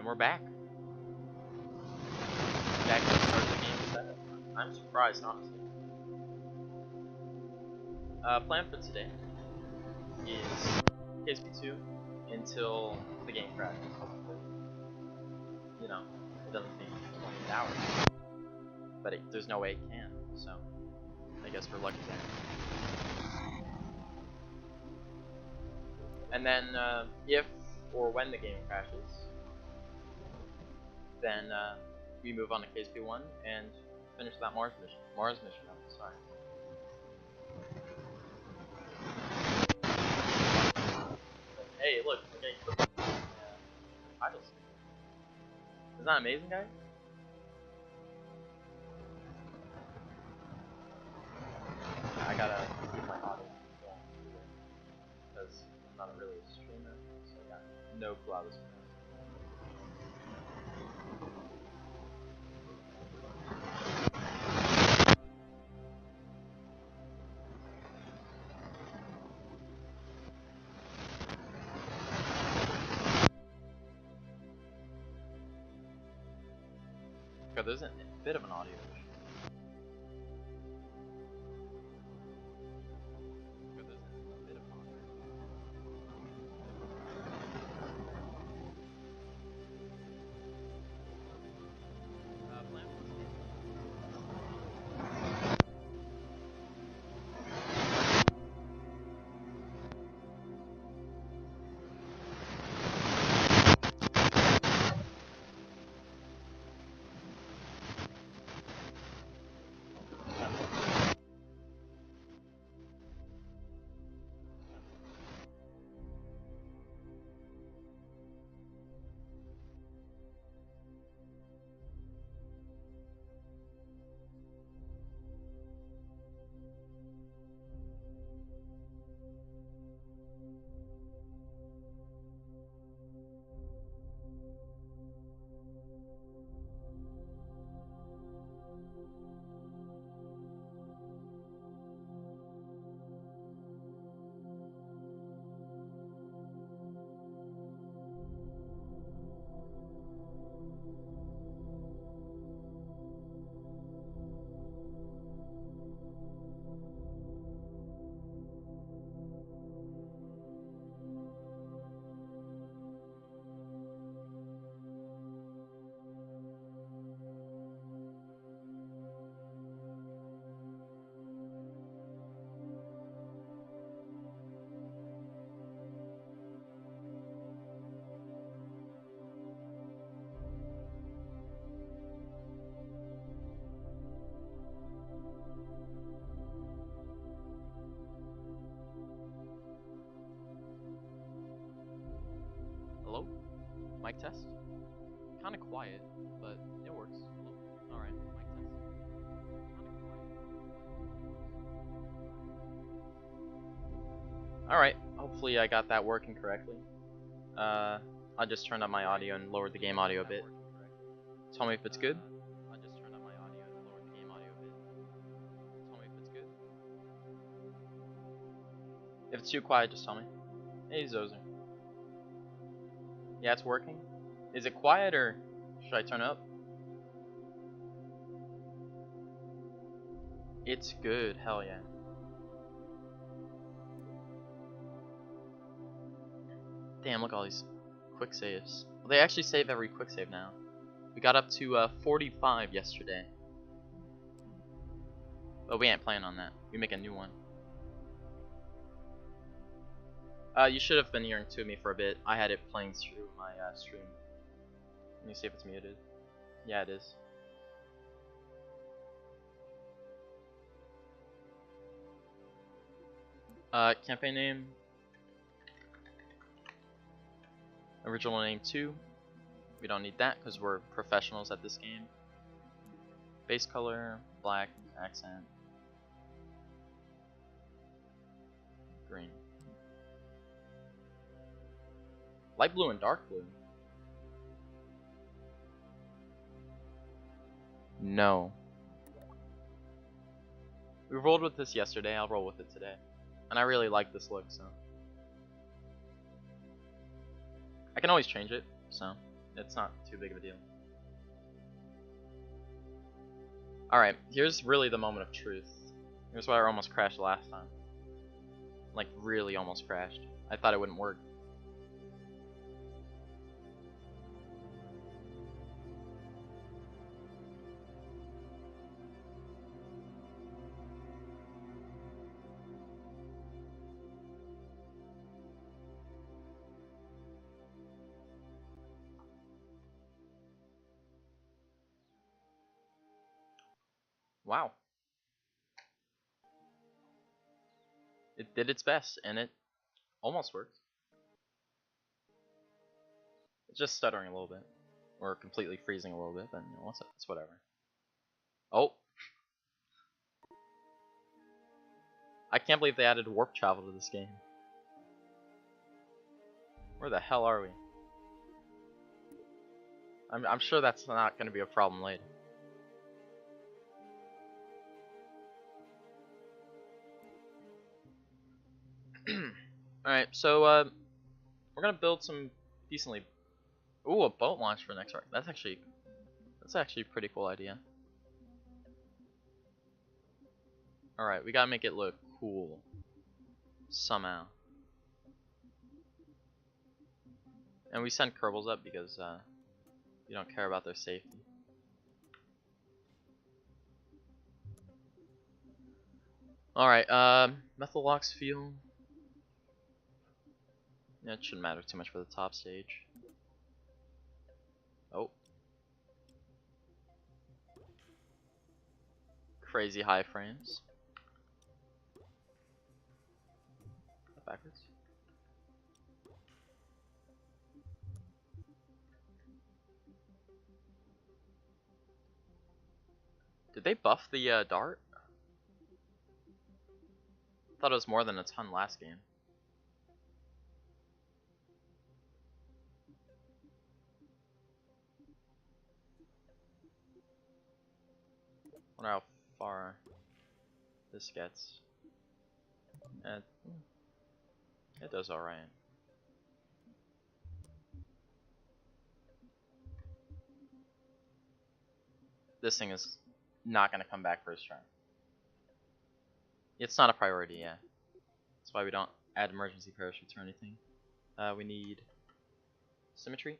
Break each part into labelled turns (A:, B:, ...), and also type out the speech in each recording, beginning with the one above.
A: And we're back. Back to start the game set. I'm surprised, honestly. Plan for today is KSP2 until the game crashes. You know, it doesn't take 28 hours. But there's no way it can, so I guess we're lucky there. And then, if or when the game crashes, then we move on to KSP1 and finish that Mars mission. I'm sorry. Hey, look, we're getting titles. Isn't that amazing, guys? I gotta keep my audio because I'm not really a streamer, so I got no clue how this works. God, there's a bit of an audio issue. Hello? Mic test? Kinda quiet, but it works. Alright, mic test. Alright, hopefully I got that working correctly. I just turned up my audio and lowered the game audio a bit. Tell me if it's good. I just turned up my audio and lowered the game audio a bit. Tell me if it's good. If it's too quiet, just tell me. Hey, Zozer. Yeah, it's working. Is it quiet or should I turn it up? It's good, hell yeah. Damn, look at all these quick saves. Well, they actually save every quick save now. We got up to 45 yesterday. But we ain't planning on that. We make a new one. You should have been hearing to me for a bit. I had it playing through my stream. Let me see if it's muted. Yeah, it is. Campaign name. Original name 2. We don't need that because we're professionals at this game. Base color, black, accent. Green. Light blue and dark blue. No. We rolled with this yesterday, I'll roll with it today. And I really like this look, so. I can always change it, so It's not too big of a deal. Alright, here's really the moment of truth. Here's why I almost crashed last time. Like, really almost crashed. I thought it wouldn't work. Wow. It did its best, and it almost worked. It's just stuttering a little bit. Or completely freezing a little bit, but you know, it's whatever. Oh! I can't believe they added warp travel to this game. Where the hell are we? I'm sure that's not going to be a problem later. Alright, so we're gonna build some decently. Ooh, a boat launch for next arc. That's actually a pretty cool idea. Alright, we gotta make it look cool somehow. And we send Kerbals up because we don't care about their safety. Alright, Methalox fuel. Yeah, it shouldn't matter too much for the top stage. Oh. Crazy high frames. Backwards. Did they buff the dart? I thought it was more than a ton last game. Wonder how far this gets. And it does alright. This thing is not gonna come back first try. It's not a priority, yeah. That's why we don't add emergency parachutes or anything. We need symmetry.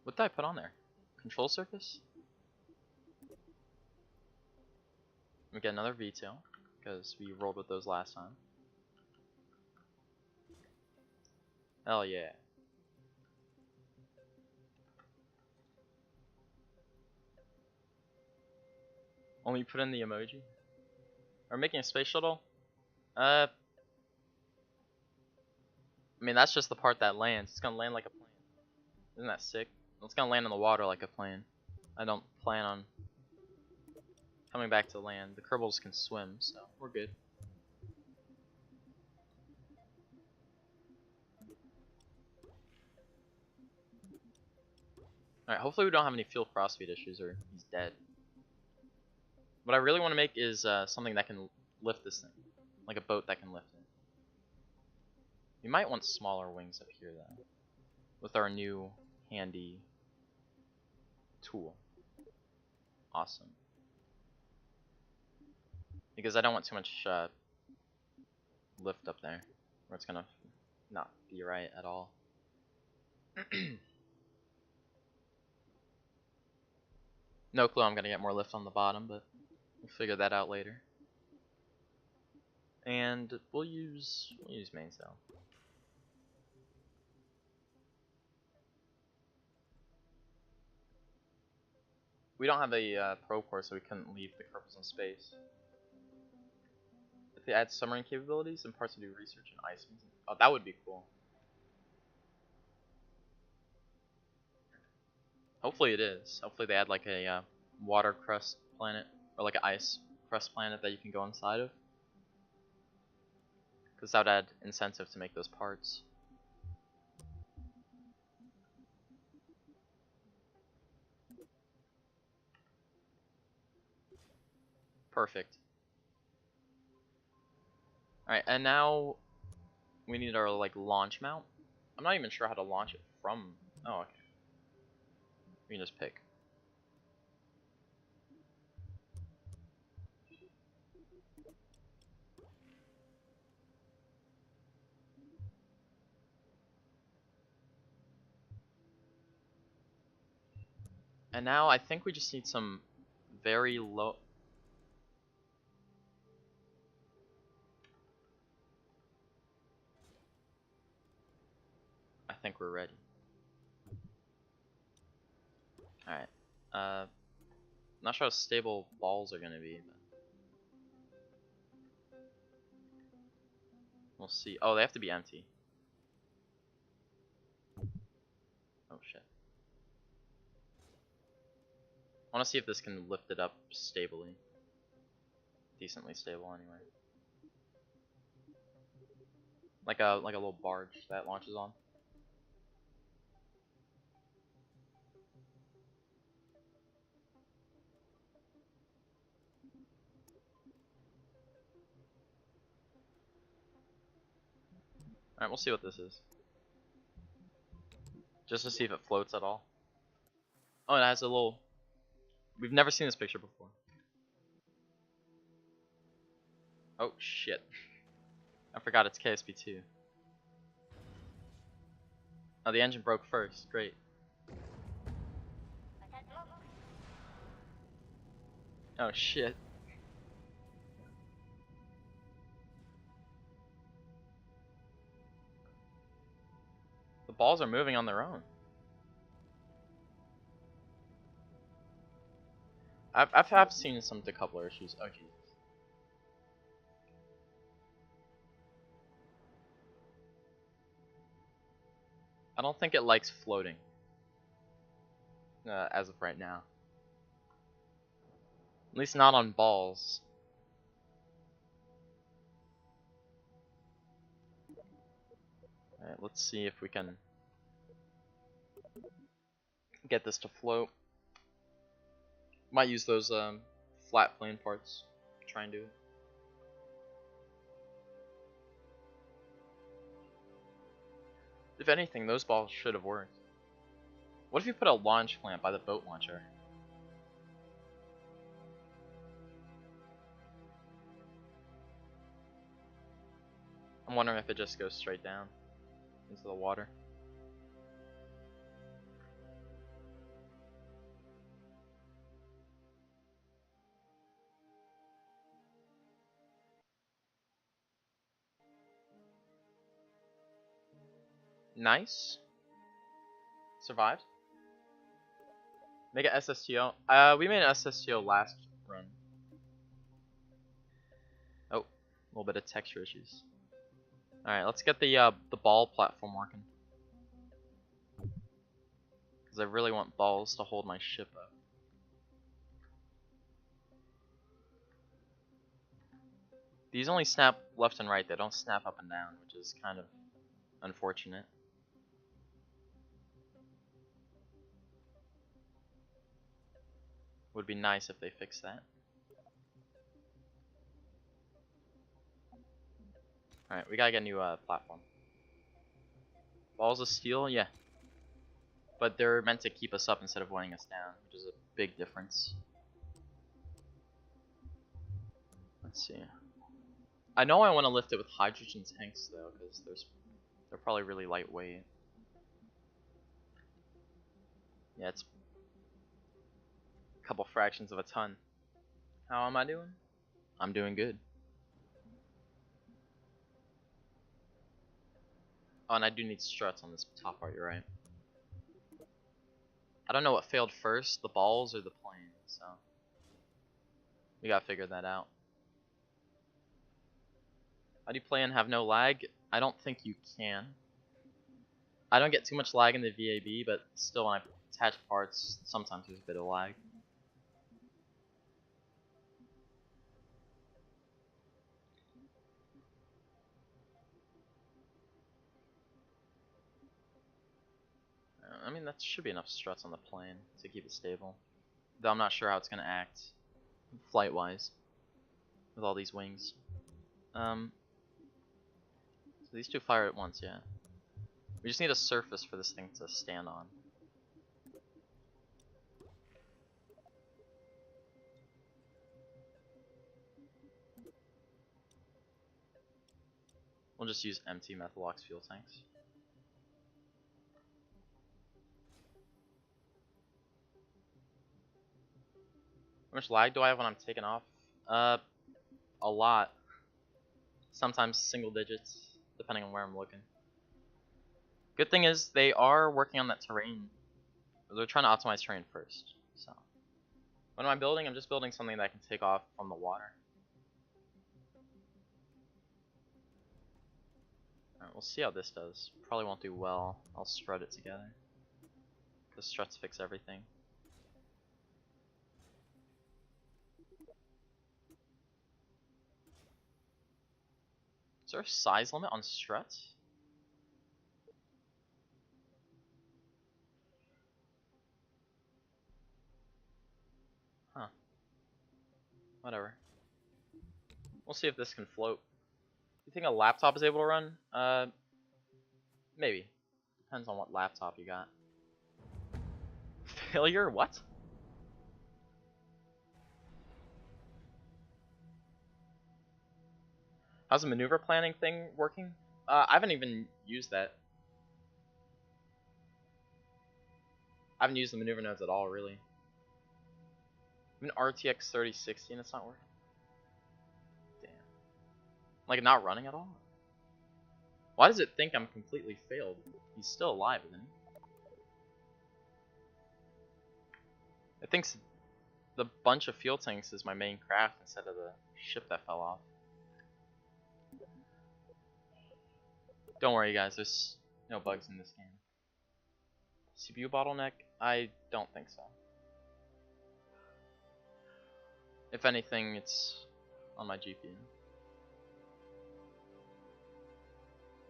A: What did I put on there? Control surface? We get another V-tail, because we rolled with those last time. Hell yeah. Only put in the emoji? Are we making a space shuttle? I mean, that's just the part that lands. It's gonna land like a plane. Isn't that sick? It's gonna land in the water like a plane. I don't plan on coming back to land. The Kerbals can swim, so we're good. Alright, hopefully we don't have any fuel crossfeed issues or he's dead. What I really want to make is something that can lift this thing. Like a boat that can lift it. We might want smaller wings up here though. With our new handy tool. Awesome. Because I don't want too much lift up there. Where it's gonna not be right at all. No clue I'm gonna get more lift on the bottom, but we'll figure that out later. And we'll use mainsail. We don't have a probe core, so we couldn't leave the Kerbals in space. If they add submarine capabilities and parts to do research in ice, oh, that would be cool. Hopefully it is. Hopefully they add like a water crust planet or like an ice crust planet that you can go inside of. Because that would add incentive to make those parts. Perfect. Alright, and now we need our like launch mount. I'm not even sure how to launch it from. Oh, okay. We can just pick. And now I think we just need some very low. I think we're ready. Alright. Not sure how stable balls are gonna be, but we'll see. Oh, they have to be empty. Oh shit. I wanna see if this can lift it up stably. Decently stable anyway. Like a little barge that launches on. Alright, we'll see what this is. Just to see if it floats at all. Oh, it has a little... We've never seen this picture before. Oh, shit. I forgot it's KSP2. Oh, the engine broke first. Great. Oh, shit. The balls are moving on their own. I've seen some decoupler issues. Oh, jeez. I don't think it likes floating. As of right now. At least not on balls. Alright, let's see if we can get this to float. Might use those flat plane parts. Try and do it. If anything, those balls should have worked. What if you put a launch clamp by the boat launcher? I'm wondering if it just goes straight down into the water. Nice. Survived. Make an SSTO. We made an SSTO last run. Oh, a little bit of texture issues. All right, let's get the ball platform working. Because I really want balls to hold my ship up. These only snap left and right. They don't snap up and down, which is kind of unfortunate. Would be nice if they fixed that. Alright, we gotta get a new platform. Balls of steel? Yeah. But they're meant to keep us up instead of weighing us down, which is a big difference. Let's see. I know I want to lift it with hydrogen tanks though, because they're probably really lightweight. Yeah, it's a couple fractions of a ton. How am I doing? I'm doing good. Oh, and I do need struts on this top part, you're right. I don't know what failed first, the balls or the plane, so we gotta figure that out. How do you play and have no lag? I don't think you can. I don't get too much lag in the VAB, but still when I attach parts, sometimes there's a bit of lag. I mean, that should be enough struts on the plane to keep it stable. Though I'm not sure how it's going to act flight-wise with all these wings. So these two fire at once, yeah. We just need a surface for this thing to stand on. We'll just use empty Methalox fuel tanks. How much lag do I have when I'm taking off? A lot. Sometimes single digits, depending on where I'm looking. Good thing is they are working on that terrain. They're trying to optimize terrain first. So, what am I building? I'm just building something that can take off from the water. Alright, we'll see how this does. Probably won't do well. I'll strut it together. Because struts fix everything. Is there a size limit on struts? Huh. Whatever. We'll see if this can float. You think a laptop is able to run? Maybe. Depends on what laptop you got. Failure? What? How's the maneuver planning thing working? I haven't even used that. I haven't used the maneuver nodes at all, really. Even RTX 3060 and it's not working. Damn. Like, not running at all? Why does it think I'm completely failed? He's still alive, isn't he? It thinks the bunch of fuel tanks is my main craft instead of the ship that fell off. Don't worry, guys. There's no bugs in this game. CPU bottleneck? I don't think so. If anything, it's on my GPU.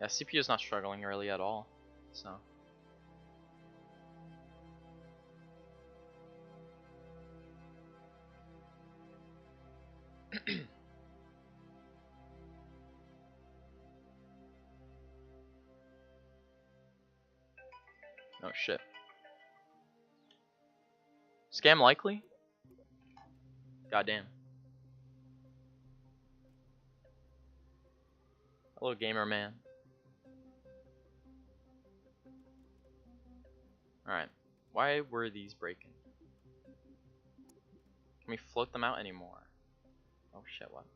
A: Yeah, CPU is not struggling really at all, so. Oh shit. Scam likely? Goddamn. Hello, gamer man. Alright. Why were these breaking? Can we float them out anymore? Oh shit, what?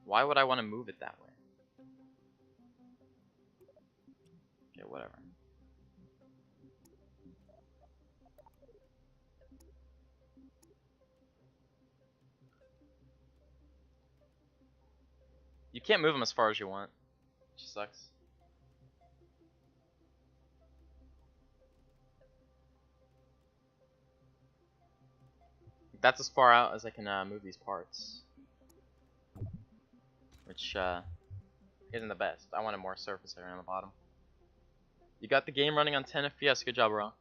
A: Why would I want to move it that way? Okay, whatever. You can't move them as far as you want. Which sucks. That's as far out as I can move these parts. Which isn't the best. I wanted more surface area on the bottom. You got the game running on 10 FPS. Good job, bro.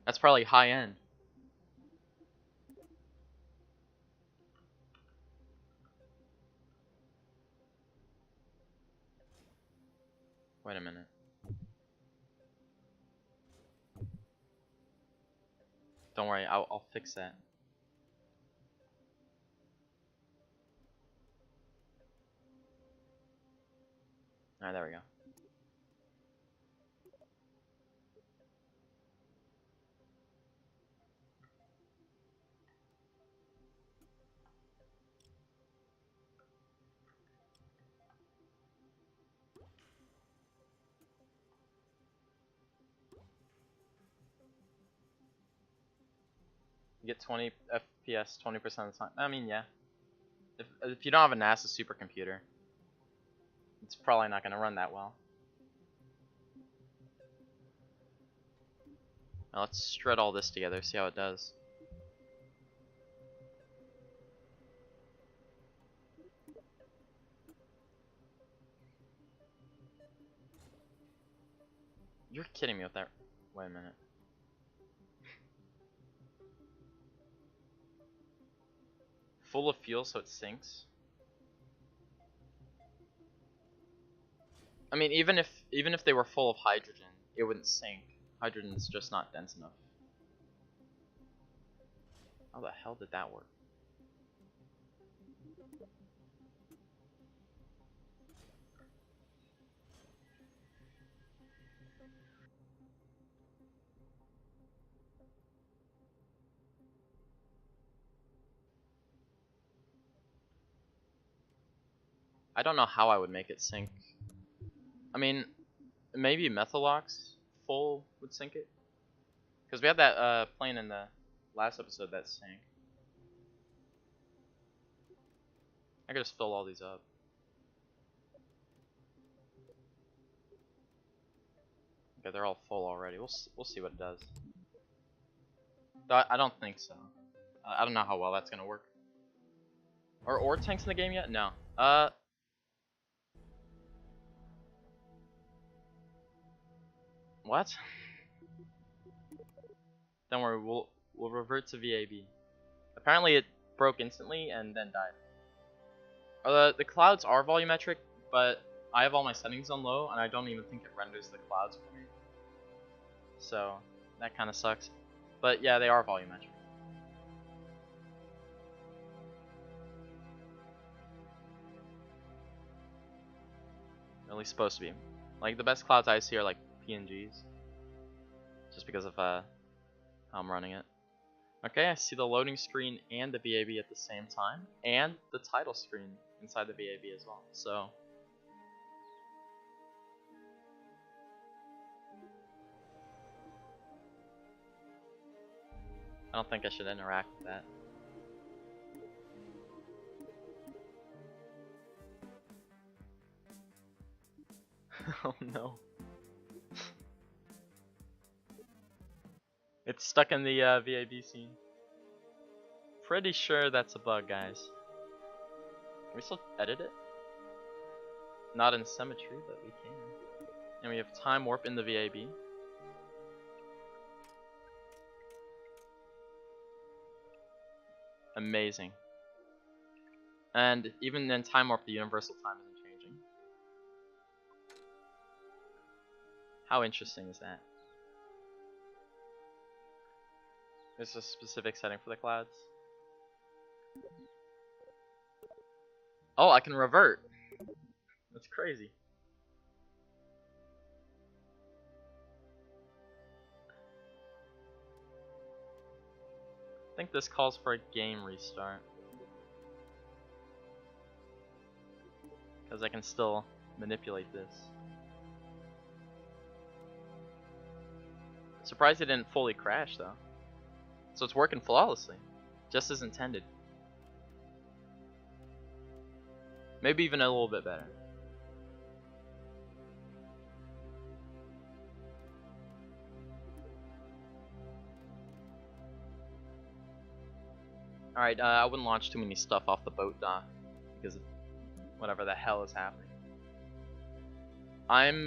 A: That's probably high end. Wait a minute. Don't worry, I'll fix that. Alright, there we go. You get 20 FPS 20% of the time. I mean, yeah. If you don't have a NASA supercomputer, it's probably not going to run that well. Now let's strut all this together, see how it does. You're kidding me with that. Wait a minute. Full of fuel so it sinks? I mean, even if they were full of hydrogen, it wouldn't sink. Hydrogen's just not dense enough. How the hell did that work? I don't know how I would make it sink. I mean, maybe Methalox full would sink it. Because we had that plane in the last episode that sank. I could just fill all these up. Okay, they're all full already. We'll see what it does. Though I don't think so. I don't know how well that's gonna work. Are ore tanks in the game yet? No. What? Don't worry, we'll revert to VAB. Apparently it broke instantly and then died. The clouds are volumetric, but I have all my settings on low, and I don't even think it renders the clouds for me. So that kind of sucks. But yeah, they are volumetric. At least supposed to be. Like the best clouds I see are like PNGs, just because of how I'm running it. Okay, I see the loading screen and the VAB at the same time, and the title screen inside the VAB as well. So I don't think I should interact with that. Oh no. It's stuck in the VAB scene. Pretty sure that's a bug, guys. Can we still edit it? Not in symmetry, but we can. And we have time warp in the VAB. Amazing. And even in time warp, the universal time isn't changing. How interesting is that? There's a specific setting for the clouds. Oh, I can revert. That's crazy. I think this calls for a game restart. Because I can still manipulate this. Surprised it didn't fully crash though. So it's working flawlessly. Just as intended. Maybe even a little bit better. Alright, I wouldn't launch too many stuff off the boat dock because of whatever the hell is happening. I'm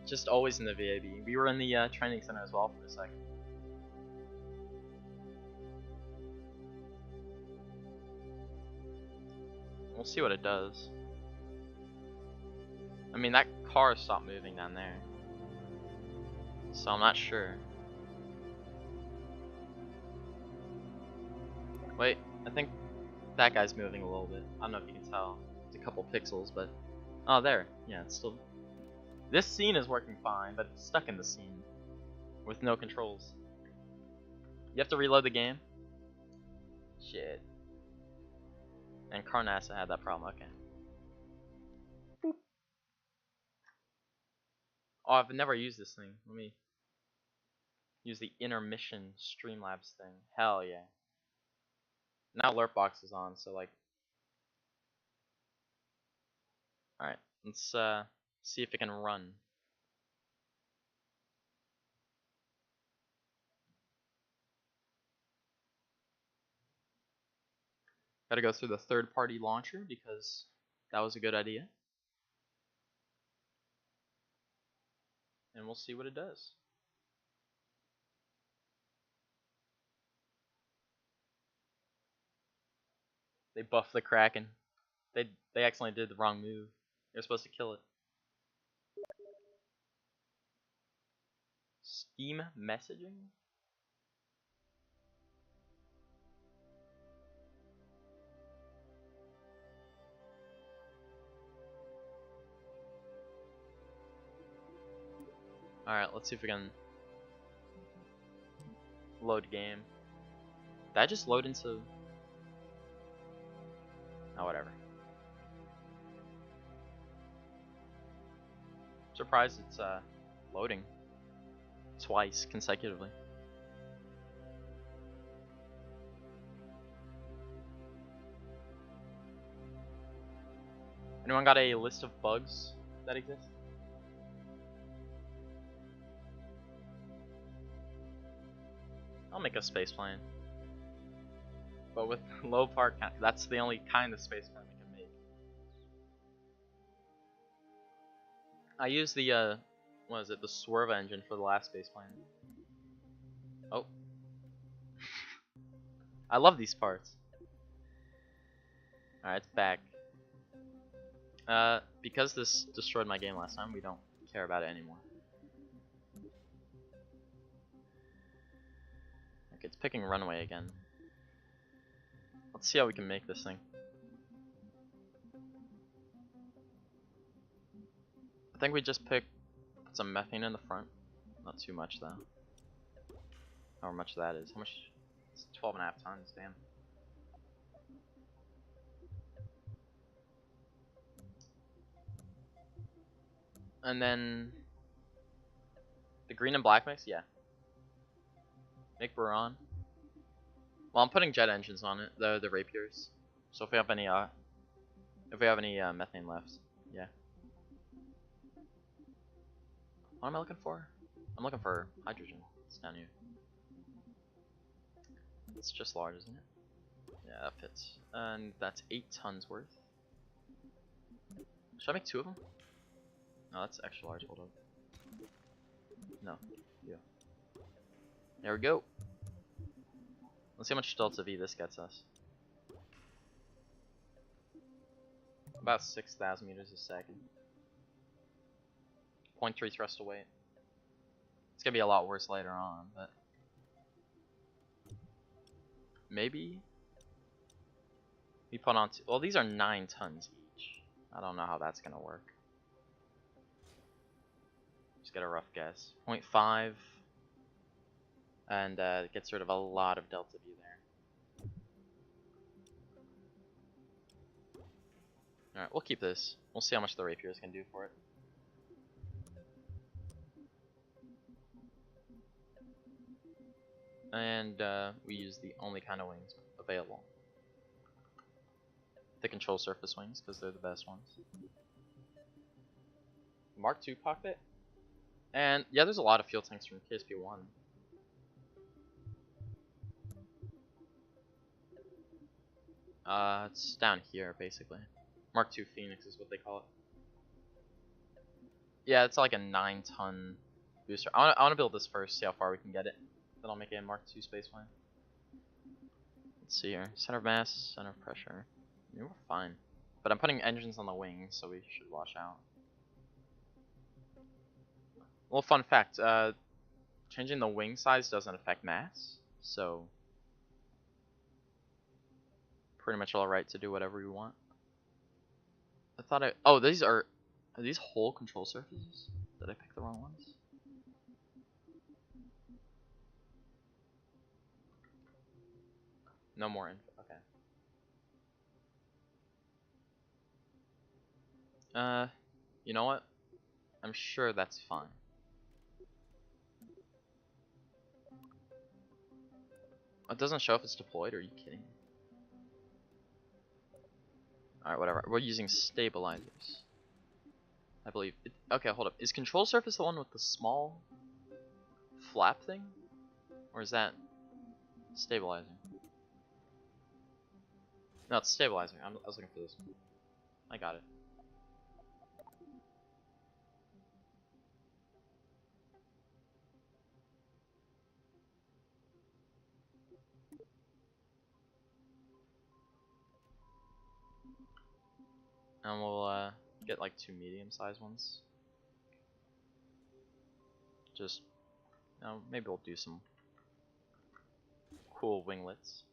A: just always in the VAB. We were in the training center as well for a second. We'll see what it does. I mean, that car stopped moving down there. So I'm not sure. Wait, I think that guy's moving a little bit. I don't know if you can tell. It's a couple pixels, but... Oh, there. Yeah, it's still... This scene is working fine, but it's stuck in the scene. With no controls. You have to reload the game? Shit. And Carnassa had that problem, okay. Boop. Oh, I've never used this thing. Let me use the intermission Streamlabs thing. Hell yeah. Now alert box is on, so like... Alright, let's see if it can run. Gotta go through the third-party launcher because that was a good idea. And we'll see what it does. They buffed the Kraken. They accidentally did the wrong move. They're supposed to kill it. Theme messaging? Alright, let's see if we can load game. Did I just load into... Oh, whatever. Surprised it's loading twice consecutively. Anyone got a list of bugs that exist? I'll make a space plane. But with low part count, that's the only kind of space plane we can make. I used the, what is it, the swerve engine for the last space plane. Oh. I love these parts. Alright, it's back. Because this destroyed my game last time, we don't care about it anymore. Okay, it's picking runway again. Let's see how we can make this thing. I think we just put some methane in the front. Not too much though. How much that is. How much? It's 12.5 tons, damn. And then the green and black mix, yeah. Make Buran. Well, I'm putting jet engines on it, the rapiers. So if we have any methane left, yeah. What am I looking for? I'm looking for hydrogen. It's down here. It's just large, isn't it? Yeah, that fits. And that's 8 tons worth. Should I make 2 of them? No, that's extra large. Hold up. No. Yeah. There we go. Let's see how much delta V this gets us. About 6,000 meters a second. 0.3 thrust to weight. It's gonna be a lot worse later on, but maybe we put on well, these are 9 tons each. I don't know how that's gonna work. Just get a rough guess. 0.5, and it gets rid of a lot of delta V there. Alright, we'll keep this. We'll see how much the rapiers can do for it. And we use the only kind of wings available. The control surface wings, because they're the best ones. Mark II cockpit? And yeah, there's a lot of fuel tanks from KSP-1. It's down here, basically. Mark II Phoenix is what they call it. Yeah, it's like a 9-ton booster. I want to build this first, see how far we can get it. Then I'll make it a Mark II spaceplane. Let's see here. Center of mass, center of pressure. Yeah, we're fine. But I'm putting engines on the wings, so we should watch out. Well, fun fact, changing the wing size doesn't affect mass, so pretty much alright to do whatever we want. I thought oh, are these whole control surfaces? Did I pick the wrong ones? No more info. Okay. You know what? I'm sure that's fine. It doesn't show if it's deployed. Are you kidding? Alright, whatever. We're using stabilizers, I believe. Okay, hold up. Is control surface the one with the small flap thing? Or is that stabilizing? No, it's stabilizing. I was looking for this one. I got it. And we'll get like 2 medium-sized ones. Just Now maybe we'll do some cool winglets.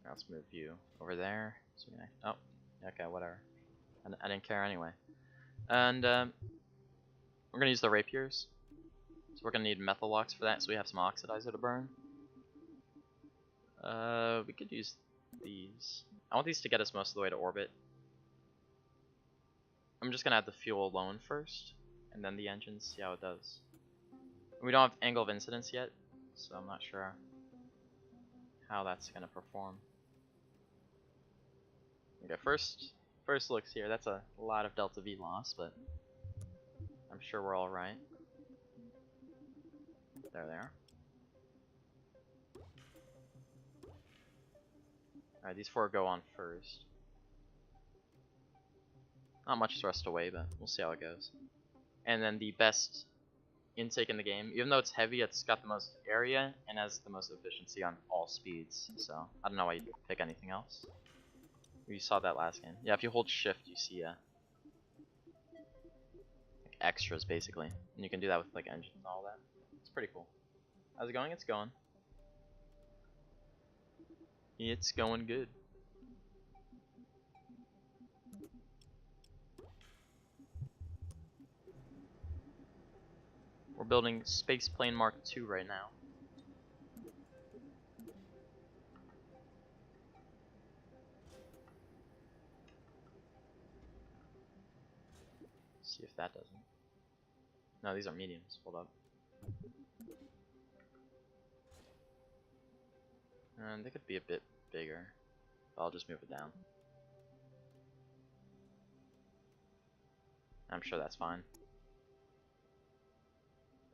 A: Now let's move you over there. So oh, okay, whatever. I didn't care anyway. And we're gonna use the rapiers. So we're gonna need methyl locks for that, so we have some oxidizer to burn. We could use these. I want these to get us most of the way to orbit. I'm just gonna add the fuel alone first, and then the engines, see how it does. We don't have angle of incidence yet, so I'm not sure how that's gonna perform. Okay, first looks here. That's a lot of delta V loss, but I'm sure we're all right. There they are. Alright, these four go on first. Not much thrust away, but we'll see how it goes. And then the best intake in the game, even though it's heavy, it's got the most area and has the most efficiency on all speeds. So I don't know why you'd pick anything else. You saw that last game. Yeah, if you hold shift, you see like extras basically, and you can do that with like engines and all that. It's pretty cool. How's it going? It's going. It's going good. We're building Space Plane Mark II right now. See if that doesn't. No, these are mediums. Hold up. And they could be a bit bigger. I'll just move it down. I'm sure that's fine.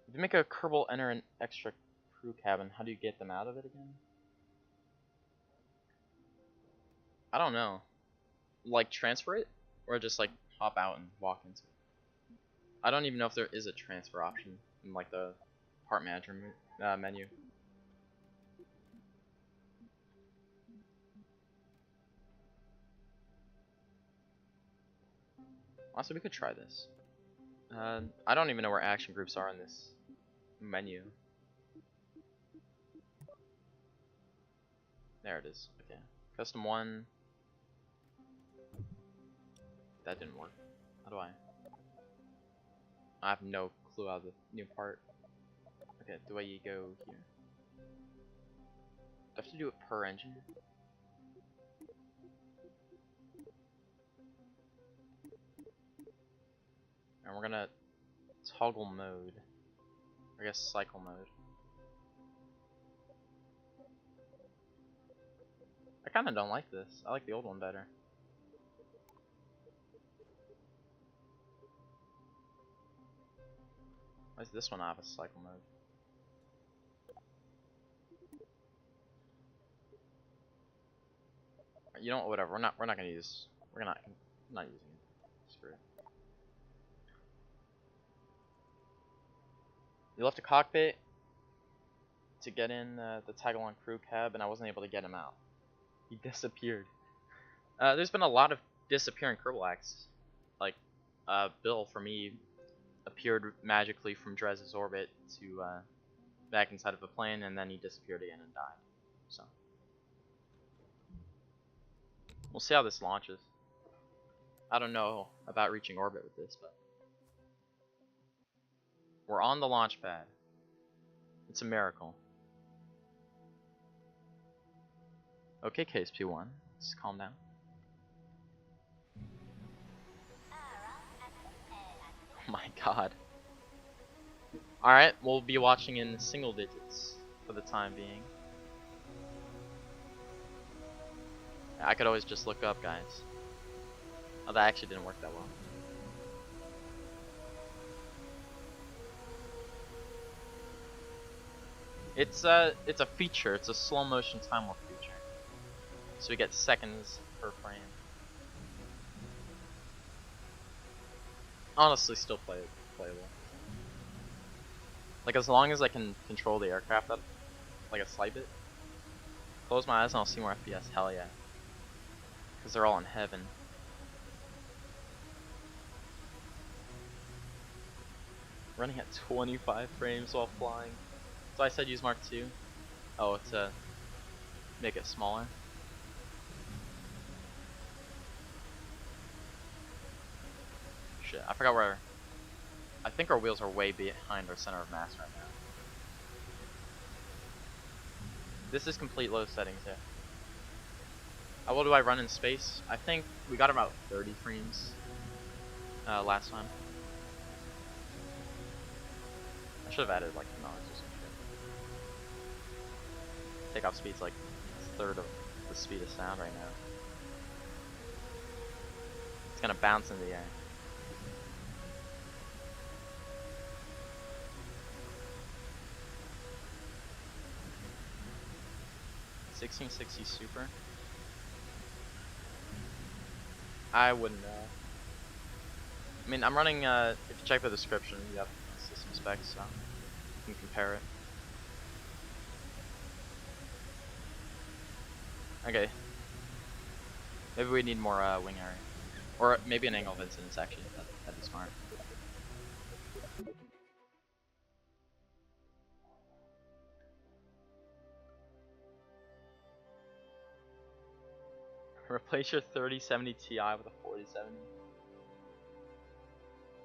A: If you make a Kerbal enter an extra crew cabin, how do you get them out of it again? I don't know. Like transfer it? Or just like hop out and walk into it? I don't even know if there is a transfer option in like the part manager menu. Also, we could try this. I don't even know where action groups are in this menu. There it is. Okay. Custom 1. That didn't work. How do I? I have no clue how the new part. Okay, do I go here? Do I have to do it per engine? And we're gonna toggle mode. I guess cycle mode. I kinda don't like this. I like the old one better. Why does this one have a cycle mode? You know what, whatever, we're not gonna use, I'm not using it. Screw it. You left a cockpit to get in the tag-along crew cab, and I wasn't able to get him out. He disappeared. There's been a lot of disappearing Kerbal acts. Like, Bill, for me, appeared magically from Drez's orbit to back inside of a plane, and then he disappeared again and died. So we'll see how this launches. I don't know about reaching orbit with this, but we're on the launch pad. It's a miracle. Okay, KSP1, let's calm down. Oh my god. Alright, we'll be watching in single digits for the time being. I could always just look up, guys. Oh, that actually didn't work that well. It's a feature. It's a slow motion time warp feature. So we get seconds per frame. Honestly, still playable. Like, as long as I can control the aircraft up, like a slight bit. Close my eyes and I'll see more FPS. Hell yeah. Because they're all in heaven. Running at 25 frames while flying. So I said use Mark II. Oh, to make it smaller. Shit, I forgot where. I think our wheels are way behind our center of mass right now. This is complete low settings here. How well do I run in space? I think we got about 30 frames last time. I should have added like knowledge or some shit. Takeoff speed's like a third of the speed of sound right now. It's gonna bounce in the air. $1660 Super. I wouldn't know. I mean, I'm running. If you check the description, you have system specs, so you can compare it. Okay. Maybe we need more wing area, or maybe an angle of incidence. Actually, that'd be smart. Replace your 3070 Ti with a 4070.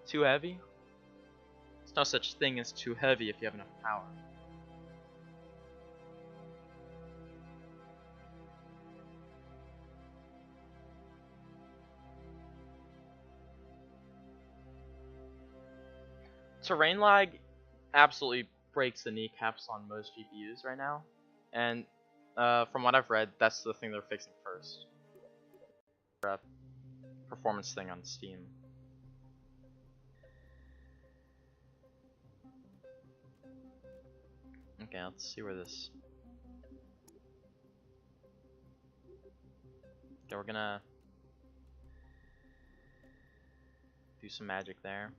A: Too heavy? There's no such thing as too heavy if you have enough power. Terrain lag absolutely breaks the kneecaps on most GPUs right now, and from what I've read, that's the thing they're fixing first. Performance thing on Steam. Okay, let's see where this. Okay, we're gonna do some magic there.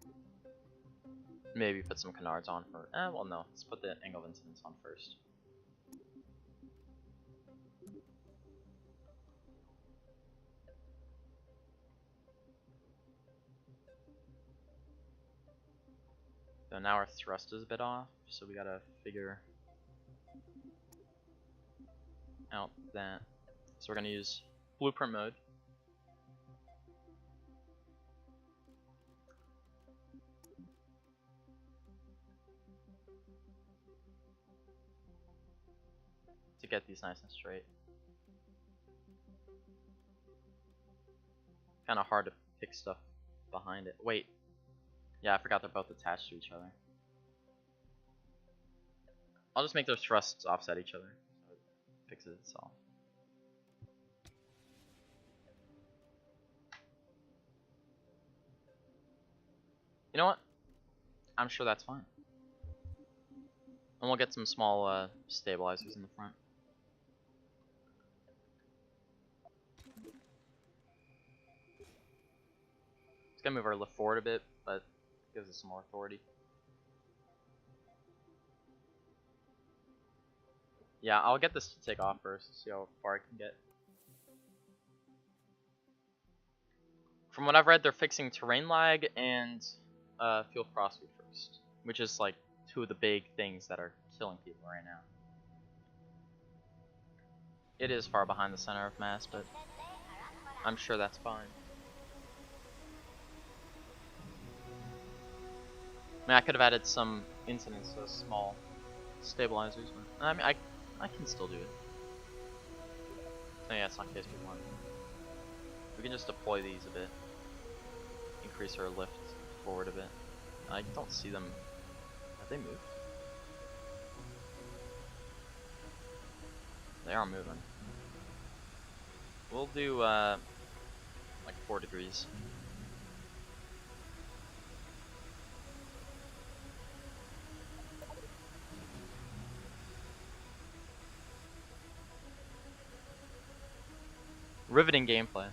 A: Maybe put some canards on for. Well, no. Let's put the angle of incidence on first. So now our thrust is a bit off, so we gotta figure out that. So we're gonna use blueprint mode. To get these nice and straight. Kind of hard to pick stuff behind it. Wait. Yeah, I forgot they're both attached to each other. I'll just make their thrusts offset each other, so it fixes itself. You know what? I'm sure that's fine. And we'll get some small stabilizers in the front. It's gonna move our lift forward a bit, but gives us some more authority. Yeah, I'll get this to take off first, see how far I can get. From what I've read, they're fixing terrain lag and fuel crossfeed first, which is like two of the big things that are killing people right now. It is far behind the center of mass, but I'm sure that's fine. I mean, I could have added some incidence to small stabilizers, but I mean, I can still do it. So yeah, it's not in case we want. We can just deploy these a bit, increase our lift forward a bit. I don't see them. Have they moved? They are moving. We'll do like 4 degrees. Riveting gameplay.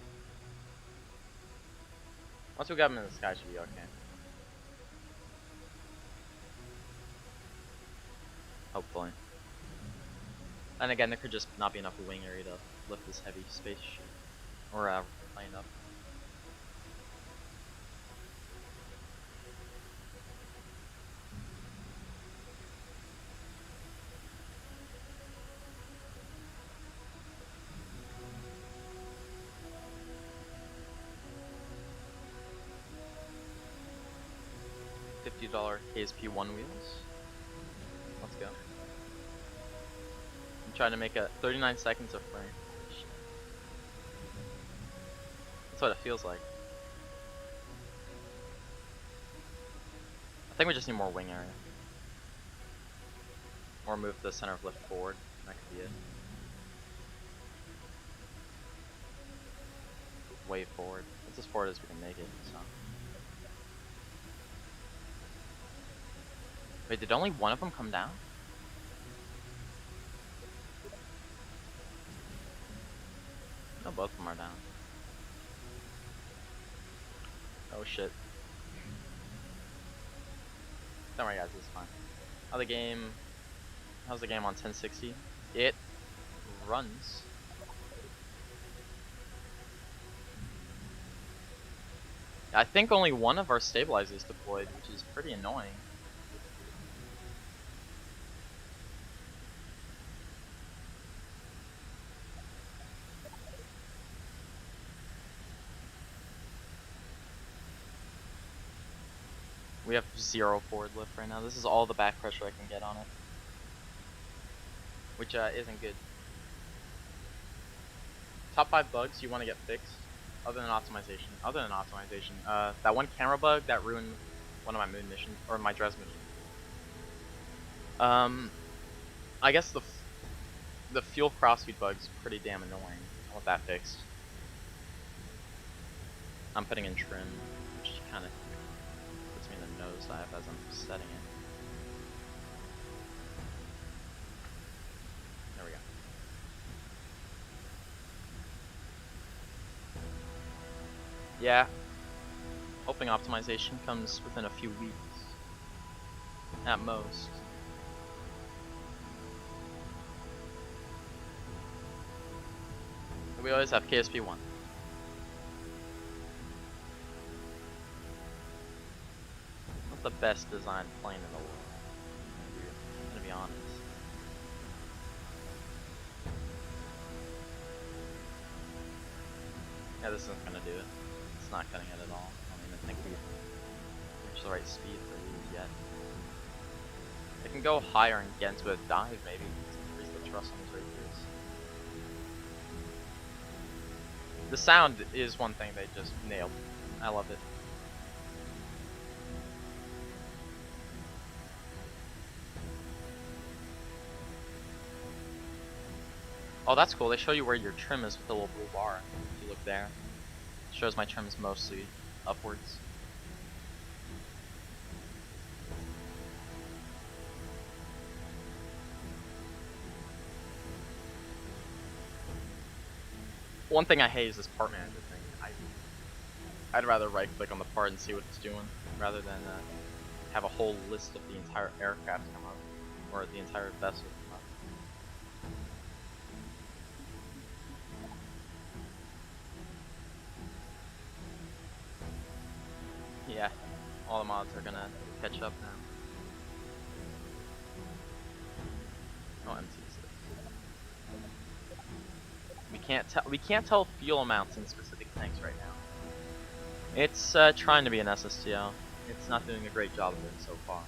A: Once we got them in the sky, should be okay. Hopefully. And again, there could just not be enough wing area to lift this heavy spaceship or plane up. $50 KSP1 wheels. Let's go. I'm trying to make a 39 seconds of frame. Shit. That's what it feels like. I think we just need more wing area. Or move the center of lift forward. That could be it. Way forward. It's as forward as we can make it, so. Wait, did only one of them come down? No, both of them are down. Oh shit. Don't worry guys, it's fine. How's the game on 1060? It runs. I think only one of our stabilizers deployed, which is pretty annoying. We have 0 forward lift right now. This is all the back pressure I can get on it. Which isn't good. Top 5 bugs you want to get fixed, other than optimization. That one camera bug that ruined one of my moon missions, or my dress mission. I guess the fuel crossfeed bug's pretty damn annoying. I want that fixed. I'm putting in trim, which kind of puts me in the nosedive as I'm setting it. There we go. Yeah. Hoping optimization comes within a few weeks. At most. We always have KSP1. Not the best designed plane in the world. I'm gonna be honest. Yeah, this isn't gonna do it. It's not cutting it at all. I don't even think we reached the right speed for these yet. It can go higher and get into a dive maybe. Increase the thrust on these radiators. The sound is one thing they just nailed. I love it. Oh, that's cool. They show you where your trim is with the little blue bar. If you look there, it shows my trim is mostly upwards. One thing I hate is this part manager thing. I'd rather right click on the part and see what it's doing rather than have a whole list of the entire aircraft come up or the entire vessel come up. Yeah, all the mods are gonna catch up now. Oh, MTs. We can't tell fuel amounts in specific tanks right now. It's trying to be an SSTO. It's not doing a great job of it so far.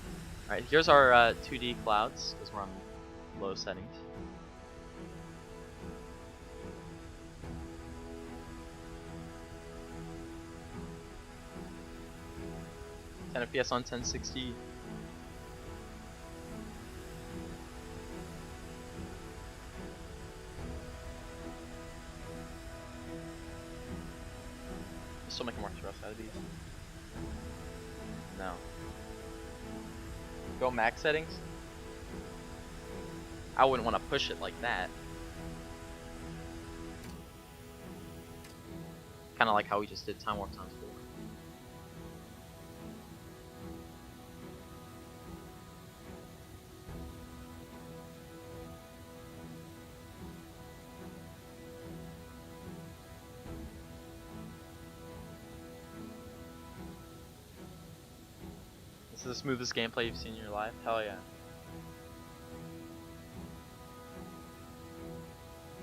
A: Alright, here's our 2D clouds, because we're on low settings. Ten FPS on 1060. Still making more thrust out of these. No. Go max settings? I wouldn't want to push it like that. Kind of like how we just did time warp times 4. This is the smoothest gameplay you've seen in your life? Hell yeah.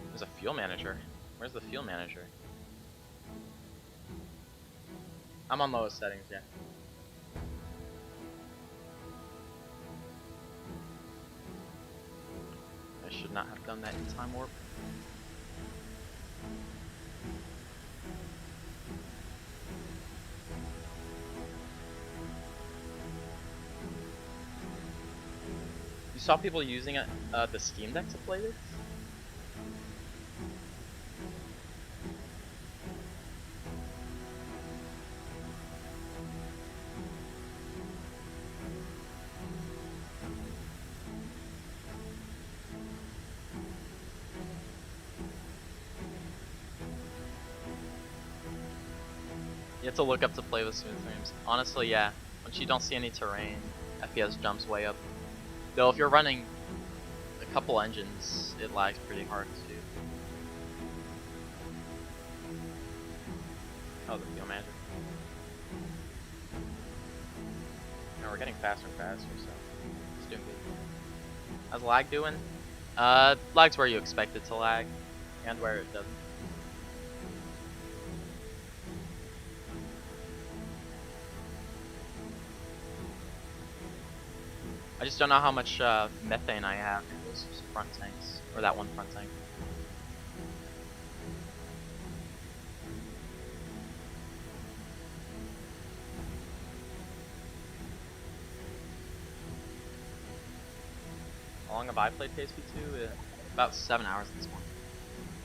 A: There's a fuel manager. Where's the fuel manager? I'm on lowest settings, yeah. should not have done that in time warp. You saw people using it, the Steam Deck to play this? You have to look up to play with smooth frames. Honestly, yeah. Once you don't see any terrain, FPS jumps way up. Though if you're running a couple engines, it lags pretty hard too. Oh, the fuel manager. No, we're getting faster and faster, so it's doing good. How's lag doing? Lag's where you expect it to lag, and where it doesn't. I just don't know how much methane I have in those front tanks, or that one front tank. How long have I played PSP2? About 7 hours at this point.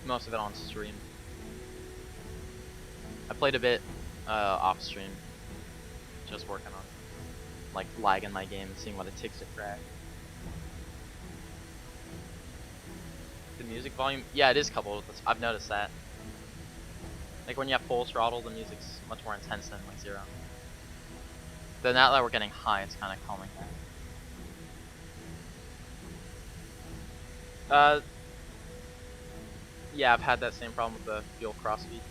A: Most of it on stream. I played a bit off stream, just working on like lagging my game and seeing what it takes to crack. The music volume, yeah, it is coupled with this. I've noticed that. Like when you have full throttle, the music's much more intense than like zero. But now that we're getting high, it's kind of calming down. Yeah, I've had that same problem with the fuel crossfeed.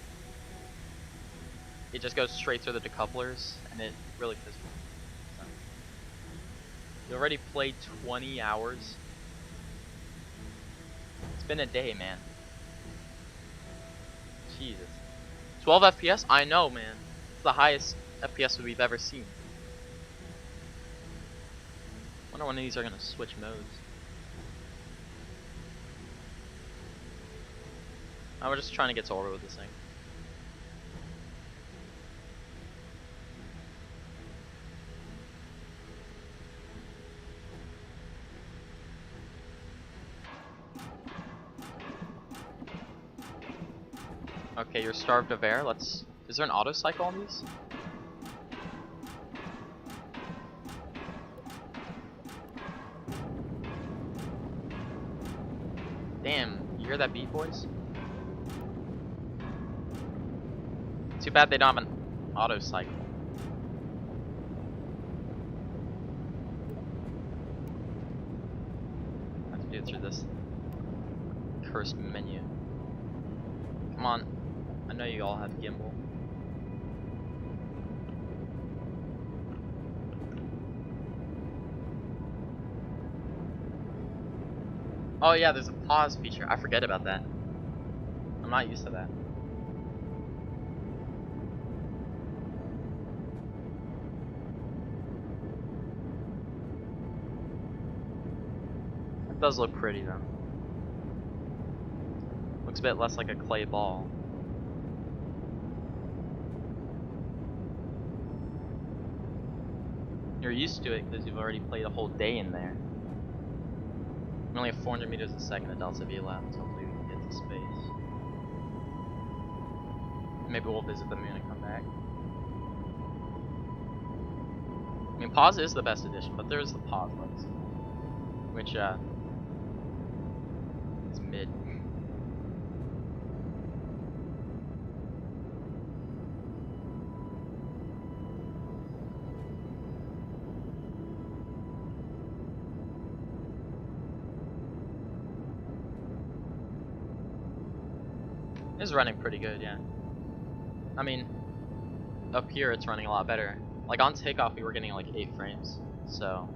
A: It just goes straight through the decouplers, and it really pisses me off. You already played 20 hours? It's been a day, man. Jesus. 12 FPS? I know, man. It's the highest FPS we've ever seen. Wonder when these are gonna switch modes. We're just trying to get to orbit with this thing. Okay, you're starved of air. Let's. Is there an auto cycle on these? Damn, you hear that beat, boys? Too bad they don't have an auto cycle. I have to do it through this cursed menu. Come on. I know you all have gimbal. Oh yeah, there's a pause feature. I forget about that. I'm not used to that. It does look pretty though. Looks a bit less like a clay ball. You're used to it because you've already played a whole day in there. We only have 400 meters a second at Delta V left. Hopefully we can get to space. Maybe we'll visit the moon and come back. I mean, pause is the best addition, but there's the pause legs, which is mid. It's running pretty good, yeah. I mean, up here it's running a lot better. Like on takeoff we were getting like 8 frames, so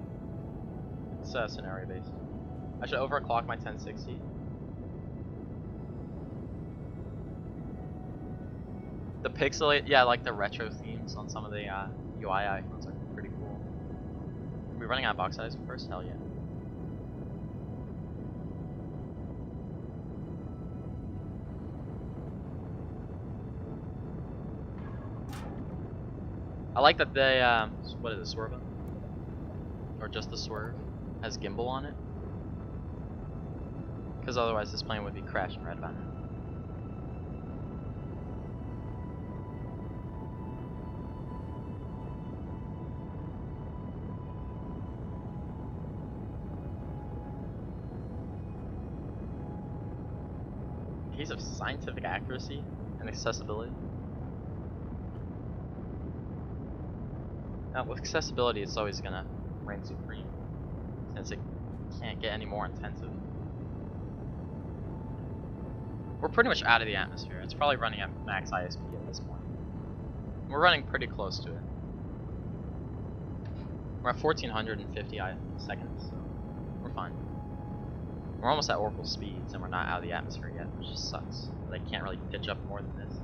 A: it's scenario based. I should overclock my 1060. The pixelate, yeah, like the retro themes on some of the UI icons are pretty cool. Are we running out of box size first? Hell yeah. I like that they, what is it, swerving? Or just the swerve has gimbal on it. Because otherwise this plane would be crashing right about now. Case of scientific accuracy and accessibility. Now with accessibility it's always gonna reign supreme, since it can't get any more intensive. We're pretty much out of the atmosphere. It's probably running at max ISP at this point. We're running pretty close to it. We're at 1450 seconds, so we're fine. We're almost at orbital speeds and we're not out of the atmosphere yet, which just sucks. They can't really pitch up more than this.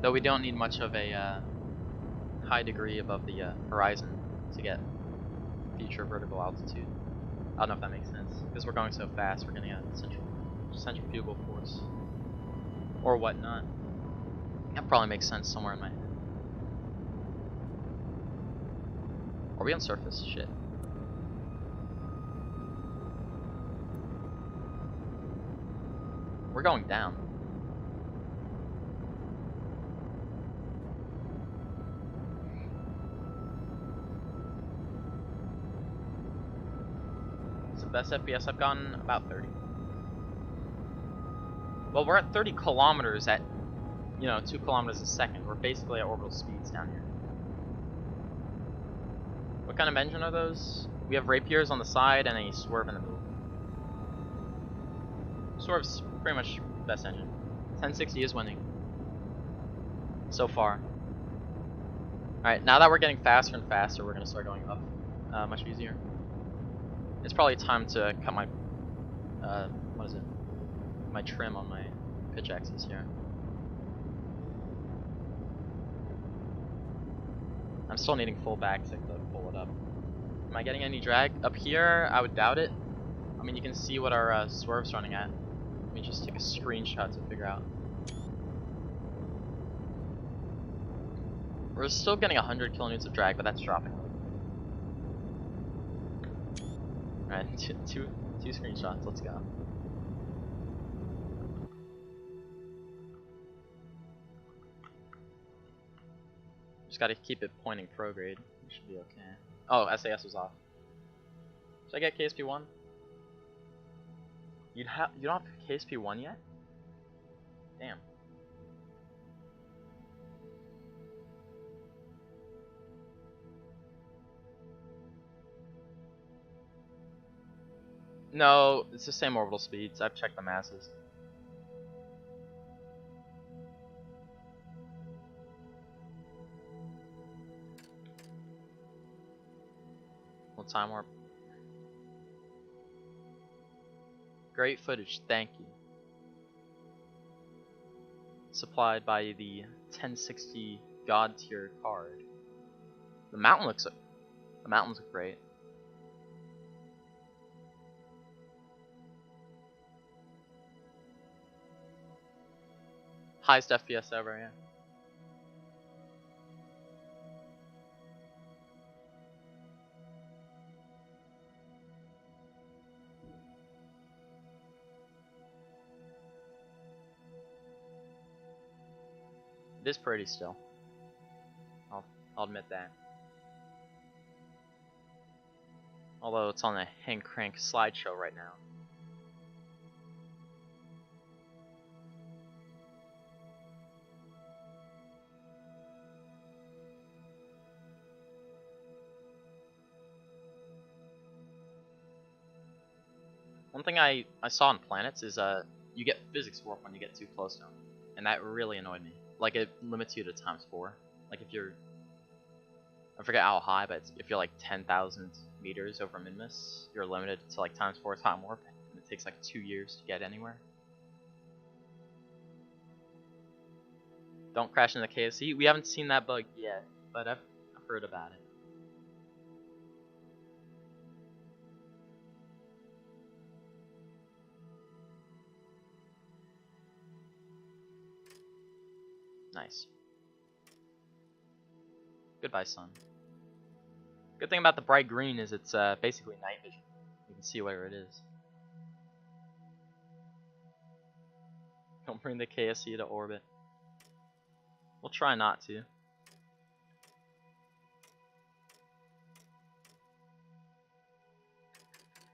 A: Though we don't need much of a high degree above the horizon to get future vertical altitude. I don't know if that makes sense. Because we're going so fast, we're getting a centrifugal force. Or whatnot. That probably makes sense somewhere in my head. Are we on surface? Shit. We're going down. It's the best FPS I've gotten, about 30. Well, we're at 30 kilometers at, 2 kilometers a second. We're basically at orbital speeds down here. What kind of engine are those? We have rapiers on the side and a swerve in the middle. Swerve's pretty much best engine. 1060 is winning. So far. Alright, now that we're getting faster and faster, we're going to start going up much easier. It's probably time to cut my, my trim on my pitch axis here. I'm still needing full backstick to pull it up. Am I getting any drag? Up here, I would doubt it. I mean, you can see what our swerve's running at. Let me just take a screenshot to figure out. We're still getting 100 kilonewtons of drag, but that's dropping. Alright, two screenshots, let's go. Just gotta keep it pointing prograde. We should be okay. Oh, SAS was off. Should I get KSP1? You don't have KSP1 yet? Damn. No, it's the same orbital speeds. I've checked the masses. Well, time warp. Great footage, thank you. Supplied by the 1060 God tier card. The mountains look great. Highest FPS ever, yeah. It is pretty still. I'll admit that. Although it's on a hang crank slideshow right now. One thing I saw in planets is you get physics warp when you get too close to them, and that really annoyed me. Like it limits you to ×4. Like if you're, I forget how high, but if you're like 10,000 meters over Minmus, you're limited to like ×4 time warp, and it takes like 2 years to get anywhere. Don't crash into the KSC. We haven't seen that bug yet, but I've heard about it. Nice. Goodbye, sun. Good thing about the bright green is it's basically night vision. You can see where it is. Don't bring the KSC to orbit. We'll try not to.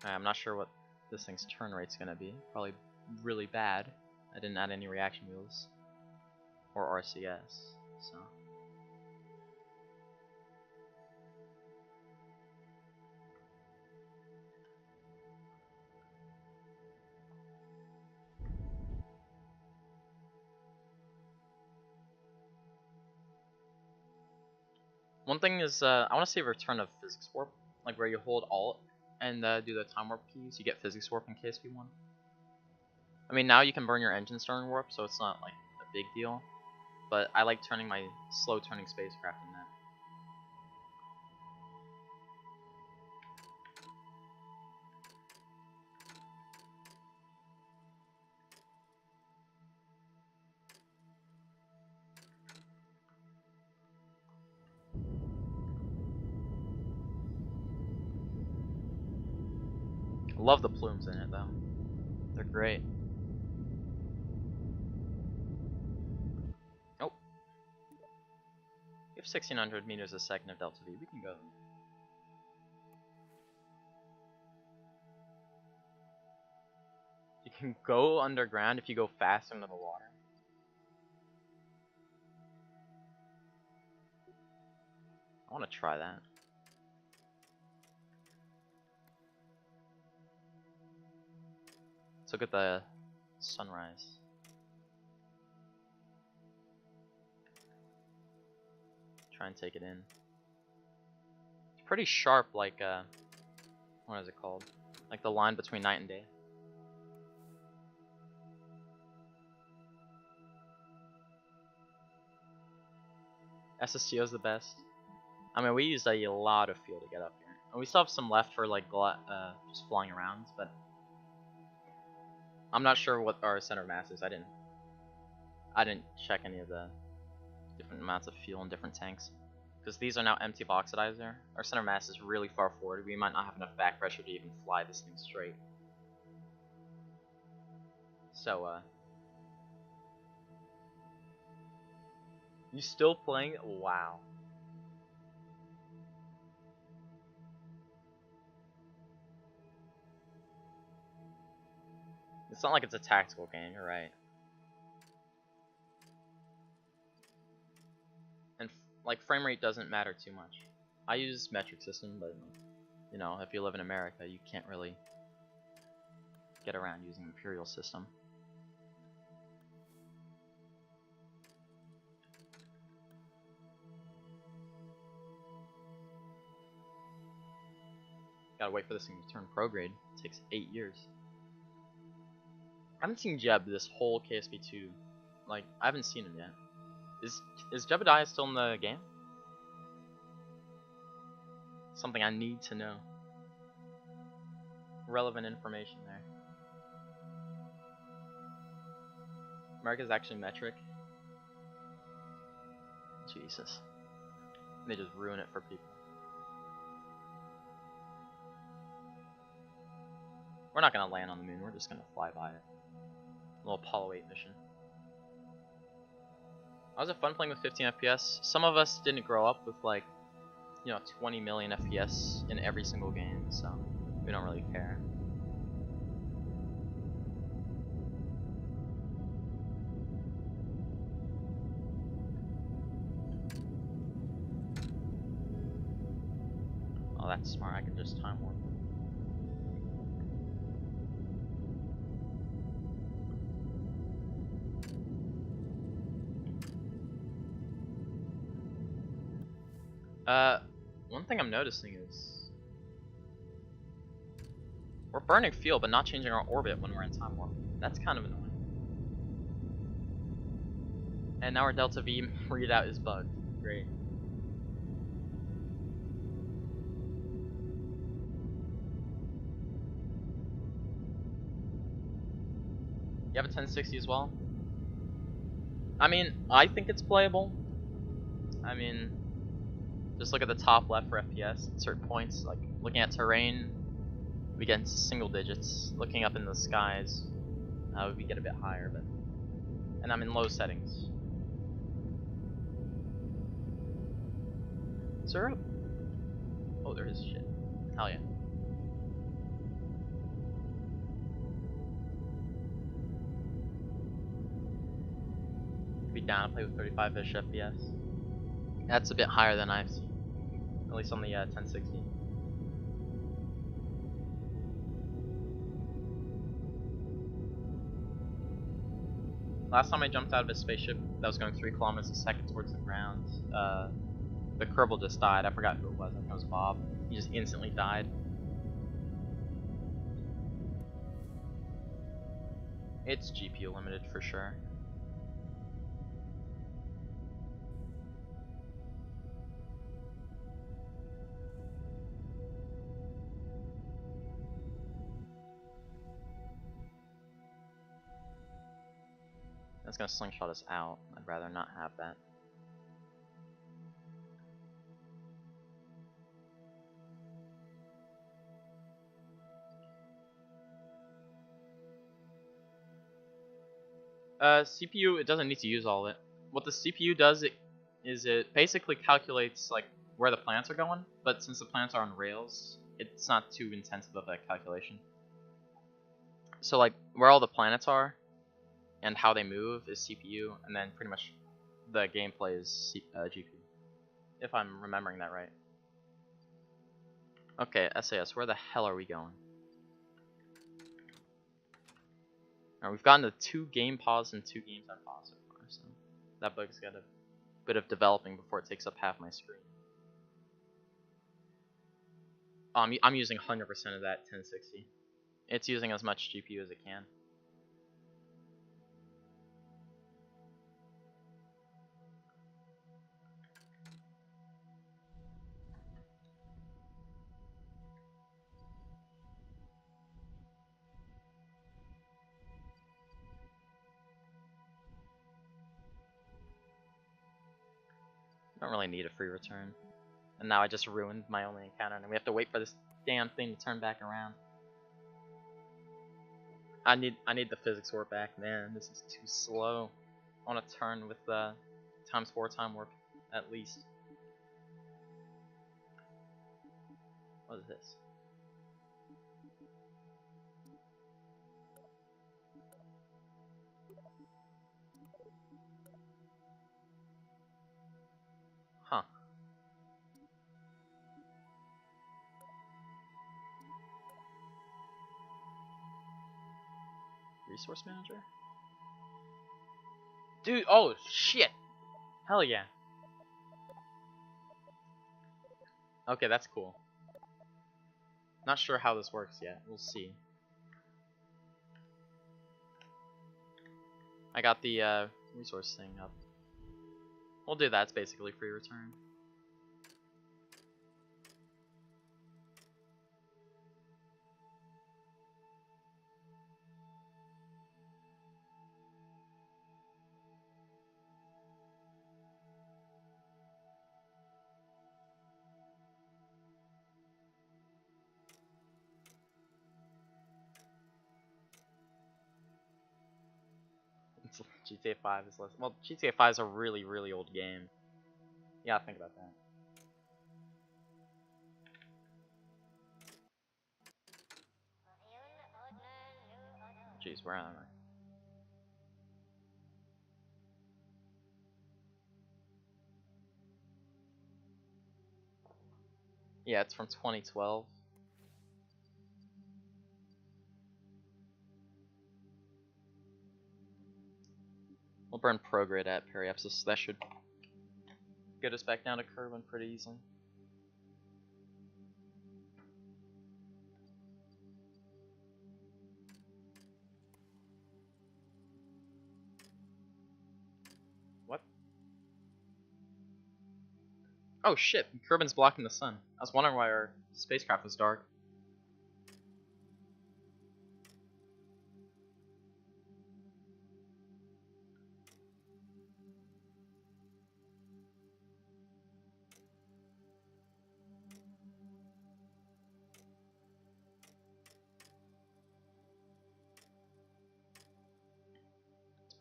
A: Alright, I'm not sure what this thing's turn rate's gonna be. Probably really bad. I didn't add any reaction wheels. Or RCS, so. One thing is, I want to see a return of physics warp, like where you hold Alt and do the time warp keys, you get physics warp in KSP1. I mean, now you can burn your engines during warp, so it's not like a big deal. But I like turning my slow turning spacecraft in that. I love the plumes in it though. They're great. Oh. We have 1600 meters a second of delta V. We can go. You can go underground if you go fast into the water. I want to try that. Let's look at the sunrise. Try and take it in. It's pretty sharp, like what is it called? Like the line between night and day. SSTO is the best. I mean, we used a lot of fuel to get up here, and we still have some left for like just flying around. But I'm not sure what our center of mass is. I didn't check any of the different amounts of fuel in different tanks, because these are now empty of oxidizer. Our center of mass is really far forward. We might not have enough back pressure to even fly this thing straight. So you still playing? Wow. It's not like it's a tactical game, you're right. And like frame rate doesn't matter too much. I use metric system, but you know, if you live in America, you can't really get around using imperial system. Gotta wait for this thing to turn prograde. It takes 8 years. I haven't seen Jeb this whole KSP2. Like, I haven't seen him yet. Is Jebediah still in the game? Something I need to know. Relevant information there. America's actually metric. Jesus. They just ruin it for people. We're not gonna land on the moon, we're just gonna fly by it. A little Apollo 8 mission. Was it fun playing with 15 FPS? Some of us didn't grow up with like, you know, 20 million FPS in every single game, so we don't really care. Oh, that's smart, I can just time warp. One thing I'm noticing is we're burning fuel but not changing our orbit when we're in time warp. That's kind of annoying. And now our delta V readout is bugged. Great. You have a 1060 as well? I mean, I think it's playable. I mean, just look at the top left for FPS at certain points. Like, looking at terrain, we get into single digits. Looking up in the skies, we get a bit higher, but... And I'm in low settings. Syrup? Oh, there is shit. Hell yeah. Be down to play with 35-ish FPS. That's a bit higher than I've seen. At least on the 1060. Last time I jumped out of a spaceship that was going 3 kilometers a second towards the ground, the Kerbal just died. I forgot who it was. I think it was Bob. He just instantly died. It's GPU limited for sure. That's gonna slingshot us out. I'd rather not have that. CPU, it doesn't need to use all of it. What the CPU does is it basically calculates like where the planets are going, but since the planets are on rails, it's not too intensive of a calculation. So like where all the planets are and how they move is CPU, and then pretty much the gameplay is GPU. If I'm remembering that right. Okay, SAS, where the hell are we going? Alright, we've gotten to 2 game pause and 2 games on pause so far, so that bug's got a bit of developing before it takes up half my screen. I'm using 100% of that 1060. It's using as much GPU as it can. Don't really need a free return. And now I just ruined my only encounter, and we have to wait for this damn thing to turn back around. I need the physics warp back, man. This is too slow. I want to turn with ×4 time warp, at least. What is this? Huh. Resource manager? Dude, oh shit! Hell yeah. Okay, that's cool. Not sure how this works yet. We'll see. I got the resource thing up. We'll do that. It's basically free return. GTA 5 is less. Well, GTA 5 is a really, really old game. You gotta think about that. Jeez, where am I? Yeah, it's from 2012. We'll burn Prograde at Periapsis. That should get us back down to Kerbin pretty easily. What? Oh shit, Kerbin's blocking the sun. I was wondering why our spacecraft was dark.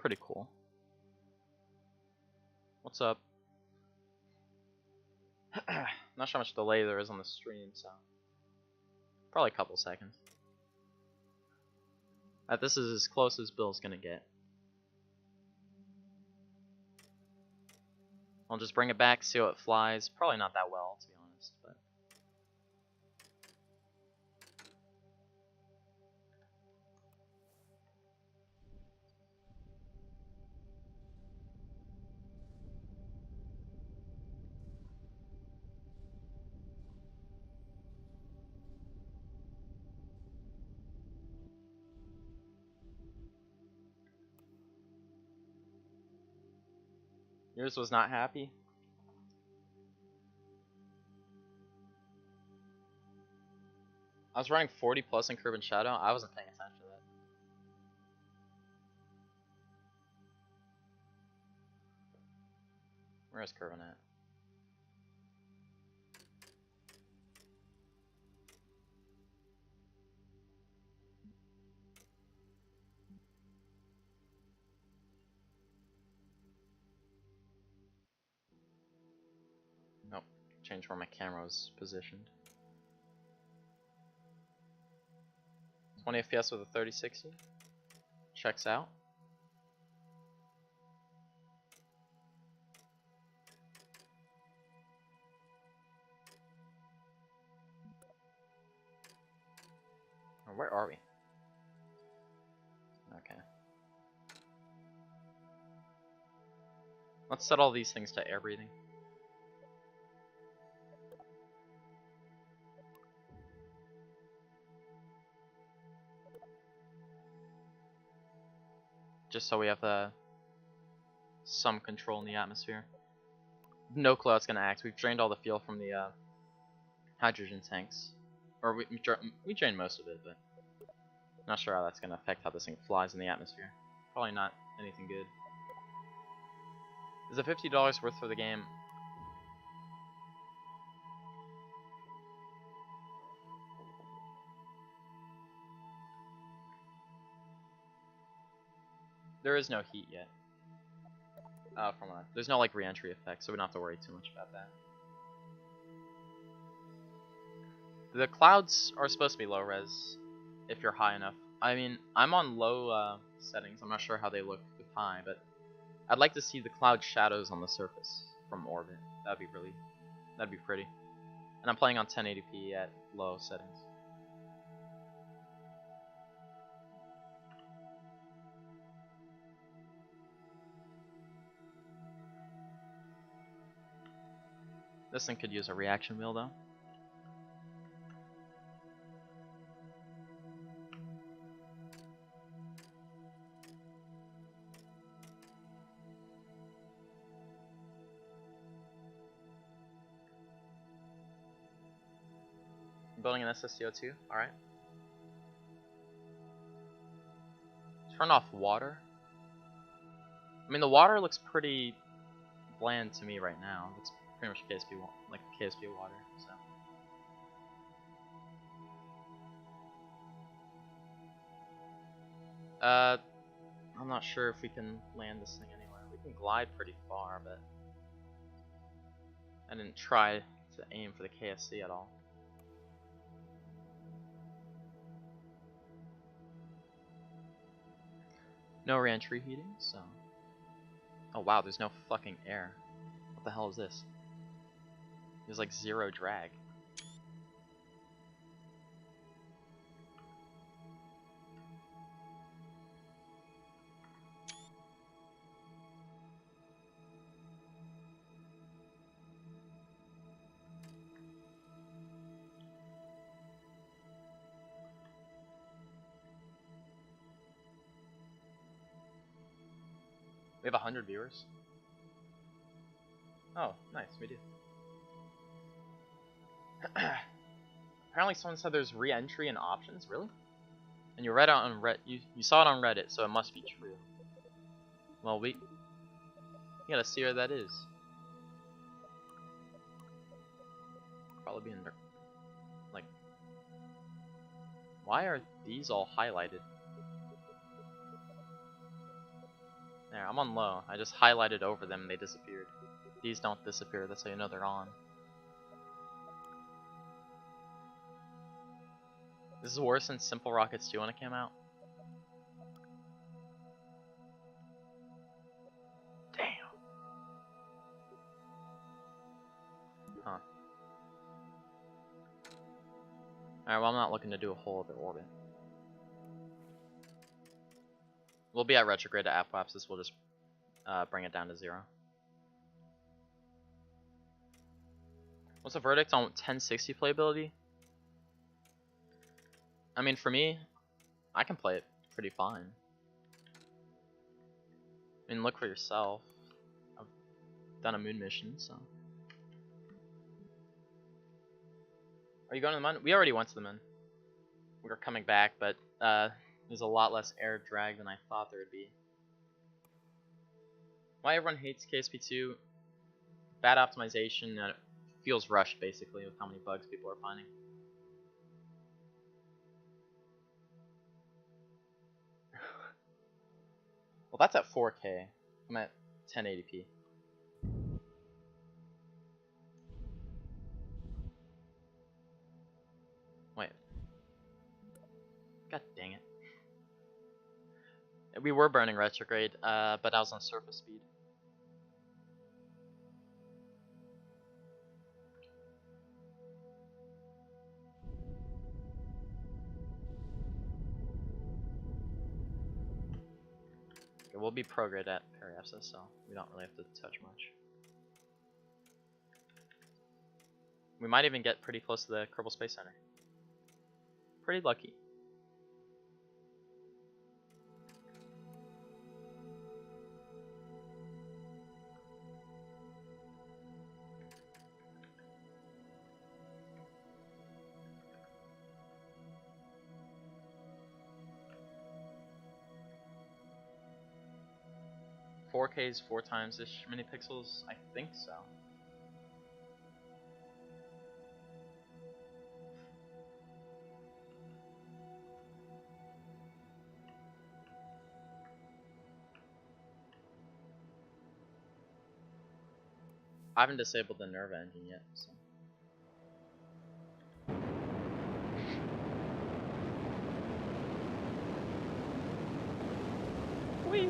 A: pretty cool. What's up? Not sure how much delay there is on the stream, so probably a couple seconds. This is as close as Bill's gonna get. I'll just bring it back, see how it flies. Probably not that well, to be honest, but yours was not happy? I was running 40 plus in Kerbin Shadow. I wasn't paying attention to that. Where is Kerbin at? Nope. Change where my camera was positioned. 20 FPS with a 3060. Checks out. Oh, where are we? Okay. Let's set all these things to air breathing. Just so we have some control in the atmosphere. No clue how it's gonna act. We've drained all the fuel from the hydrogen tanks, or we drained most of it, but not sure how that's gonna affect how this thing flies in the atmosphere. Probably not anything good. Is it $50 worth for the game? There is no heat yet. There's no like re-entry effect, so we don't have to worry too much about that. The clouds are supposed to be low res if you're high enough. I mean, I'm on low settings. I'm not sure how they look with high, but I'd like to see the cloud shadows on the surface from orbit. That'd be pretty. And I'm playing on 1080p at low settings. This thing could use a reaction wheel though. Building an SSCO2, alright. Turn off water. I mean, the water looks pretty bland to me right now. It's pretty much KSP, like KSP water, so. I'm not sure if we can land this thing anywhere. We can glide pretty far, but I didn't try to aim for the KSC at all. No re-entry heating, so. Oh wow, there's no fucking air. What the hell is this? There's like zero drag. We have 100 viewers. Oh, nice, we do. Apparently someone said there's re-entry and options, really? And you read it on you saw it on Reddit, so it must be true. Well, we gotta see where that is. Probably be in there. Like, why are these all highlighted? There, I'm on low. I just highlighted over them and they disappeared. These don't disappear, that's how you know they're on. This is worse than Simple Rockets 2 when it came out. Damn. Huh. Alright, well I'm not looking to do a whole other orbit. We'll be at retrograde at apoapsis, we'll just bring it down to 0. What's the verdict on 1060 playability? I mean, for me, I can play it pretty fine. I mean, look for yourself. I've done a moon mission, so. Are you going to the moon? We already went to the moon. We were coming back, but there's a lot less air drag than I thought there would be. Why everyone hates KSP2? Bad optimization, and it feels rushed basically with how many bugs people are finding. Well, that's at 4K. I'm at 1080p. Wait. God dang it. We were burning retrograde, but I was on surface speed. Okay, we'll be prograde at periapsis, so we don't really have to touch much. We might even get pretty close to the Kerbal Space Center. Pretty lucky. "4K is 4 times as many pixels?" I think so. I haven't disabled the Nerva engine yet, so. Whee!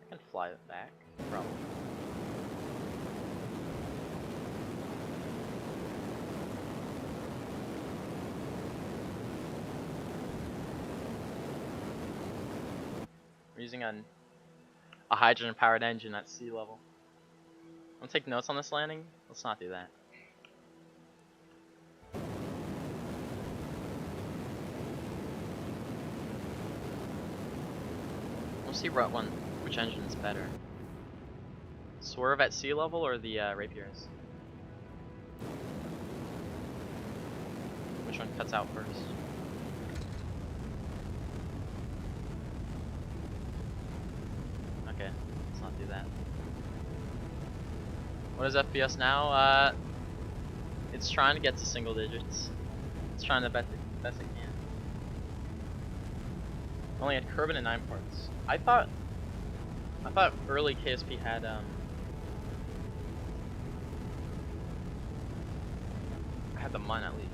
A: I can fly it back, probably. We're using a hydrogen-powered engine at sea level. Want to take notes on this landing? Let's not do that. We'll see which engine is better. Swerve at sea level or the Rapiers? Which one cuts out first? Okay, let's not do that. What is FPS now? It's trying to get to single digits. It's trying the best it can. Only had Kerbin and 9 parts. I thought early KSP had I had the MUN at least.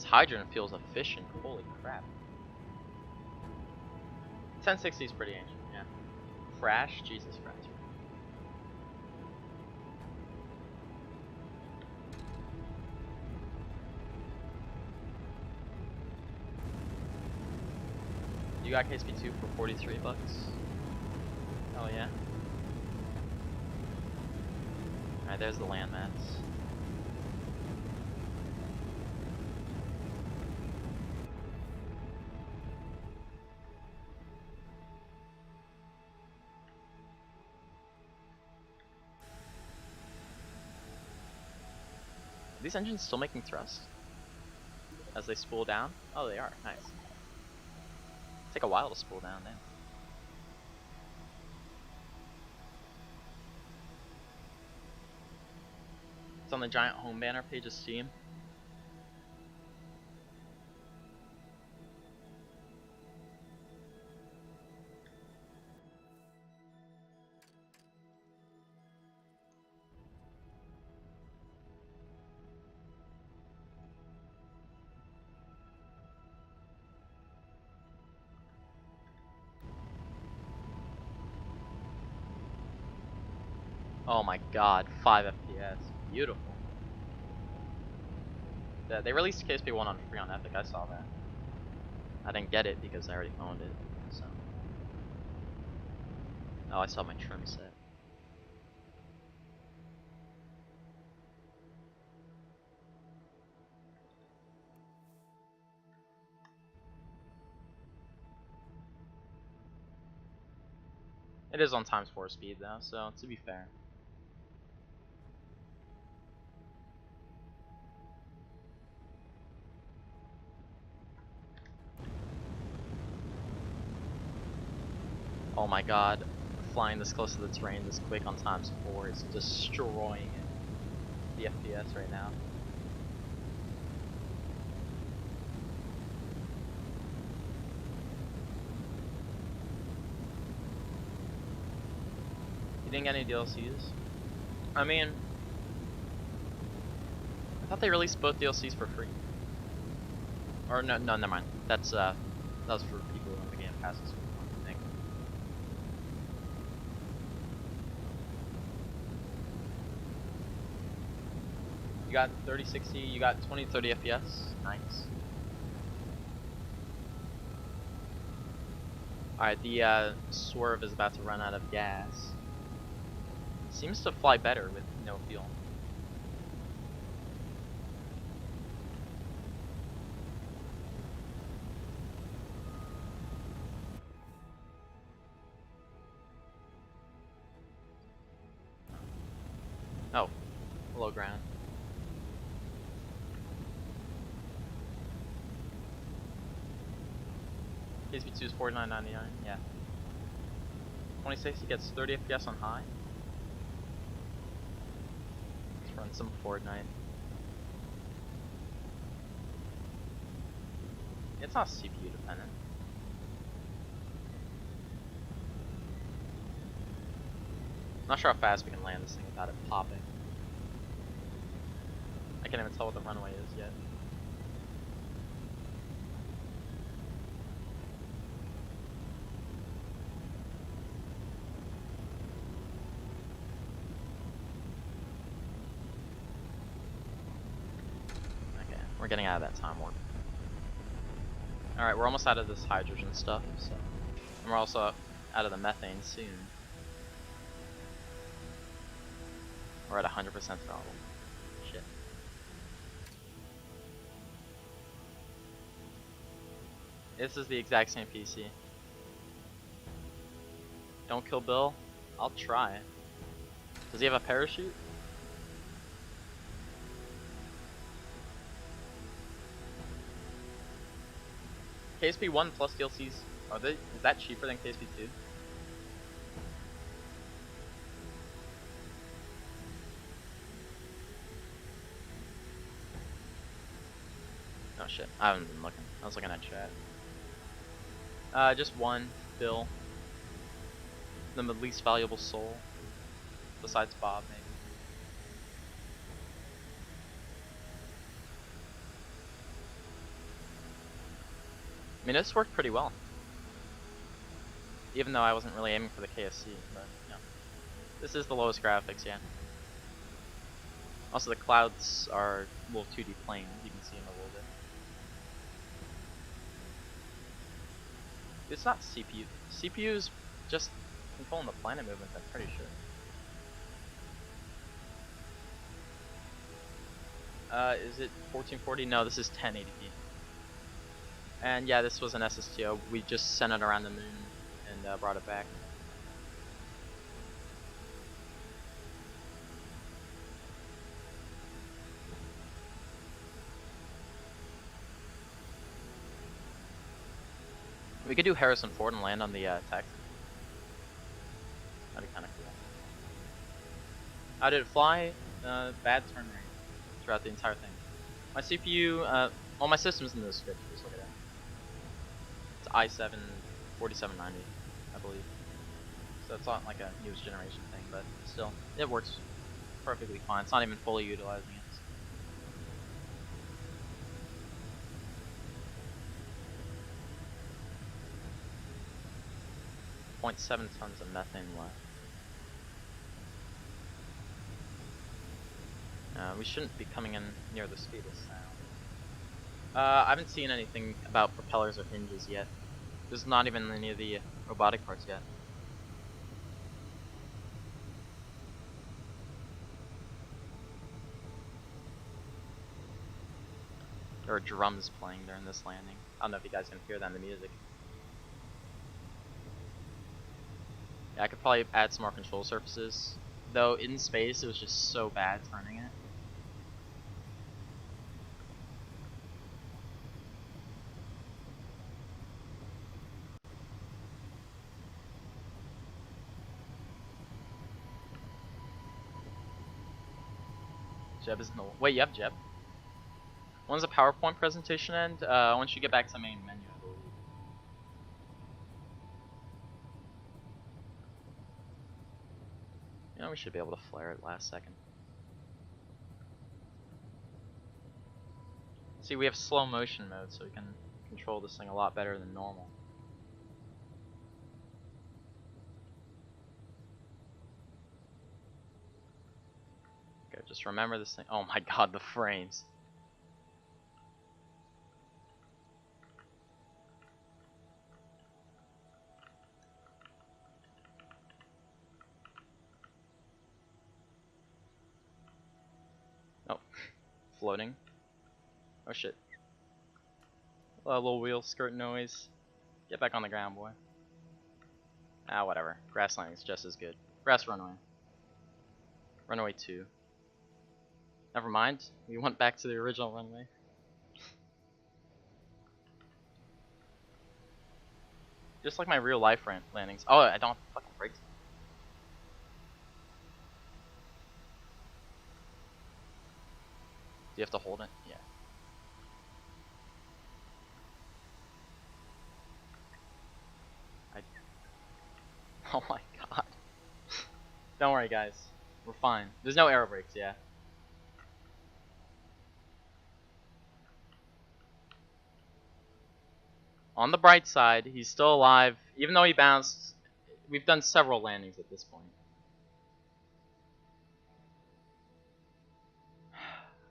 A: Hydrogen feels efficient. Holy crap. 1060 is pretty ancient, yeah. Crash? Jesus Christ. You got KSP2 for 43 bucks? Oh yeah. Alright, there's the landmass. these engines still making thrust? As they spool down? Oh, they are. Nice. Take a while to spool down, damn. It's on the giant home banner page of Steam. Oh my god, 5 FPS. Beautiful. They released KSP1 on free on Epic, I saw that. I didn't get it because I already owned it, so. Oh, I saw my trim set. It is on ×4 speed though, so to be fair. Oh my god, flying this close to the terrain this quick on ×4 is destroying it. The FPS right now. You didn't get any DLCs? I mean, I thought they released both DLCs for free. Or no, never mind. That was for people who own the Game Passes. I think. You got 3060. You got 2030 FPS. Nice. All right, the Swerve is about to run out of gas. Seems to fly better with no fuel. Oh, low ground. KSP2 is $49.99, yeah. 2060 gets 30 FPS on high. Let's run some Fortnite. It's not CPU dependent. Not sure how fast we can land this thing without it popping. I can't even tell what the runway is yet. Okay, we're getting out of that time warp. Alright, we're almost out of this hydrogen stuff, so. And we're also out of the methane soon. We're at 100% throttle. Shit. This is the exact same PC. Don't kill Bill? I'll try. Does he have a parachute? KSP1 plus DLCs, is that cheaper than KSP2? Oh shit, I haven't been looking. I was looking at chat. Just one, Bill. The least valuable soul. Besides Bob, maybe. I mean, this worked pretty well. Even though I wasn't really aiming for the KSC, but yeah. This is the lowest graphics, yeah. Also, the clouds are a little 2D planes, you can see them a little bit. It's not CPU. CPU is just controlling the planet movement, I'm pretty sure. Is it 1440? No, this is 1080p. And yeah, this was an SSTO. We just sent it around the moon and brought it back. We could do Harrison Ford and land on the tech. That'd be kind of cool. How did it fly? Bad turn rate throughout the entire thing. My CPU, well, my system's in the description. Just look at it. It's i7 4790, I believe. So it's not like a newest generation thing, but still, it works perfectly fine. It's not even fully utilizing it. 0.7 tons of methane left. We shouldn't be coming in near the speed of sound. I haven't seen anything about propellers or hinges yet. There's not even any of the robotic parts yet. There are drums playing during this landing. I don't know if you guys can hear that in the music. Yeah, I could probably add some more control surfaces. Though in space it was just so bad turning it. Jeb is no. Wait, you have Jeb? When's the PowerPoint presentation end? Once you get back to the main menu, I believe. You know, we should be able to flare it last second. See, we have slow motion mode, so we can control this thing a lot better than normal. Okay, just remember this thing. Oh my god, the frames. Oh, floating. Oh shit. A little wheel skirt noise. Get back on the ground, boy. Ah, whatever. Grass landing's just as good. Grass runway. Runway 2. Never mind. We went back to the original runway. Just like my real life landings. Oh, I don't have fucking brakes. Do you have to hold it? Yeah. Oh my god. Don't worry, guys. We're fine. There's no aero brakes, yeah. On the bright side, he's still alive. Even though he bounced, we've done several landings at this point.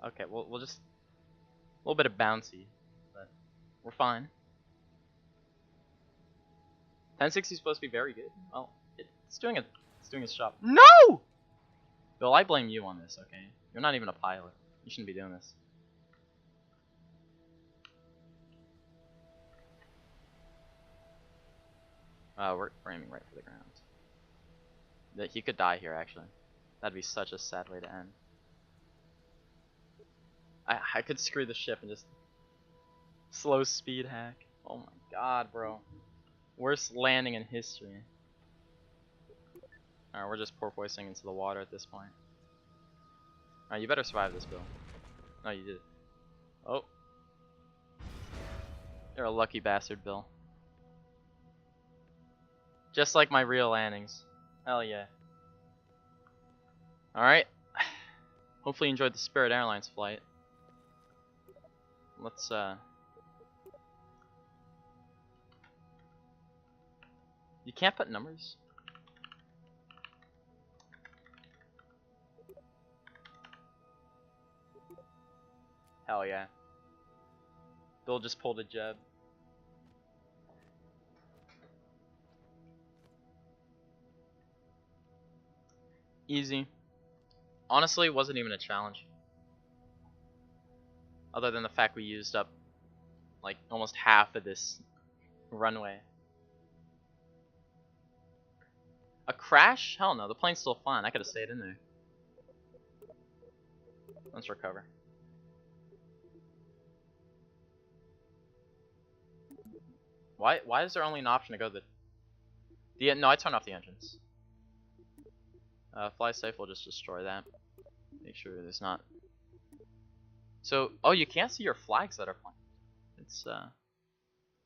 A: Okay, we'll just... A little bit of bouncy, but we're fine. 1060 is supposed to be very good. Well, it's doing its job. No! Bill, I blame you on this, okay? You're not even a pilot. You shouldn't be doing this. We're aiming right for the ground. He could die here, actually. That'd be such a sad way to end. I could screw the ship and just slow speed hack. Oh my god, bro. Worst landing in history. Alright, we're just porpoising into the water at this point. Alright, you better survive this, Bill. No, you did. Oh. You're a lucky bastard, Bill. Just like my real landings. Hell yeah. Alright. Hopefully you enjoyed the Spirit Airlines flight. Let's, You can't put numbers? Hell yeah. Bill just pulled a Jeb. Easy. Honestly, it wasn't even a challenge. Other than the fact we used up like almost half of this runway. A crash? Hell no, the plane's still fine. I could have stayed in there. Let's recover. . Why is there only an option to go no, I turned off the engines. Fly safe will just destroy that. Make sure there's not. So, oh, you can't see your flags that are flying. It's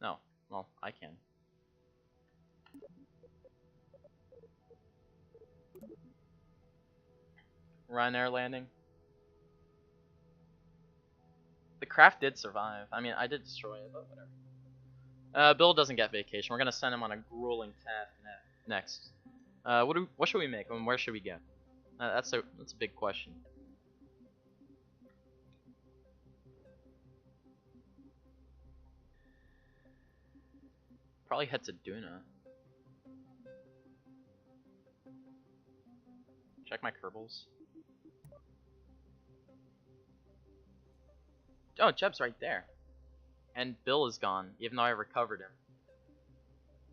A: no. Well, I can. Ryanair landing. The craft did survive. I mean, I did destroy it, but whatever. Bill doesn't get vacation. We're gonna send him on a grueling task next. What should we make? I mean, where should we go? That's a big question. Probably head to Duna. Check my Kerbals. Oh, Jeb's right there. And Bill is gone, even though I recovered him.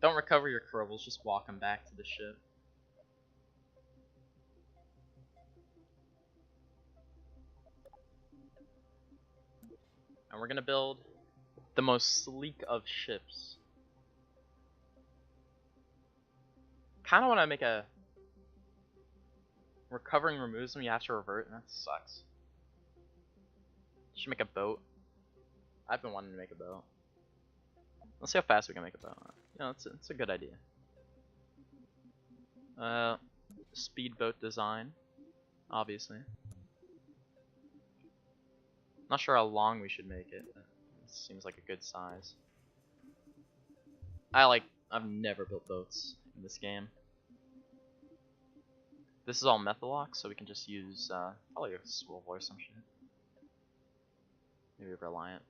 A: Don't recover your Kerbals, just walk him back to the ship. And we're gonna build the most sleek of ships. Kinda wanna make a... Recovering removes them, you have to revert, and that sucks. Should make a boat. I've been wanting to make a boat. Let's see how fast we can make a boat. You know, it's a good idea. Speedboat design, obviously. Not sure how long we should make it. But it seems like a good size. I've never built boats in this game. This is all methalock, so we can just use probably a swivel or some shit. Maybe Reliant.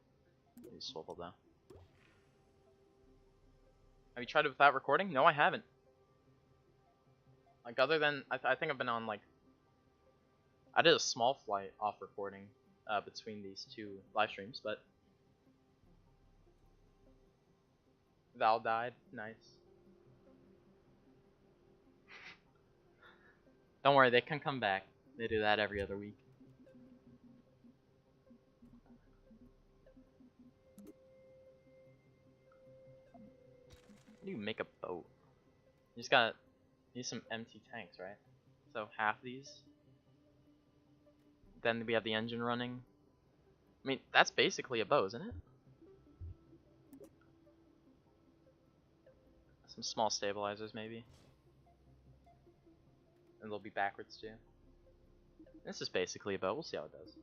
A: Maybe swivel though. Have you tried it without recording? No, I haven't. Like, other than I think I've been on like I did a small flight off recording between these two live streams, but Val died. Nice. Don't worry, they can come back. They do that every other week. How do you make a boat? You just gotta need some empty tanks, right? So half these. Then we have the engine running. I mean, that's basically a boat, isn't it? Some small stabilizers, maybe. And they'll be backwards too. This is basically a boat. We'll see how it does.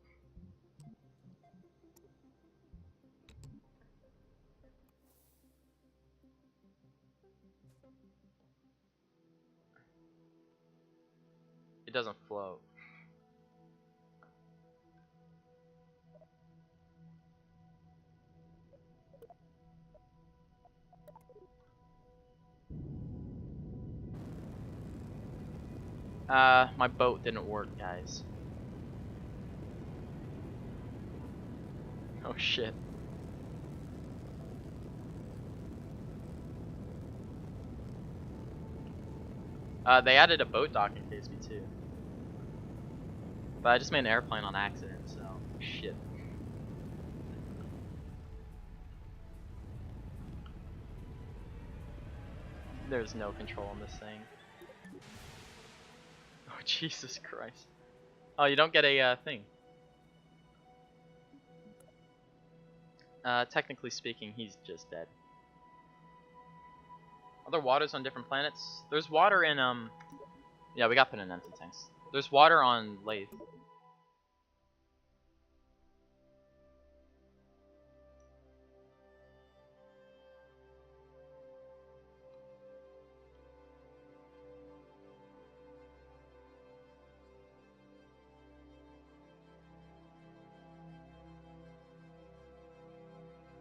A: It doesn't float. My boat didn't work, guys. Oh shit. They added a boat dock in KSP too. But I just made an airplane on accident, so shit. There's no control on this thing. Oh Jesus Christ. Oh, you don't get a thing. Technically speaking, he's just dead. Other waters on different planets? There's water in, yeah, we got put in empty tanks. There's water on Lathe.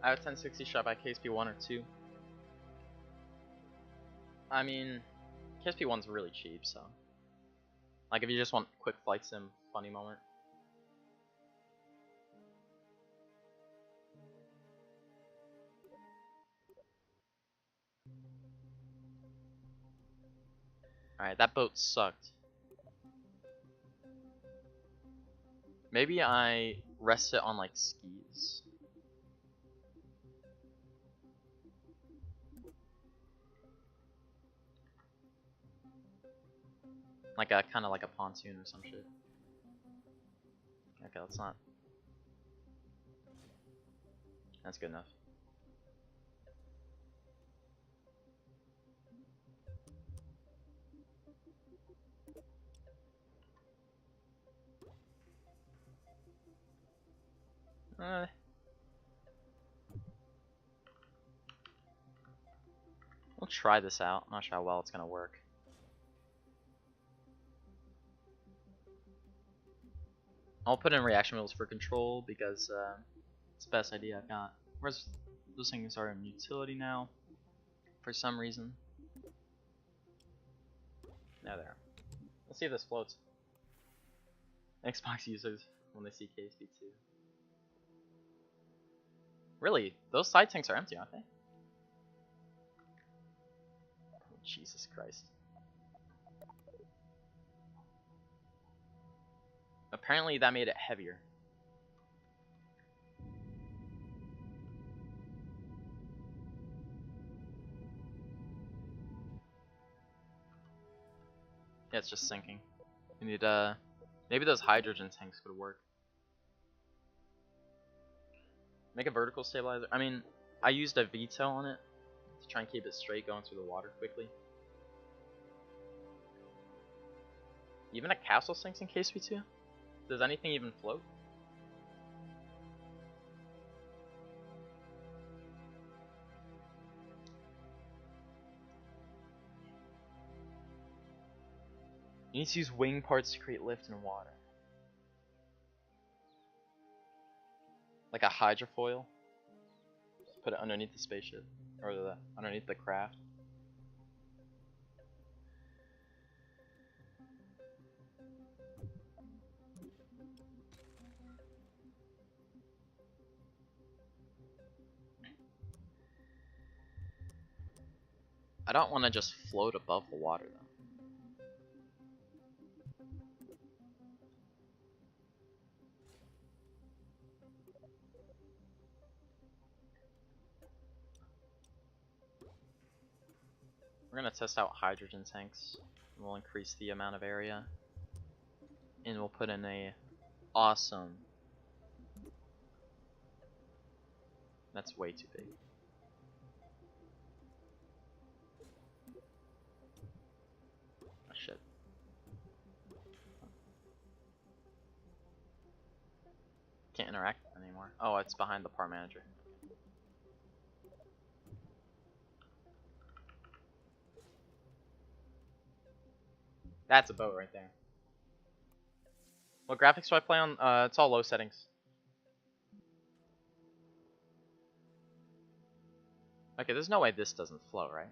A: I have 1060 shot by KSP 1 or 2. I mean, KSP 1's really cheap, so. Like, if you just want quick flight sim, funny moment. Alright, that boat sucked. Maybe I rest it on, like, skis. Like a kind of like a pontoon or some shit. Okay, that's not. That's good enough. We'll try this out. I'm not sure how well it's gonna work. I'll put in reaction wheels for control because it's the best idea I've got. Whereas those things are in utility now, for some reason. Now there. Let's see if this floats. Xbox users when they see KSP2. Really? Those side tanks are empty, aren't they? Oh, Jesus Christ. Apparently that made it heavier. Yeah, it's just sinking. We need maybe those hydrogen tanks could work. Make a vertical stabilizer. I mean, I used a veto on it to try and keep it straight going through the water quickly. Even a castle sinks in KSP2? Does anything even float? You need to use wing parts to create lift in water. Like a hydrofoil. Just put it underneath the spaceship. Or underneath the craft. I don't want to just float above the water though. We're gonna test out hydrogen tanks. We'll increase the amount of area. And we'll put in a awesome. That's way too big. Oh shit. Can't interact with it anymore. Oh, it's behind the part manager. That's a boat right there. What graphics do I play on? It's all low settings. Okay, there's no way this doesn't float, right?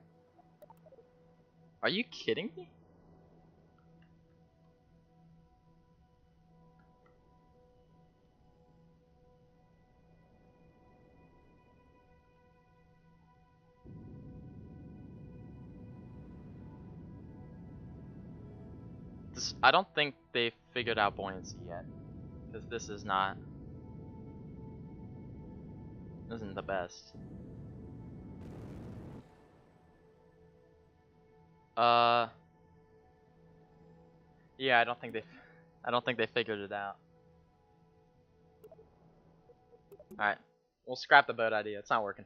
A: Are you kidding me? I don't think they figured out buoyancy yet, because this isn't the best. Yeah, I don't think they figured it out. All right, we'll scrap the boat idea. It's not working.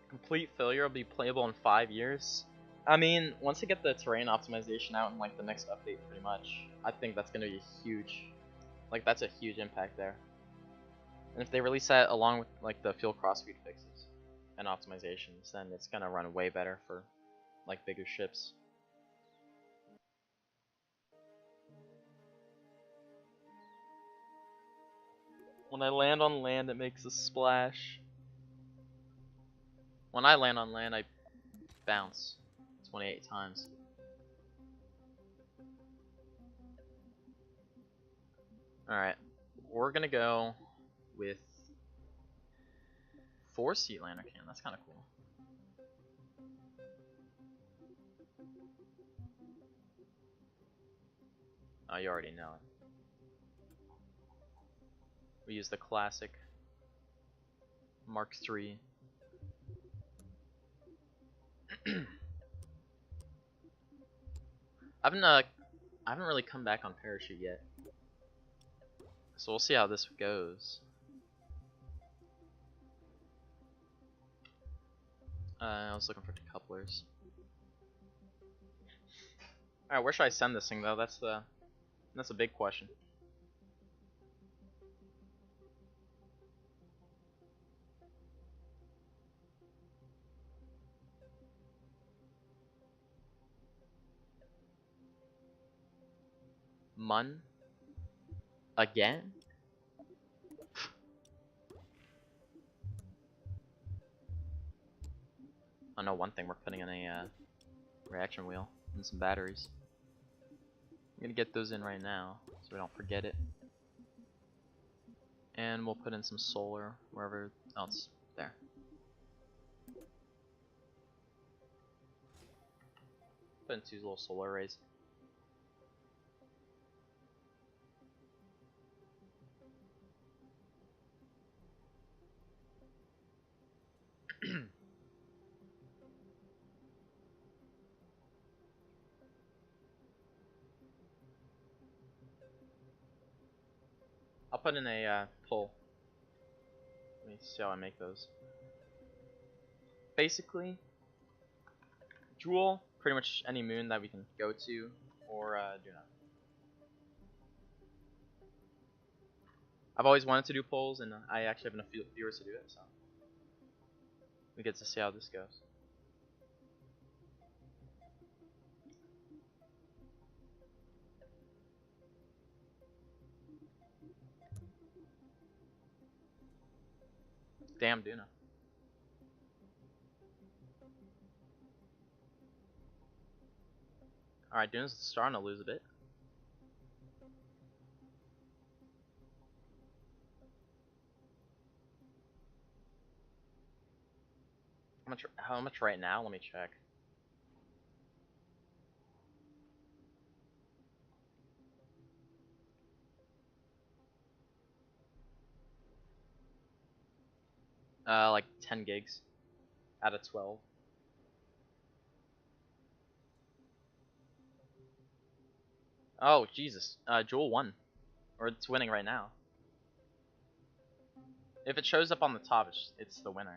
A: Complete failure will be playable in 5 years. I mean, once they get the terrain optimization out in like the next update, pretty much, I think that's gonna be huge. Like that's a huge impact there. And if they release that along with like the fuel crossfeed fixes and optimizations, then it's gonna run way better for like bigger ships. When I land on land, it makes a splash. When I land on land, I bounce 28 times. Alright, we're gonna go with 4-seat lander can. That's kind of cool. Oh, you already know it. We use the classic Mark III. I haven't really come back on parachute yet, so we'll see how this goes. I was looking for decouplers. All right, where should I send this thing though? That's a big question. Mun? Again? I know one thing, we're putting in a reaction wheel and some batteries. I'm gonna get those in right now so we don't forget it. And we'll put in some solar wherever else. There. Put in 2 little solar arrays. I'll put in a pull. Let me see how I make those. Basically, Jewel, pretty much any moon that we can go to, or Duna. I've always wanted to do polls, and I actually have enough viewers to do it, so we get to see how this goes. Damn Duna. Alright, Duna's starting to lose a bit. How much right now? Let me check. Like 10 gigs out of 12. Oh, Jesus. Jewel won. Or it's winning right now. If it shows up on the top, it's the winner.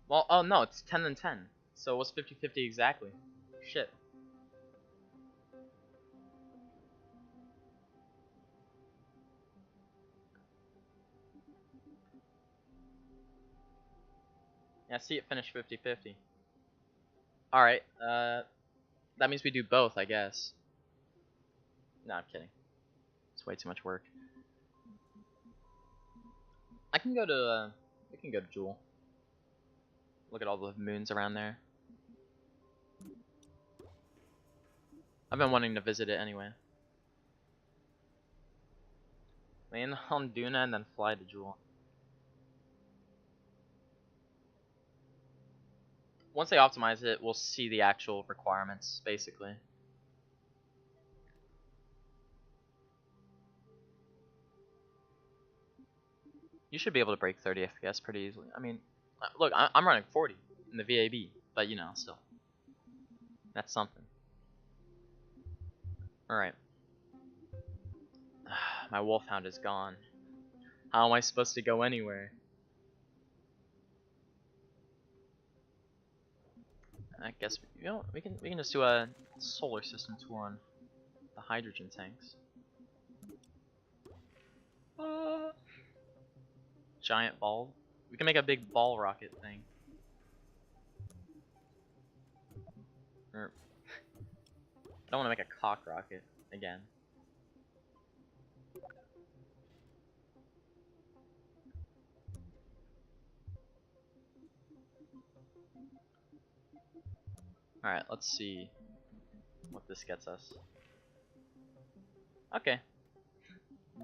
A: Well, oh no, it's 10 and 10. So it was 50-50 exactly. Shit. Yeah, see it finish 50-50. Alright, that means we do both, I guess. No, I'm kidding. It's way too much work. I can go to, we can go to Jewel. Look at all the moons around there. I've been wanting to visit it anyway. Land on Duna and then fly to Jewel. Once they optimize it, we'll see the actual requirements, basically. You should be able to break 30 FPS pretty easily. I mean, look, I'm running 40 in the VAB, but you know, still. That's something. Alright. My wolfhound is gone. How am I supposed to go anywhere? I guess you know we can just do a solar system tour on the hydrogen tanks. Giant ball. We can make a big ball rocket thing. Or I don't want to make a cock rocket again. Alright, let's see what this gets us. Okay.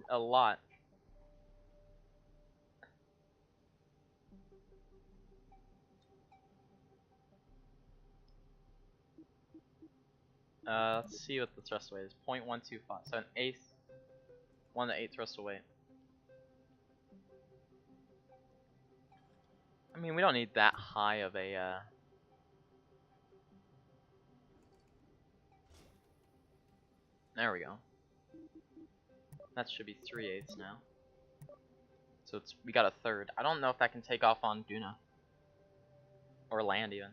A: A lot. Let's see what the thrust weight is. 0.125. So an eighth, 1/8 thrust away. I mean, we don't need that high of a. There we go. That should be 3/8 now. So we got a third. I don't know if that can take off on Duna. Or land even.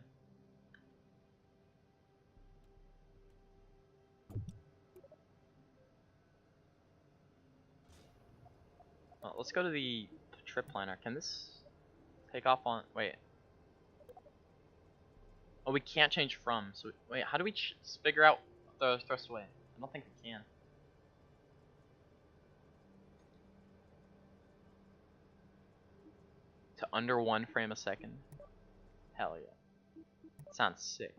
A: Well, let's go to the trip planner. Can this take off on... Wait. Oh, we can't change from. So wait, how do we figure out the thrust away? I don't think we can. To under 1 frame a second. Hell yeah. Sounds sick.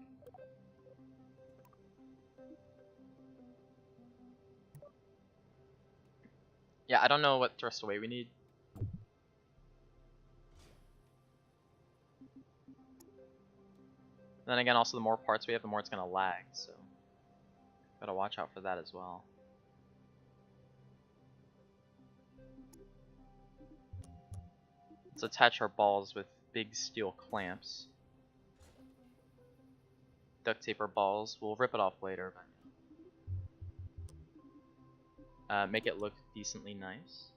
A: Yeah, I don't know what thrust away we need. Then again, also the more parts we have, the more it's gonna lag, so gotta watch out for that as well. Let's attach our balls with big steel clamps. Duct tape our balls. We'll rip it off later, but make it look decently nice.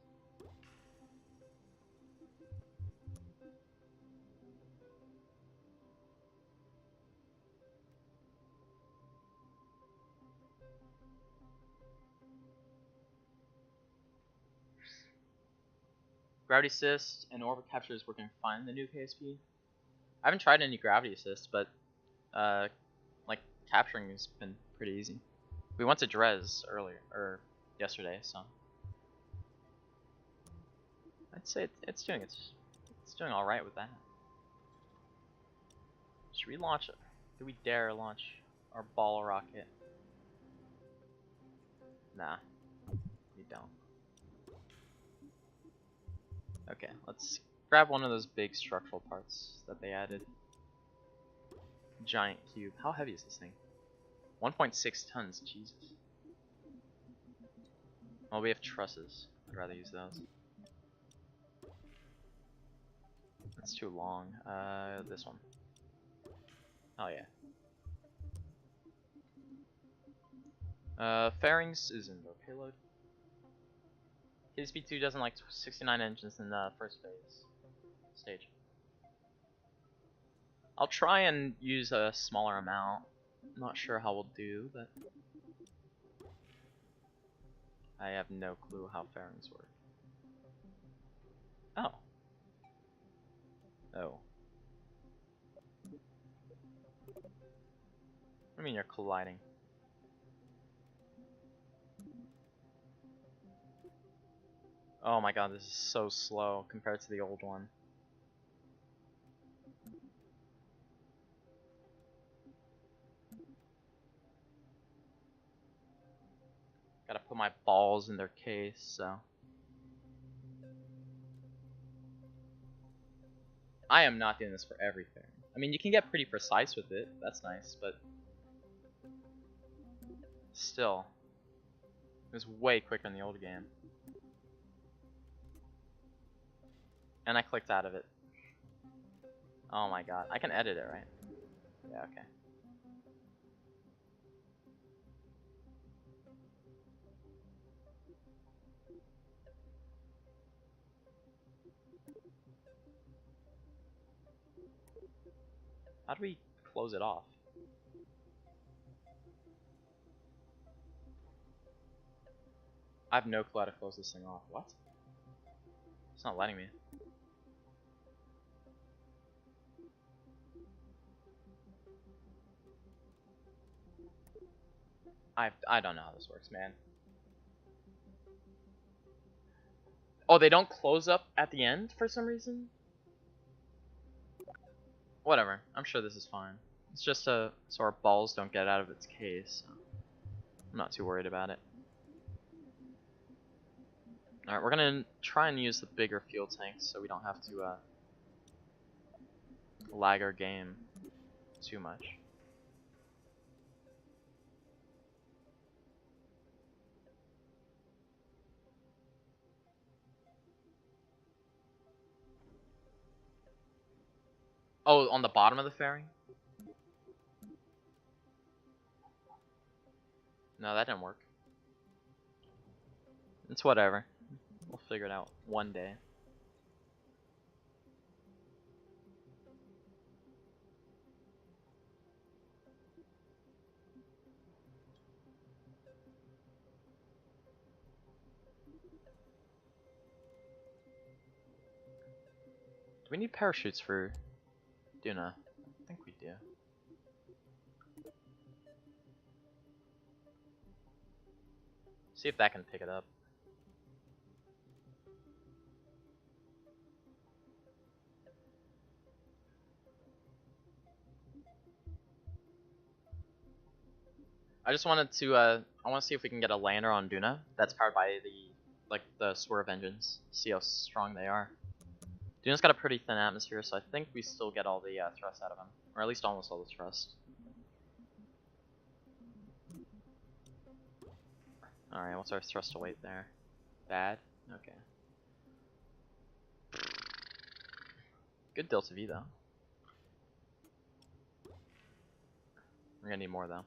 A: Gravity assist and orbit capture is working fine in the new KSP. I haven't tried any gravity assist, but like capturing has been pretty easy. We went to Dres earlier, or yesterday, so I'd say it's doing all right with that. Should we launch it? Do we dare launch our ball rocket? Nah, we don't. Okay, let's grab one of those big structural parts that they added. Giant cube. How heavy is this thing? 1.6 tons, Jesus. Well, we have trusses. I'd rather use those. That's too long. This one. Oh yeah. Fairings is indoor payload. KSP2 doesn't like 69 engines in the first phase stage. I'll try and use a smaller amount. I'm not sure how we'll do, but I have no clue how fairings work. Oh. Oh. What do you mean you're colliding? Oh my god, this is so slow compared to the old one. Gotta put my balls in their case, so. I am not doing this for everything. I mean, you can get pretty precise with it, that's nice, but still. It was way quicker in the old game. And I clicked out of it. Oh my god. I can edit it, right? Yeah, okay. How do we close it off? I have no clue how to close this thing off. What? It's not letting me. I don't know how this works, man. Oh, they don't close up at the end for some reason? Whatever. I'm sure this is fine. It's just so our balls don't get out of its case. So I'm not too worried about it. Alright, we're gonna try and use the bigger fuel tanks so we don't have to lag our game too much. Oh, on the bottom of the ferry? No, that didn't work. It's whatever. We'll figure it out one day. Do we need parachutes for Duna? I think we do. See if that can pick it up. I just wanted to, I want to see if we can get a lander on Duna that's powered by the swerve engines. See how strong they are. Duna's got a pretty thin atmosphere, so I think we still get all the thrust out of him. Or at least almost all the thrust. Alright, what's our thrust to weight there? Bad? Okay. Good delta V though. We're gonna need more though.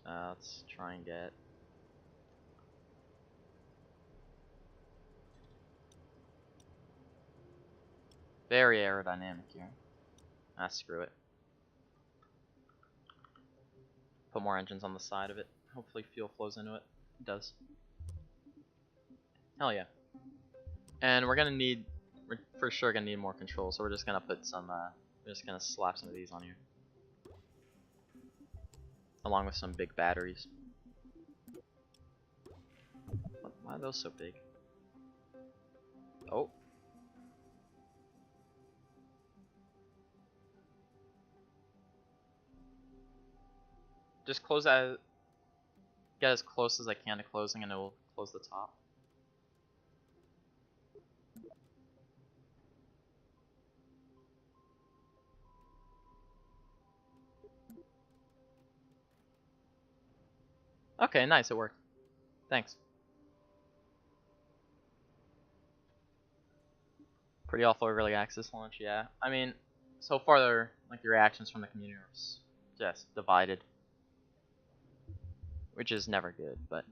A: Let's try and get... Very aerodynamic here. Ah, screw it. Put more engines on the side of it. Hopefully fuel flows into it. It does. Hell yeah. And we're for sure gonna need more control, so we're just gonna put some, we're just gonna slap some of these on here. Along with some big batteries. Why are those so big? Oh. Just close that. Get as close as I can to closing, and it will close the top. Okay, nice, it worked. Thanks. Pretty awful early access launch, yeah. I mean, so far the reactions from the community are just divided. Which is never good, but...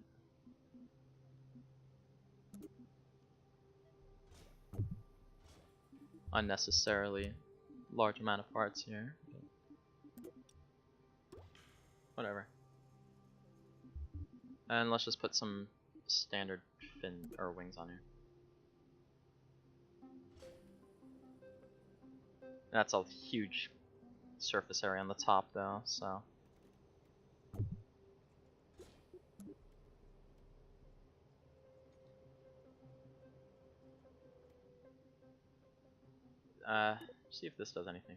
A: unnecessarily large amount of parts here. Whatever. And let's just put some standard fin or wings on here. That's a huge surface area on the top though, so... see if this does anything.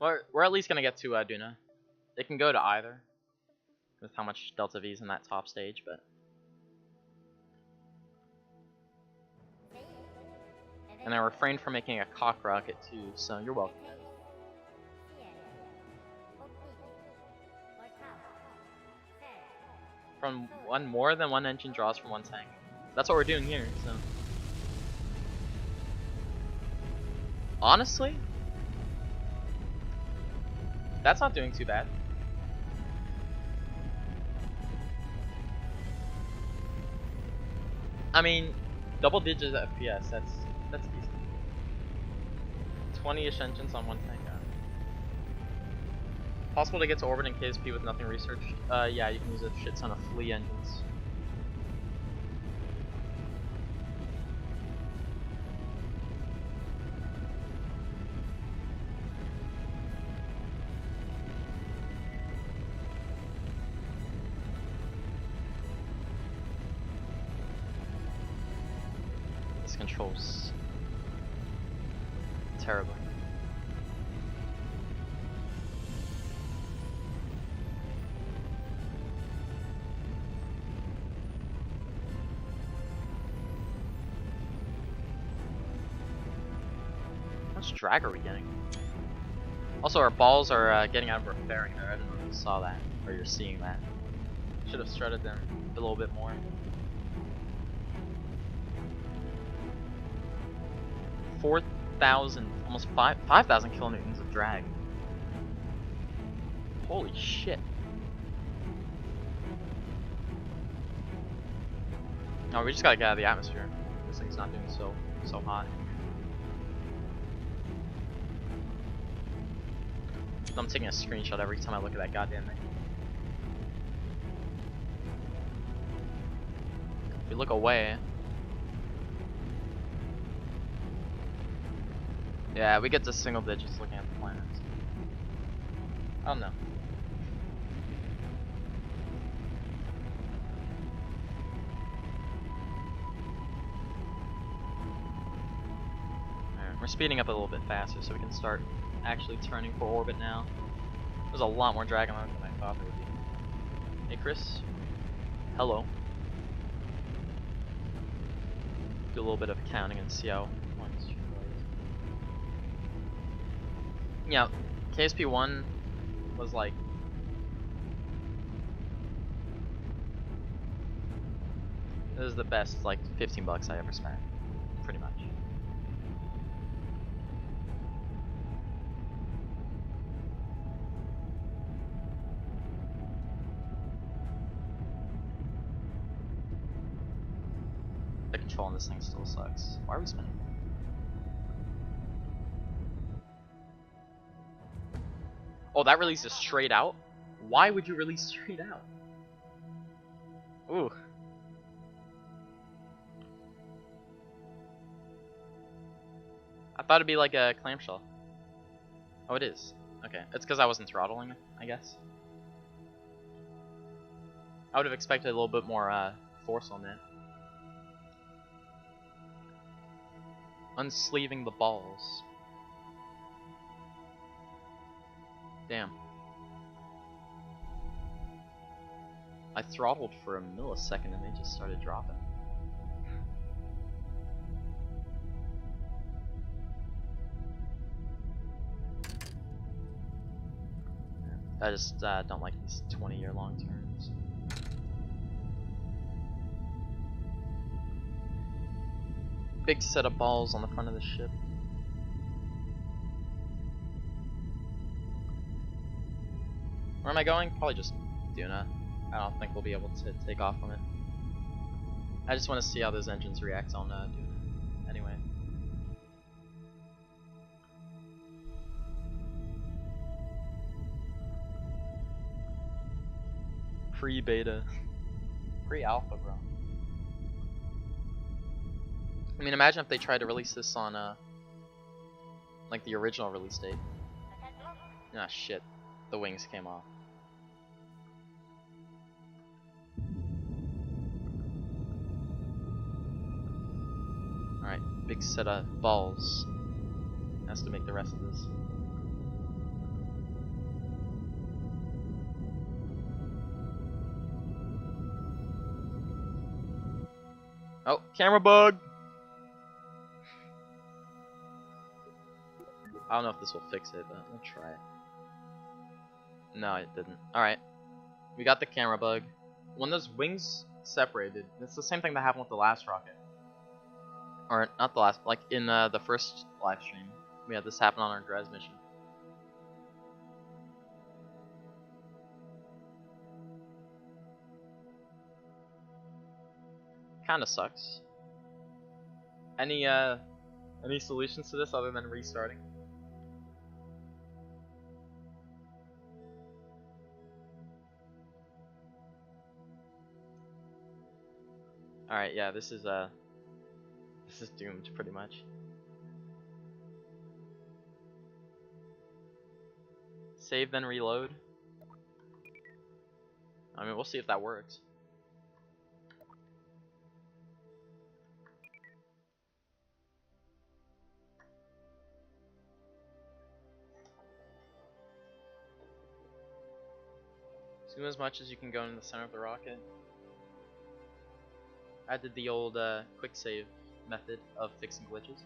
A: We're at least gonna get to Duna. It can go to either, with how much delta V is in that top stage, but... And I refrained from making a cock rocket too, so you're welcome. From more than one engine draws from one tank. That's what we're doing here, so... Honestly, that's not doing too bad. I mean, double digits FPS, that's decent. 20-ish engines on one tank. Possible to get to orbit in KSP with nothing researched? Yeah, you can use a shit ton of flea engines. This controls terribly. How much drag are we getting? Also, our balls are getting out of our fairing there. I don't know if you saw that, or you're seeing that. Should have strutted them a little bit more. 4,000, almost 5,000 kilonewtons of drag. Holy shit. No, we just gotta get out of the atmosphere. This thing's not doing so hot. I'm taking a screenshot every time I look at that goddamn thing. If we look away, yeah, we get to single digits looking at the planets. I don't know. Alright, we're speeding up a little bit faster so we can start actually turning for orbit now. There's a lot more drag on it than I thought there would be. Hey Chris. Hello. Do a little bit of counting and see how long this should go. Yeah, KSP1 was like this is the best like $15 I ever spent, pretty much. The control on this thing still sucks. Why are we spinning? Oh, that releases straight out? Why would you release straight out? Ooh. I thought it'd be like a clamshell. Oh, it is. Okay, it's because I wasn't throttling, I guess. I would have expected a little bit more force on that. Unsleeving the balls. Damn. I throttled for a millisecond and they just started dropping. I just don't like these 20-year long turns. Big set of balls on the front of the ship. Where am I going? Probably just Duna. I don't think we'll be able to take off from it. I just want to see how those engines react on Duna. Anyway. Pre-beta. Pre-alpha, bro. I mean, imagine if they tried to release this on, like the original release date. Ah, shit. The wings came off. Alright, big set of balls. Has to make the rest of this. Oh, camera bug! I don't know if this will fix it, but we'll try it. No, it didn't. Alright. We got the camera bug. When those wings separated, it's the same thing that happened with the last rocket. Or, not the last, like in the first live stream. We had this happen on our Dres mission. Kinda sucks. Any solutions to this other than restarting? Alright, yeah, this is doomed pretty much. Save then reload. I mean, we'll see if that works. Zoom as much as you can go in the center of the rocket. I did the old quick save method of fixing glitches.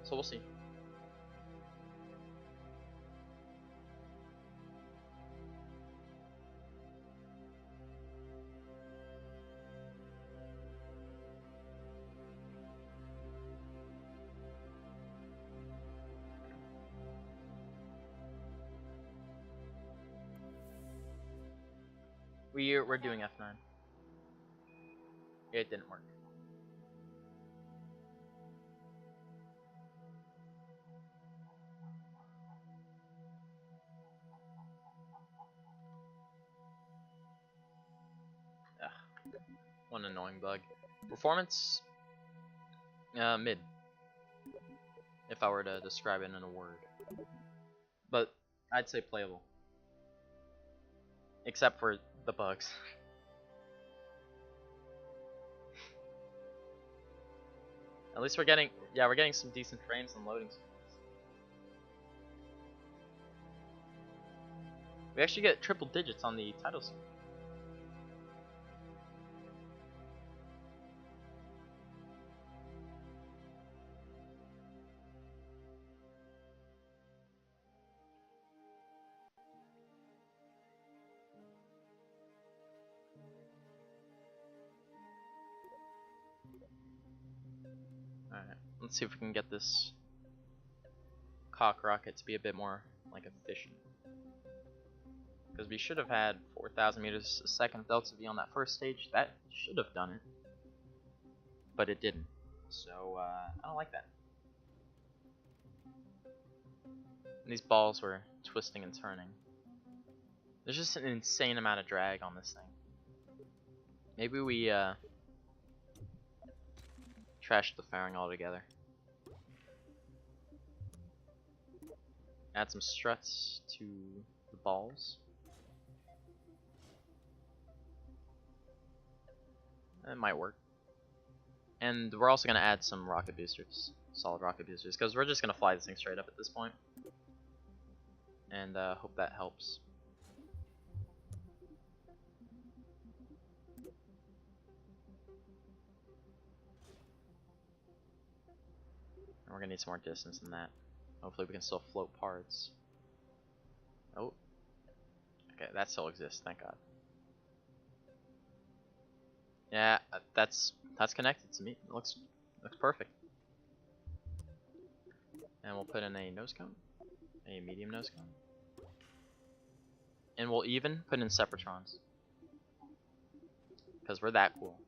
A: So we'll see. We're doing F9. It didn't work. Ugh. One annoying bug. Performance, mid. If I were to describe it in a word. But I'd say playable. Except for the bugs. At least we're getting some decent frames and loading speeds. We actually get triple digits on the title screen. Alright, let's see if we can get this cock rocket to be a bit more like efficient. Because we should have had 4,000 meters a second delta V on that first stage. That should have done it. But it didn't. So, I don't like that. And these balls were twisting and turning. There's just an insane amount of drag on this thing. Maybe we, trashed the fairing altogether. Add some struts to the balls. That might work. And we're also going to add some rocket boosters, solid rocket boosters, because we're just going to fly this thing straight up at this point. And hope that helps. And we're going to need some more distance than that. Hopefully we can still float parts. Oh. Okay, that still exists, thank God. Yeah, that's connected to me. It looks perfect. And we'll put in a nose cone, a medium nose cone, and we'll even put in separatrons because we're that cool.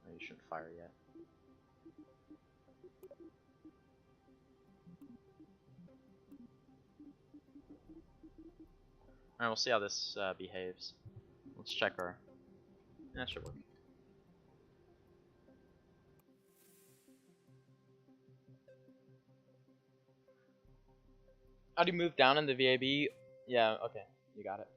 A: Oh, you shouldn't fire yet. Alright, we'll see how this behaves. Let's check our... That should work. How do you move down in the VAB? Yeah, okay. You got it.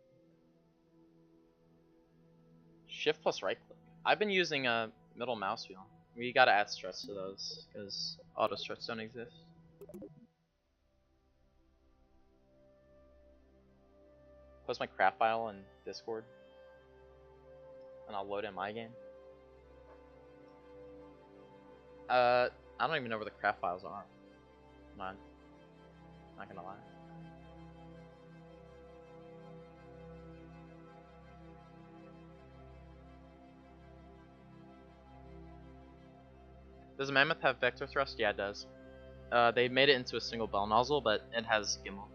A: Shift plus right click. I've been using a middle mouse wheel. We gotta add struts to those, because auto struts don't exist. Post my craft file in Discord, and I'll load in my game. I don't even know where the craft files are. Not gonna lie. Does a Mammoth have vector thrust? Yeah, it does. They made it into a single bell nozzle, but it has gimbal.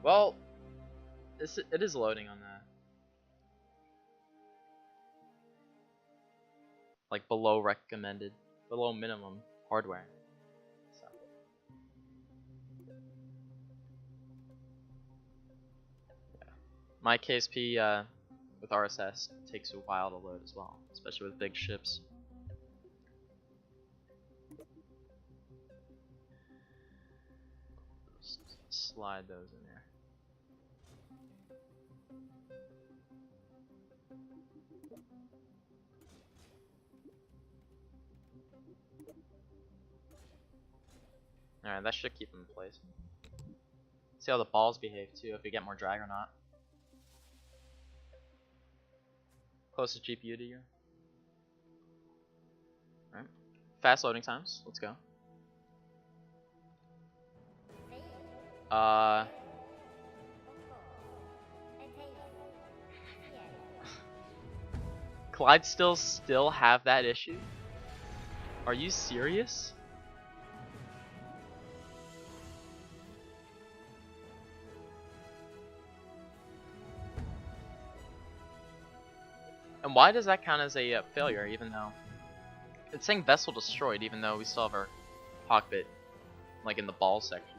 A: Well, it is loading on that. Like below recommended, below minimum hardware. So. Yeah. My KSP with RSS takes a while to load as well, especially with big ships. Just slide those in there. Alright, that should keep them in place. See how the balls behave too, if we get more drag or not. Closest GPU to you. Alright. Fast loading times, let's go. Clyde still have that issue? Are you serious? And why does that count as a failure, even though it's saying vessel destroyed, even though we still have our cockpit like in the ball section?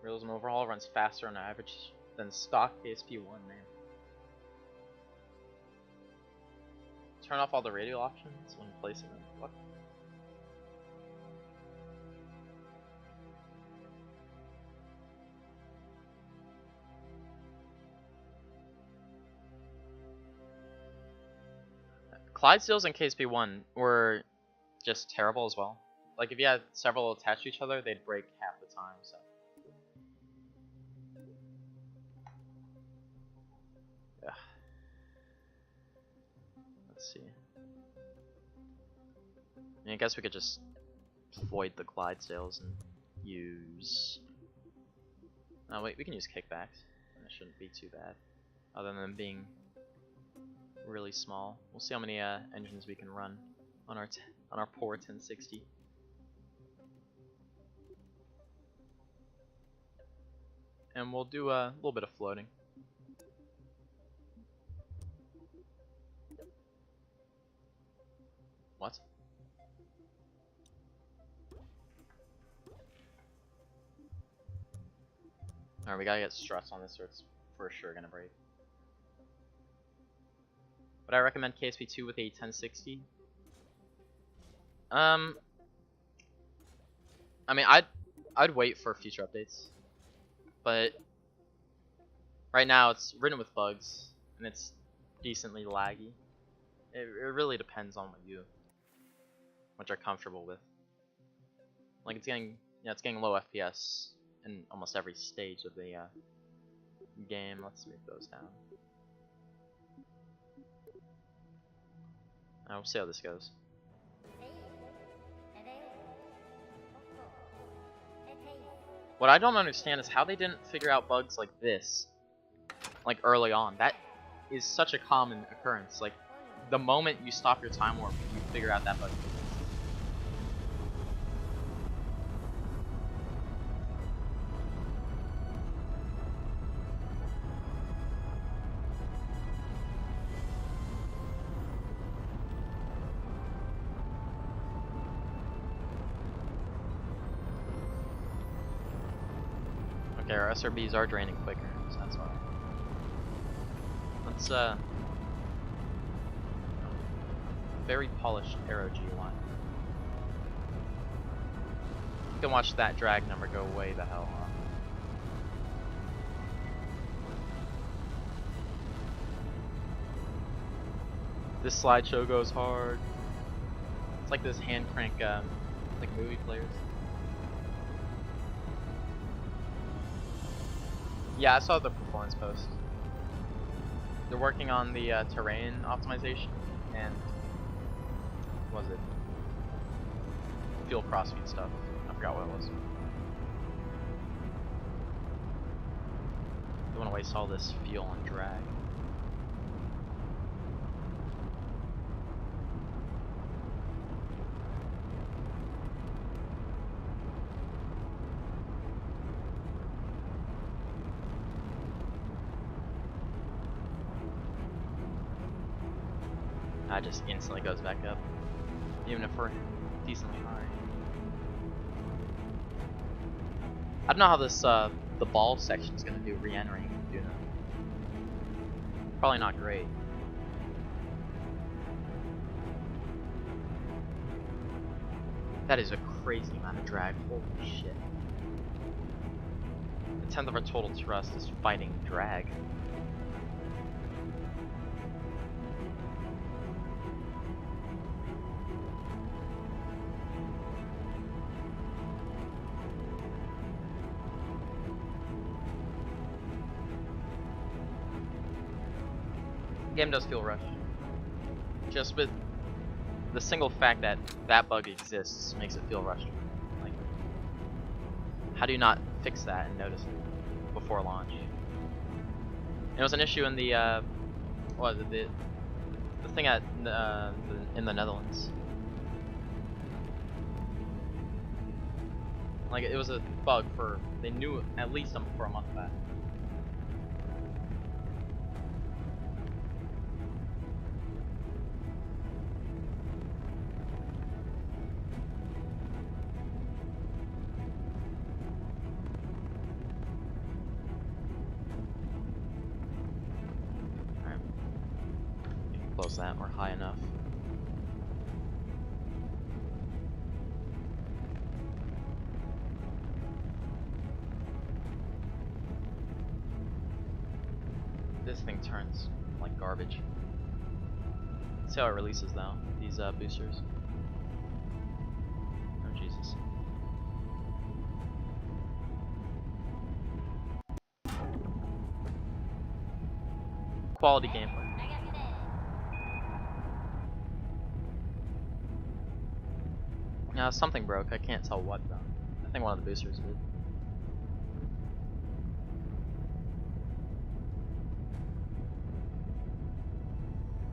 A: Realism overhaul runs faster on average than stock KSP-1, man. Turn off all the radio options when placing them. What? Clydesdales in KSP-1 were just terrible as well. Like if you had several attached to each other, they'd break half the time. So. Yeah. Let's see. I guess we could just void the Clydesdales and use. Oh wait, we can use kickbacks. That shouldn't be too bad, other than being really small. We'll see how many engines we can run on our poor 1060. And we'll do a little bit of floating. What? Alright, we gotta get struts on this or it's for sure gonna break. Would I recommend KSP2 with a 1060? I mean, I'd wait for future updates, but right now it's written with bugs and it's decently laggy. It really depends on what you're comfortable with. Like it's getting low FPS in almost every stage of the game. Let's move those down. We'll see how this goes. What I don't understand is how they didn't figure out bugs like this, like early on. That is such a common occurrence. Like, the moment you stop your time warp, you figure out that bug. Okay, our SRBs are draining quicker, so that's alright. Let's, very polished aero G line. You can watch that drag number go way the hell up. This slideshow goes hard. It's like this hand crank, like movie players. Yeah, I saw the performance post. They're working on the terrain optimization and what was it? Fuel crossfeed stuff. I forgot what it was. Don't want to waste all this fuel on drag. That just instantly goes back up, even if we're decently high. I don't know how this the ball section is going to do re-entering Duna. Probably not great. That is a crazy amount of drag. Holy shit! A tenth of our total thrust is fighting drag. The game does feel rushed. Just with the single fact that that bug exists makes it feel rushed. Like, How do you not fix that and notice it before launch? And it was an issue in the what was it, the thing at in the Netherlands. Like it was a bug for, they knew at least for a month back. Alright. You can close that, or high enough. This thing turns like garbage. See how it releases though, these boosters. Oh Jesus. Quality gameplay. Yeah, something broke, I can't tell what though. I think one of the boosters did.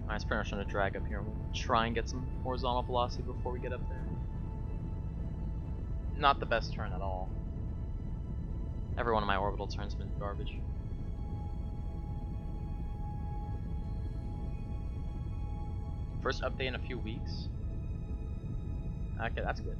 A: Alright, it's pretty much gonna drag up here. We'll try and get some horizontal velocity before we get up there. Not the best turn at all. Every one of my orbital turns been garbage. First update in a few weeks? Okay, that's good.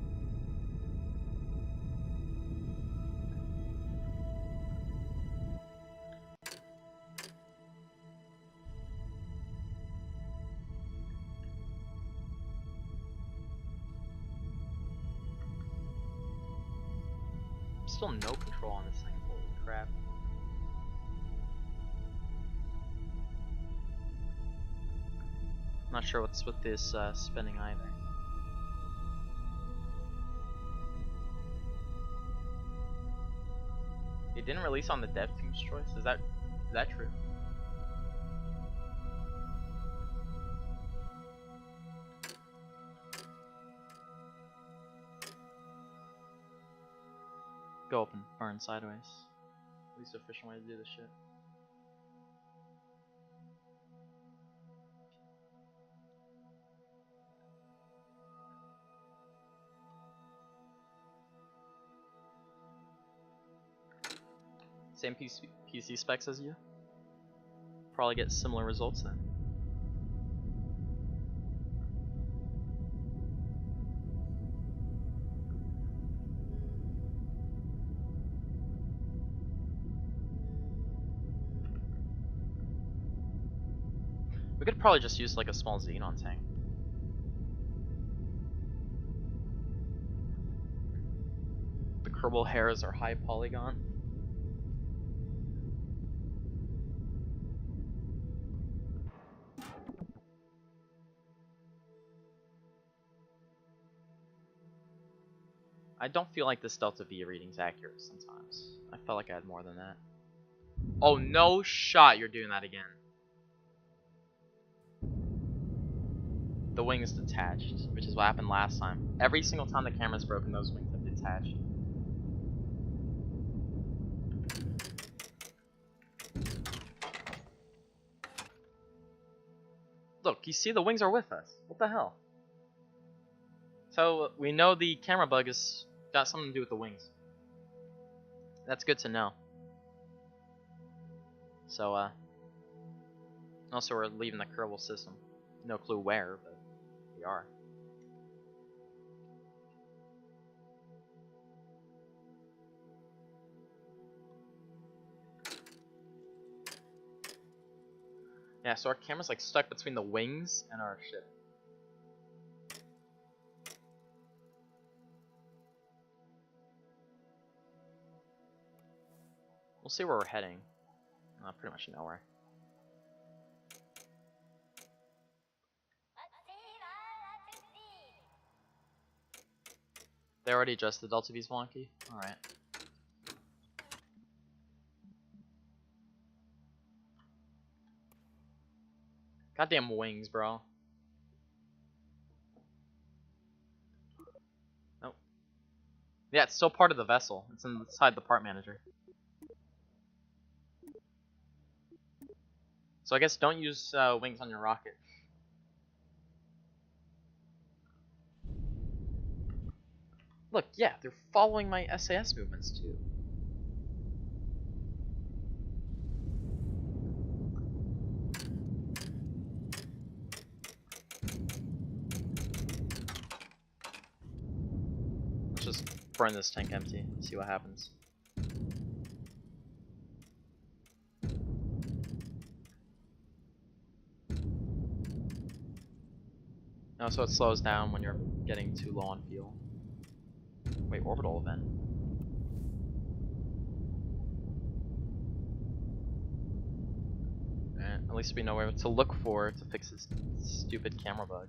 A: Still no control on this thing, holy crap. Not sure what's with this spinning either. It didn't release on the dev team's choice? Is that true? Go up and burn sideways. Least efficient way to do this shit. Same PC specs as you? Probably get similar results then. We could probably just use like a small Xenon tank. The Kerbal hairs are high polygon. I don't feel like this delta V reading's accurate sometimes. I felt like I had more than that. Oh, no shot you're doing that again. The wing's detached, which is what happened last time. Every single time the camera's broken, those wings have detached. Look, you see the wings are with us. What the hell? So we know the camera bug has got something to do with the wings. That's good to know. So also we're leaving the Kerbal system. No clue where, but we are. Yeah, so our camera's like stuck between the wings and our ship. We'll see where we're heading. Pretty much nowhere. They already adjusted Delta V's wonky? Alright. Goddamn wings, bro. Nope. Yeah, it's still part of the vessel. It's inside the part manager. So I guess don't use wings on your rocket. Look, yeah, they're following my SAS movements too. Let's just burn this tank empty and see what happens. No, so it slows down when you're getting too low on fuel. Wait, orbital event. At least we know where to look for to fix this stupid camera bug.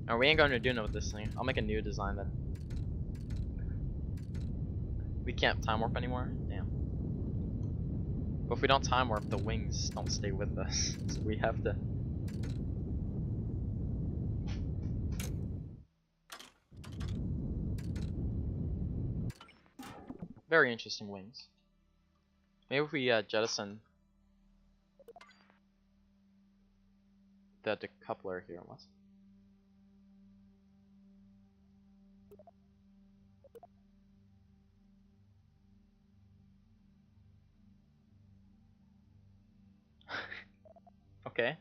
A: No, we ain't going to Duna with this thing. I'll make a new design then. We can't time warp anymore? Damn. But if we don't time warp, the wings don't stay with us. So we have to... Very interesting wings. Maybe if we jettison the decoupler here. What? Okay.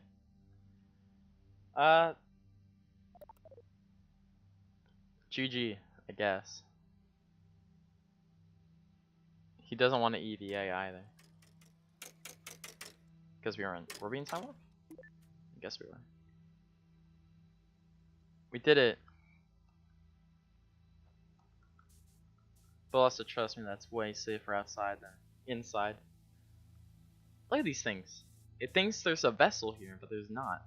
A: GG, I guess. He doesn't want to EVA either. Because we're being time warp? I guess we were. We did it. But also trust me, that's way safer outside than inside. Look at these things. It thinks there's a vessel here, but there's not.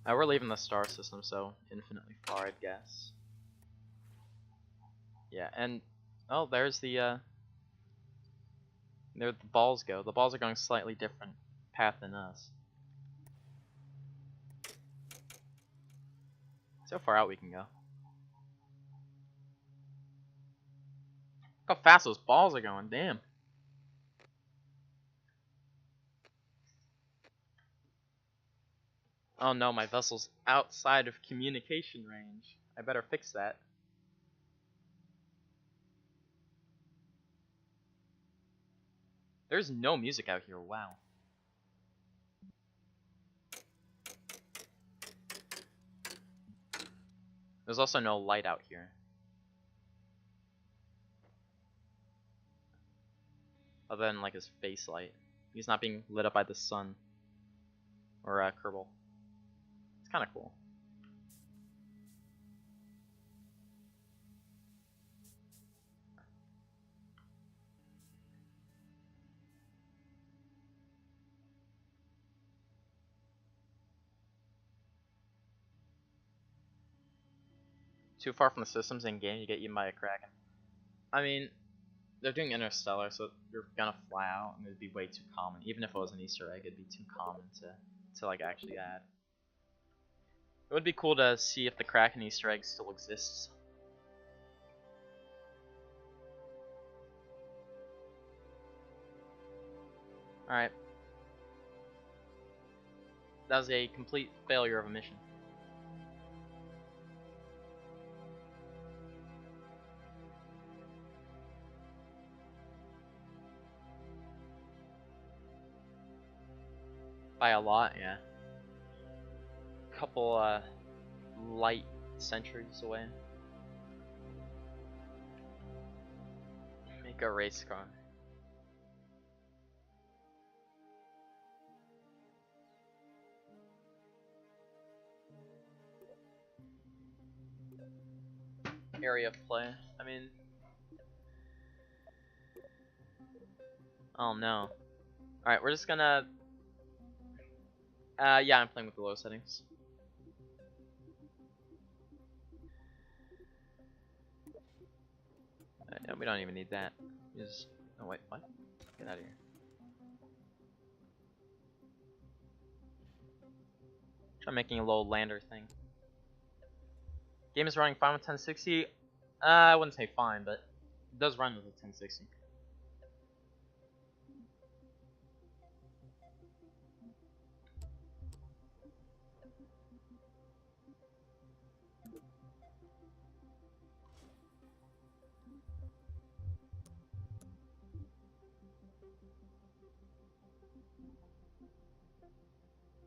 A: We're leaving the star system, so infinitely far, I'd guess. Yeah, and oh, there's the there the balls go. The balls are going slightly different path than us. See how far out we can go. Look how fast those balls are going, damn. Oh no, my vessel's outside of communication range. I better fix that. There's no music out here, wow. There's also no light out here. Other than like his face light. He's not being lit up by the sun. Or Kerbal. It's kinda cool. Too far from the systems in game, you get eaten by a kraken. I mean, they're doing Interstellar, so you're gonna fly out, and it'd be way too common. Even if it was an Easter egg, it'd be too common to like actually add. It would be cool to see if the Kraken Easter egg still exists. Alright. That was a complete failure of a mission. By a lot, yeah. Couple light centuries away. Make a race car. Area of play. I mean, oh no. Alright, we're just gonna yeah, I'm playing with the low settings. Yeah, we don't even need that. Just... oh wait, what? Get out of here. Try making a little lander thing. Game is running fine with 1060. I wouldn't say fine, but it does run with a 1060.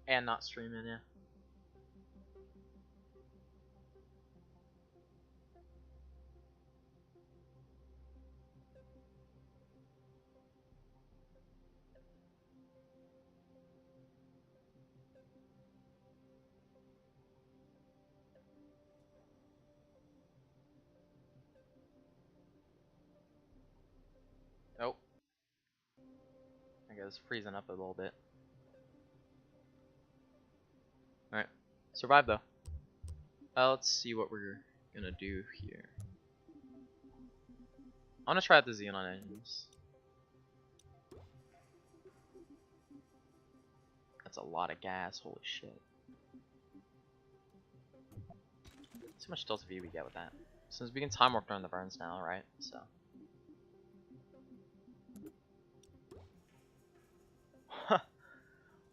A: And not streaming, yeah. Oh. I guess freezing up a little bit. Alright. Survive though. Let's see what we're gonna do here. I wanna try out the Xenon engines. That's a lot of gas, holy shit. See how much delta V we get with that. Since we can time warp during the burns now, right? So.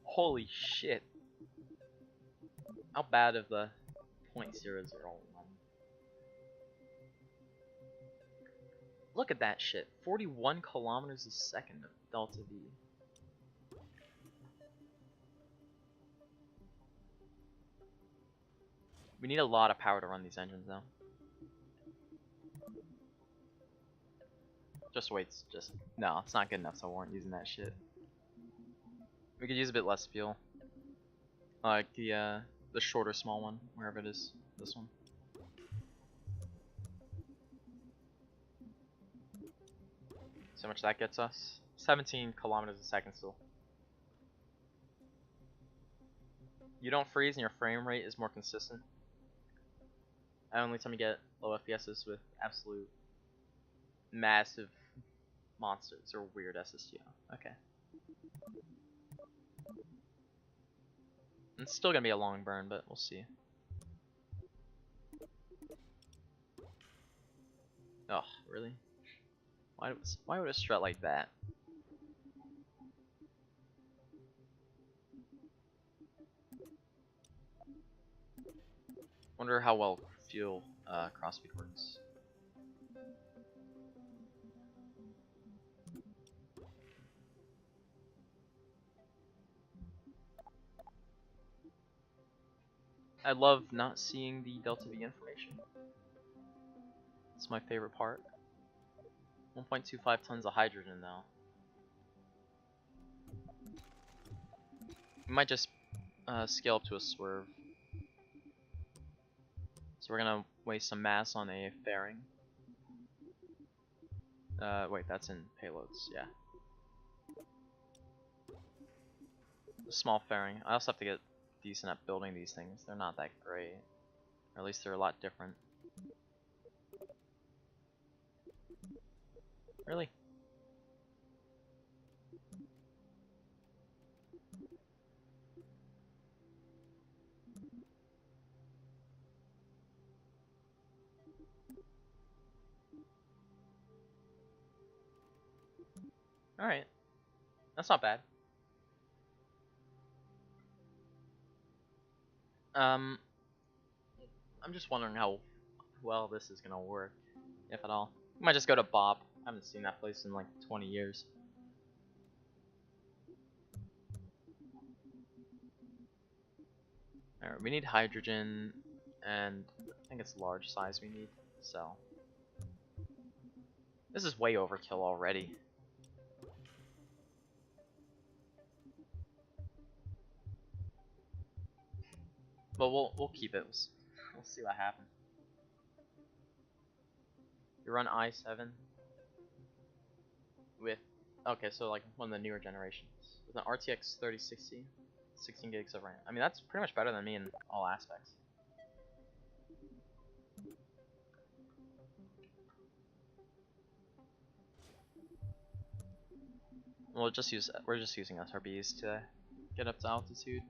A: Holy shit. How bad of the .001? Look at that shit. 41 kilometers a second of delta V. We need a lot of power to run these engines though. Just wait, no, it's not good enough, so I weren't using that shit. We could use a bit less fuel. Like the shorter small one, wherever it is. This one. So much that gets us. 17 kilometers a second still. You don't freeze and your frame rate is more consistent. The only time you get low FPS is with absolute massive monsters or weird SSTO. Okay. It's still gonna be a long burn, but we'll see. Oh, really? Why would it strut like that? Wonder how well fuel crossfeed works. I love not seeing the delta V information. It's my favorite part. 1.25 tons of hydrogen though. We might just scale up to a swerve. So we're gonna waste some mass on a fairing. Wait, that's in payloads, yeah. A small fairing. I also have to get decent at building these things. They're not that great. Or at least they're a lot different. Really? Alright. That's not bad. I'm just wondering how well this is gonna work, if at all. We might just go to Bob. I haven't seen that place in like 20 years. Alright, we need hydrogen, and I think it's large size we need, so. This is way overkill already. But we'll keep it. We'll see what happens. You run i7 with, okay, so like one of the newer generations with an RTX 3060, 16 gigs of RAM. I mean, that's pretty much better than me in all aspects. We're just using SRBs to get up to altitude.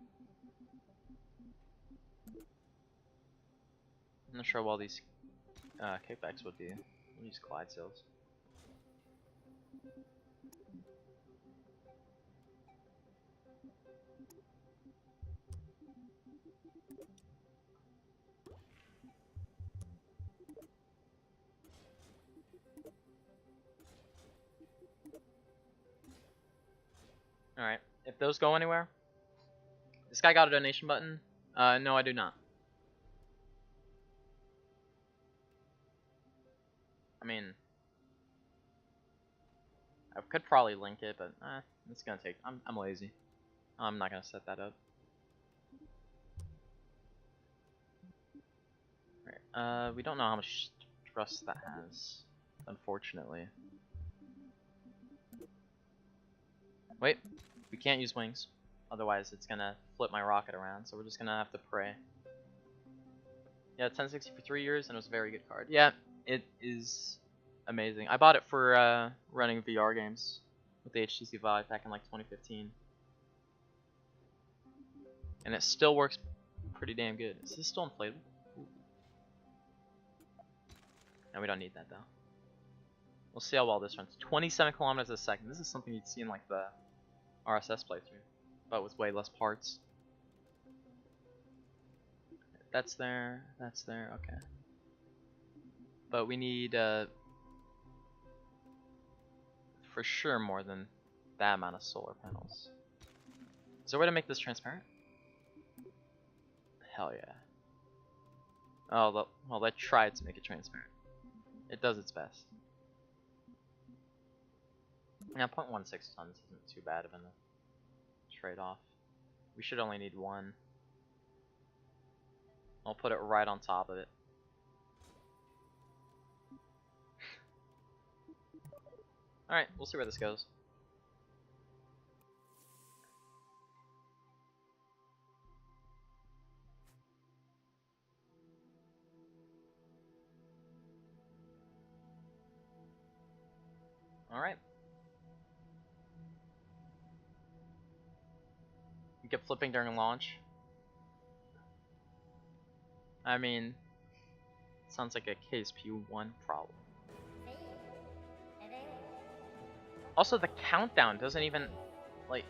A: I'm not sure what all these kickbacks would be. We'll use glide sails. Alright, if those go anywhere. This guy got a donation button? No, I do not. I mean, I could probably link it, but it's gonna take. I'm lazy. I'm not gonna set that up. Right. We don't know how much thrust that has, unfortunately. Wait, we can't use wings, otherwise it's gonna flip my rocket around. So we're just gonna have to pray. Yeah, 1060 for 3 years, and it was a very good card. Yeah, it is amazing. I bought it for running VR games with the HTC Vive back in like 2015, and it still works pretty damn good. Is this still inflatable? Ooh. No, we don't need that though. We'll see how well this runs. 27 kilometers a second. This is something you'd see in like the RSS playthrough, but with way less parts. That's there, okay. But we need, for sure more than that amount of solar panels. Is there a way to make this transparent? Hell yeah. Oh, well, they tried to make it transparent. It does its best. Yeah, 0.16 tons isn't too bad of a trade-off. We should only need one. I'll put it right on top of it. Alright, we'll see where this goes. Alright. You kept flipping during launch. I mean, sounds like a KSP1 problem. Also, the countdown doesn't even, like,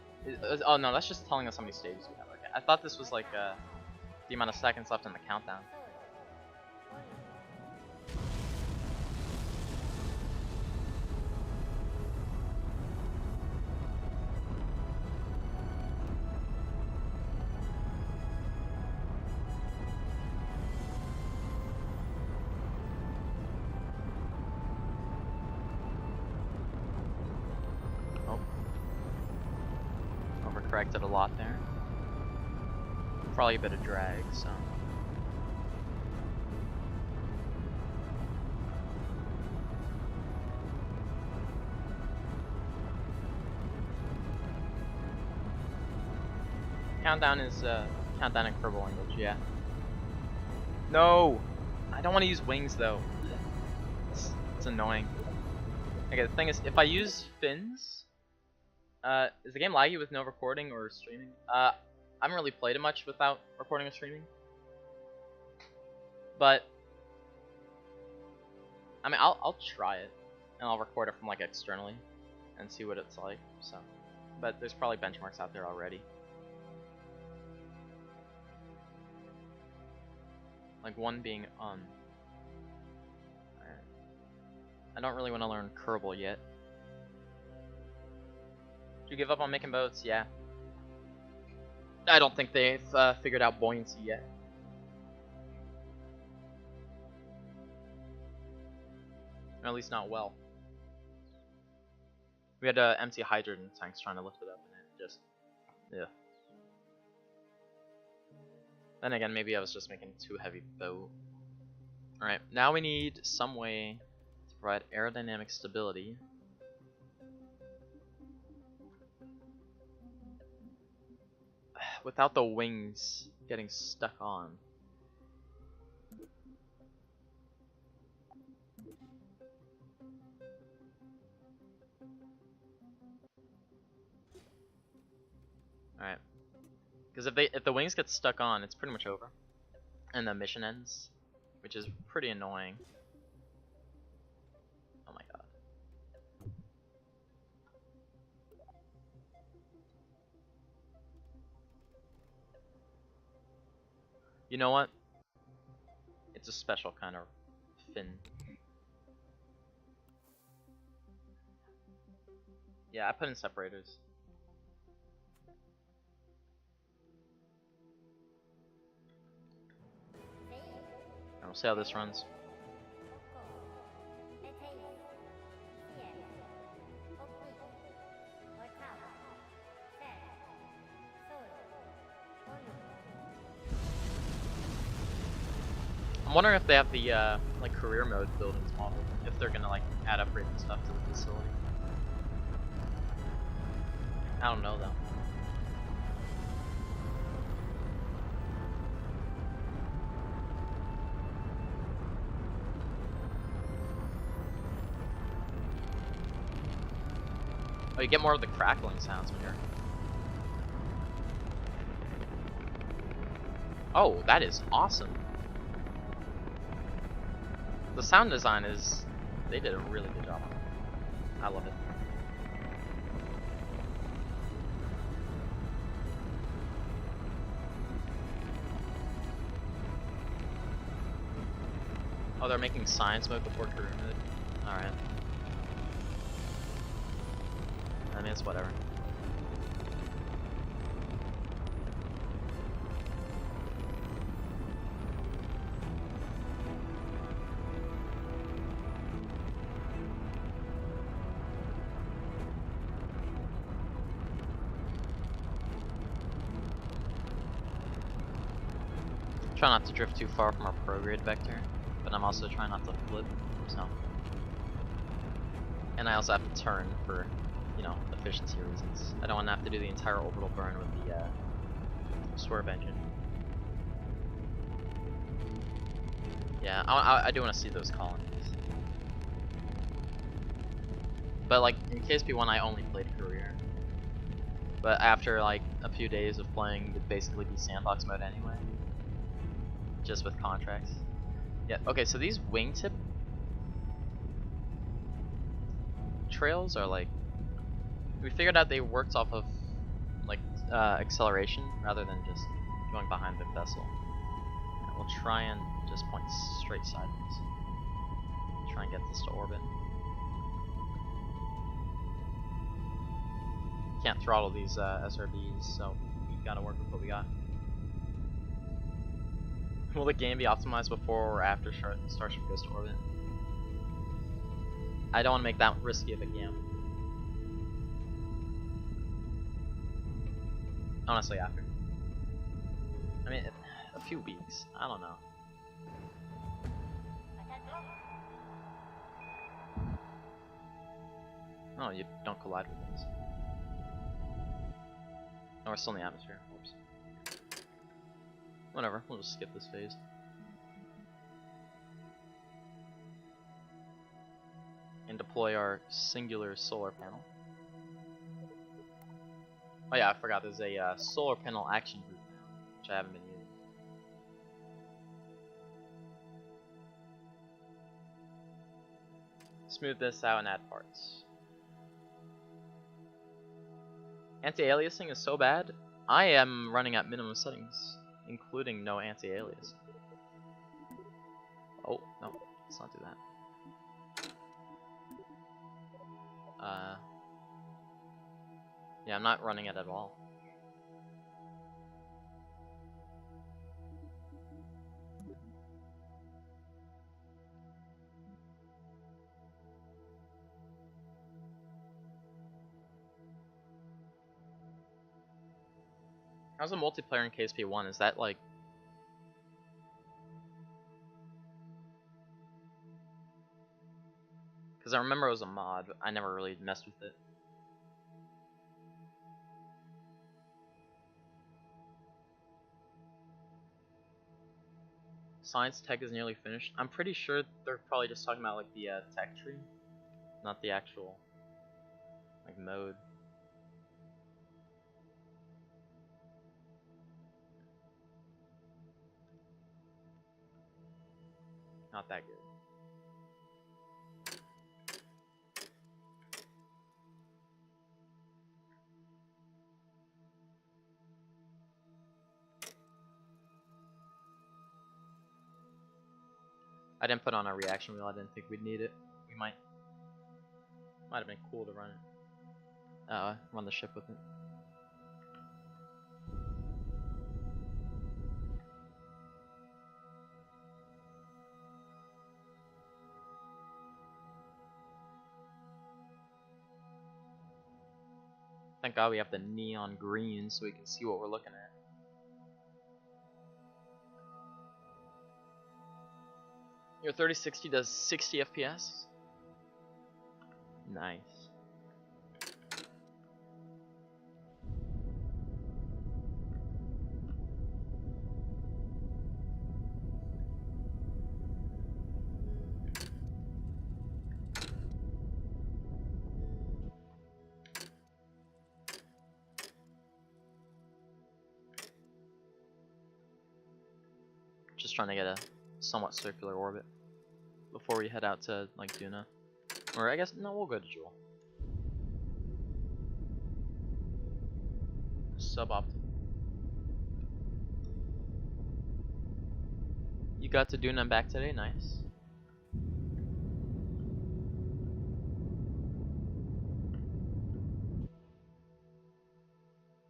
A: oh no, that's just telling us how many stages we have. Okay. I thought this was like the amount of seconds left in the countdown. Overcorrected a lot there. Probably a bit of drag, so. Countdown is countdown in Kerbal language, yeah. No! I don't want to use wings though. It's annoying. Okay, the thing is, if I use fins, is the game laggy with no recording or streaming? I haven't really played it much without recording or streaming. But I mean, I'll try it, and I'll record it from like externally, and see what it's like. So, but there's probably benchmarks out there already. Like one being I don't really want to learn Kerbal yet. Did you give up on making boats? Yeah. I don't think they've figured out buoyancy yet. Or at least not well. We had empty hydrogen tanks trying to lift it up, and it just, yeah. Then again, maybe I was just making too heavy boat. Alright, now we need some way to provide aerodynamic stability. Without the wings getting stuck on. Alright. Because if the wings get stuck on, it's pretty much over. And the mission ends. which is pretty annoying. Oh my god. You know what? It's a special kind of fin. Yeah, I put in separators. And we'll see how this runs. I'm wondering if they have the like career mode buildings model, if they're gonna like add upgrades and stuff to the facility. I don't know though. Oh, you get more of the crackling sounds when you're... Oh, that is awesome. The sound design is... They did a really good job on it. I love it. Oh, they're making science mode before career mode? Alright. I mean, it's whatever. Try not to drift too far from our prograde vector, but I'm also trying not to flip, so. And I also have to turn for, you know, efficiency reasons. I don't want to have to do the entire orbital burn with the swerve engine. Yeah, I do want to see those colonies. But like in KSP1, I only played career. But after like a few days of playing, it'd basically be sandbox mode anyway. Just with contracts. Yeah, okay, so these wingtip trails are like, we figured out they worked off of like acceleration rather than just going behind the vessel. And we'll try and just point straight sideways. Try and get this to orbit. Can't throttle these SRBs, so we gotta work with what we got. Will the game be optimized before or after Starship goes to orbit? I don't want to make that risky of a gamble. Honestly, after. I mean, a few weeks. I don't know. Oh, you don't collide with things. No, we're still in the atmosphere. Oops. Whatever, we'll just skip this phase. And deploy our singular solar panel. Oh yeah, I forgot there's a solar panel action group now, which I haven't been using. Smooth this out and add parts. Anti-aliasing is so bad, I am running at minimum settings, including no anti-aliasing. Oh, no, let's not do that. Yeah, I'm not running it at all. How's the multiplayer in KSP1? Is that like... Because I remember it was a mod, but I never really messed with it. Science tech is nearly finished. I'm pretty sure they're probably just talking about like the tech tree, not the actual like mode. Not that good. I didn't put on a reaction wheel. I didn't think we'd need it. We might have been cool to run it. Run the ship with it. Thank God we have the neon green so we can see what we're looking at. Your 3060 does 60 FPS. Nice. Just trying to get a somewhat circular orbit before we head out to like Duna. Or I guess no, we'll go to Jewel. Suboptimal. You got to Duna and back today, nice.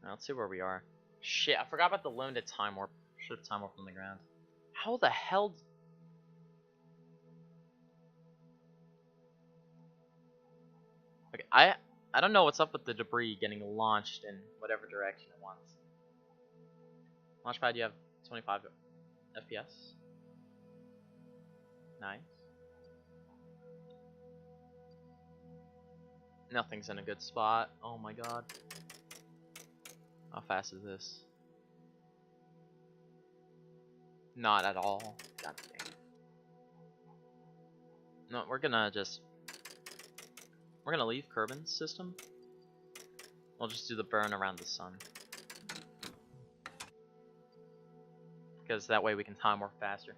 A: Now, let's see where we are. Shit, I forgot about the limited time warp. Should have time warp on the ground. How the hell? Okay, I don't know what's up with the debris getting launched in whatever direction it wants. Launchpad, you have 25 FPS. Nice. Nothing's in a good spot. Oh my god. How fast is this? Not at all. God dang. No, we're gonna leave Kerbin's system. We'll just do the burn around the sun. Because that way we can time warp faster.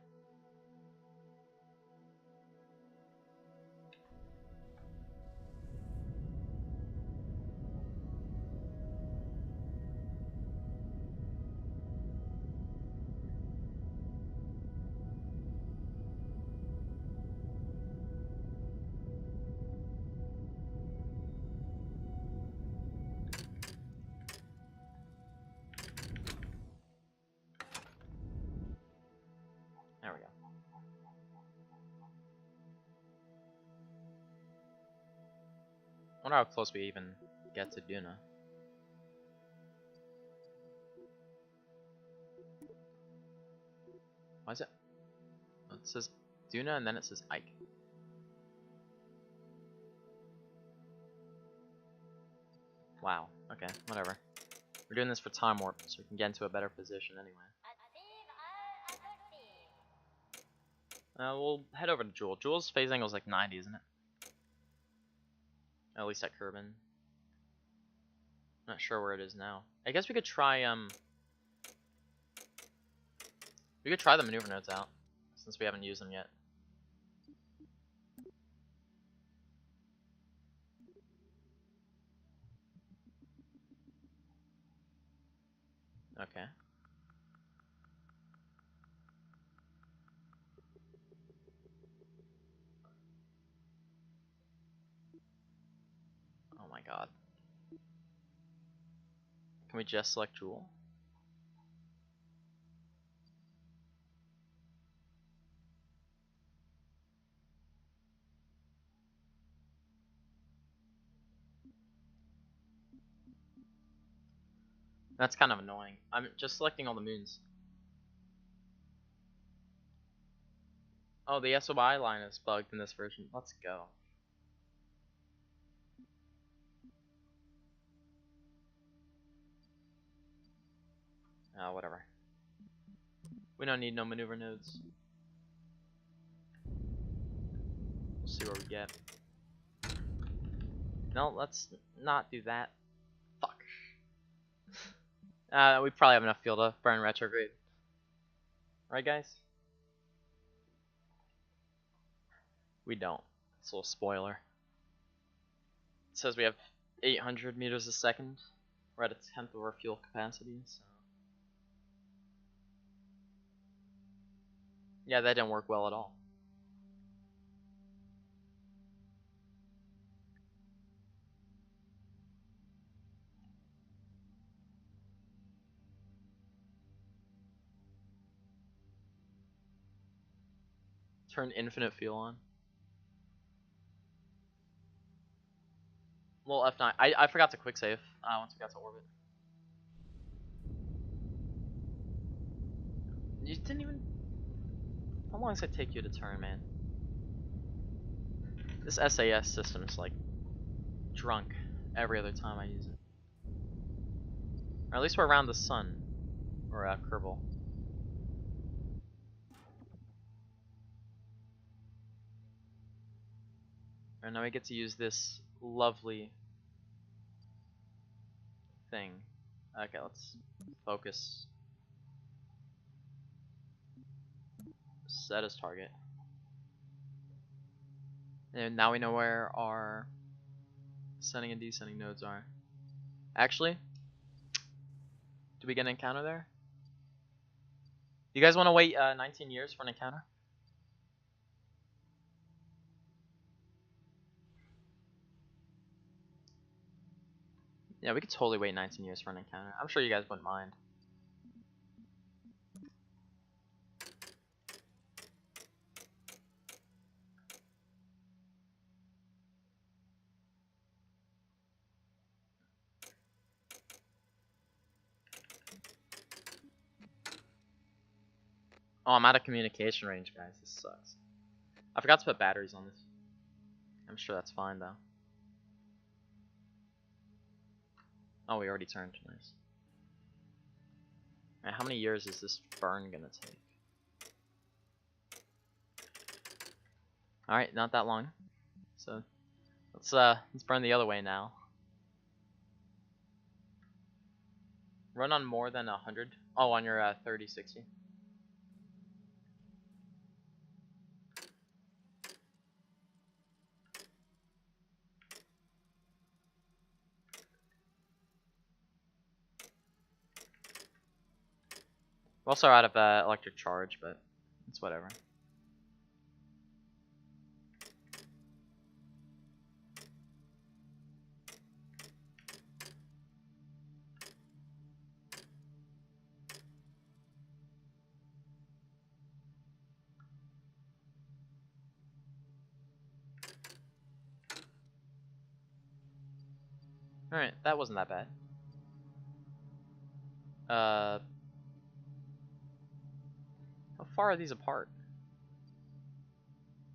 A: There we go. I wonder how close we even get to Duna. Why is it? Oh, it says Duna and then it says Ike. Wow. Okay, whatever. We're doing this for time warp, so we can get into a better position anyway. We'll head over to Jewel. Jewel's phase angle is like 90, isn't it? At least at Kerbin. Not sure where it is now. I guess we could try the maneuver nodes out, since we haven't used them yet. Okay. Oh my god. Can we just select Jewel? That's kind of annoying. I'm just selecting all the moons. Oh, the SOI line is bugged in this version. Let's go. Whatever. We don't need no maneuver nodes. We'll see where we get. No, let's not do that. Fuck. We probably have enough fuel to burn retrograde. Right, guys? We don't. It's a little spoiler. It says we have 800 meters a second. We're at a tenth of our fuel capacity, so. Yeah, that didn't work well at all. Turn infinite fuel on. Well, F9. I forgot to quick save once we got to orbit. You didn't even. How long does it take you to turn, man? This SAS system is like drunk every other time I use it. Or at least we're around the sun. Or Kerbal. And now we get to use this lovely thing. Okay, let's focus. Set as target. And now we know where our ascending and descending nodes are. Actually, do we get an encounter there? You guys want to wait 19 years for an encounter? Yeah, we could totally wait 19 years for an encounter. I'm sure you guys wouldn't mind. Oh, I'm out of communication range, guys. This sucks. I forgot to put batteries on this. I'm sure that's fine, though. Oh, we already turned. Nice. Alright, how many years is this burn gonna take? Alright, not that long. So, let's burn the other way now. Run on more than 100. Oh, on your 3060. We're also out of electric charge, but it's whatever. Alright, that wasn't that bad. How far are these apart?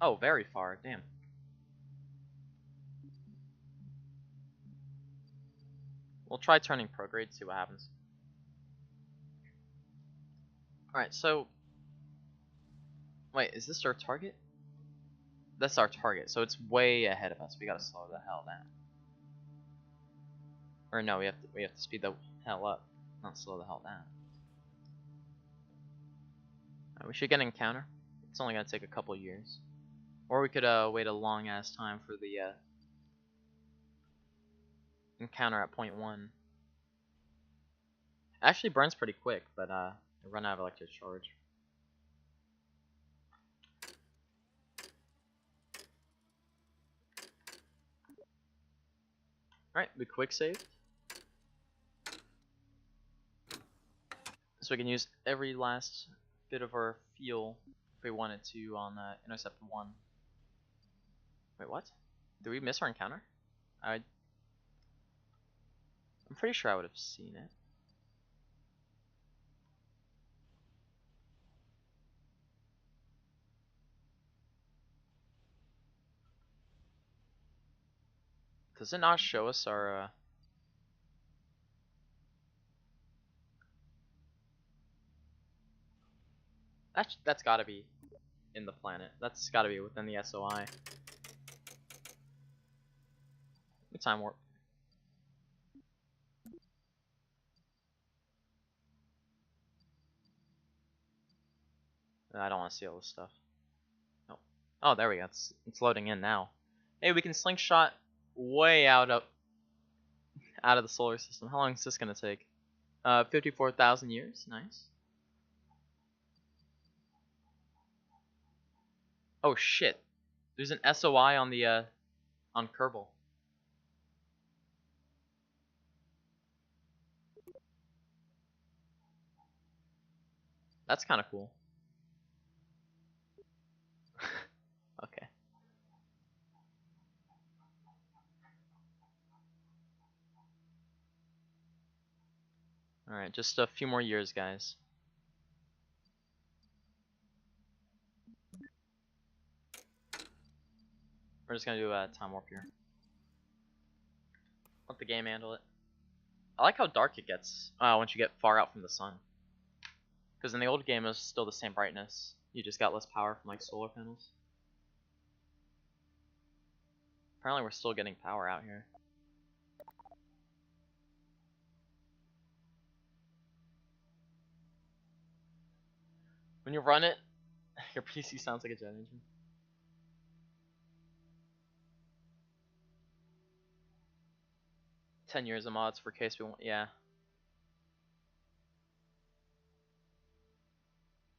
A: Oh, very far. Damn. We'll try turning Prograde, see what happens. Alright, so... Wait, is this our target? That's our target, so it's way ahead of us. We gotta slow the hell down. Or no, we have to speed the hell up, not slow the hell down. Right, we should get an encounter. It's only gonna take a couple years. Or we could wait a long ass time for the encounter at point 1. Actually burns pretty quick, but I run out of electric charge. Alright, we quick saved. So we can use every last bit of our fuel if we wanted to on Intercept 1. Wait, what? Did we miss our encounter? I'm pretty sure I would have seen it. Does it not show us our That's gotta be in the planet. That's gotta be within the SOI. Good time warp. I don't want to see all this stuff. Nope. Oh, there we go. It's loading in now. Hey, we can slingshot way out of the solar system. How long is this gonna take? 54,000 years. Nice. Oh shit. There's an SOI on the on Kerbal. That's kind of cool. Okay. All right, just a few more years, guys. We're just gonna do a time warp here. Let the game handle it. I like how dark it gets once you get far out from the sun. Because in the old game, it was still the same brightness. You just got less power from like solar panels. Apparently, we're still getting power out here. When you run it, your PC sounds like a jet engine. $10 of mods for KSP1. Yeah.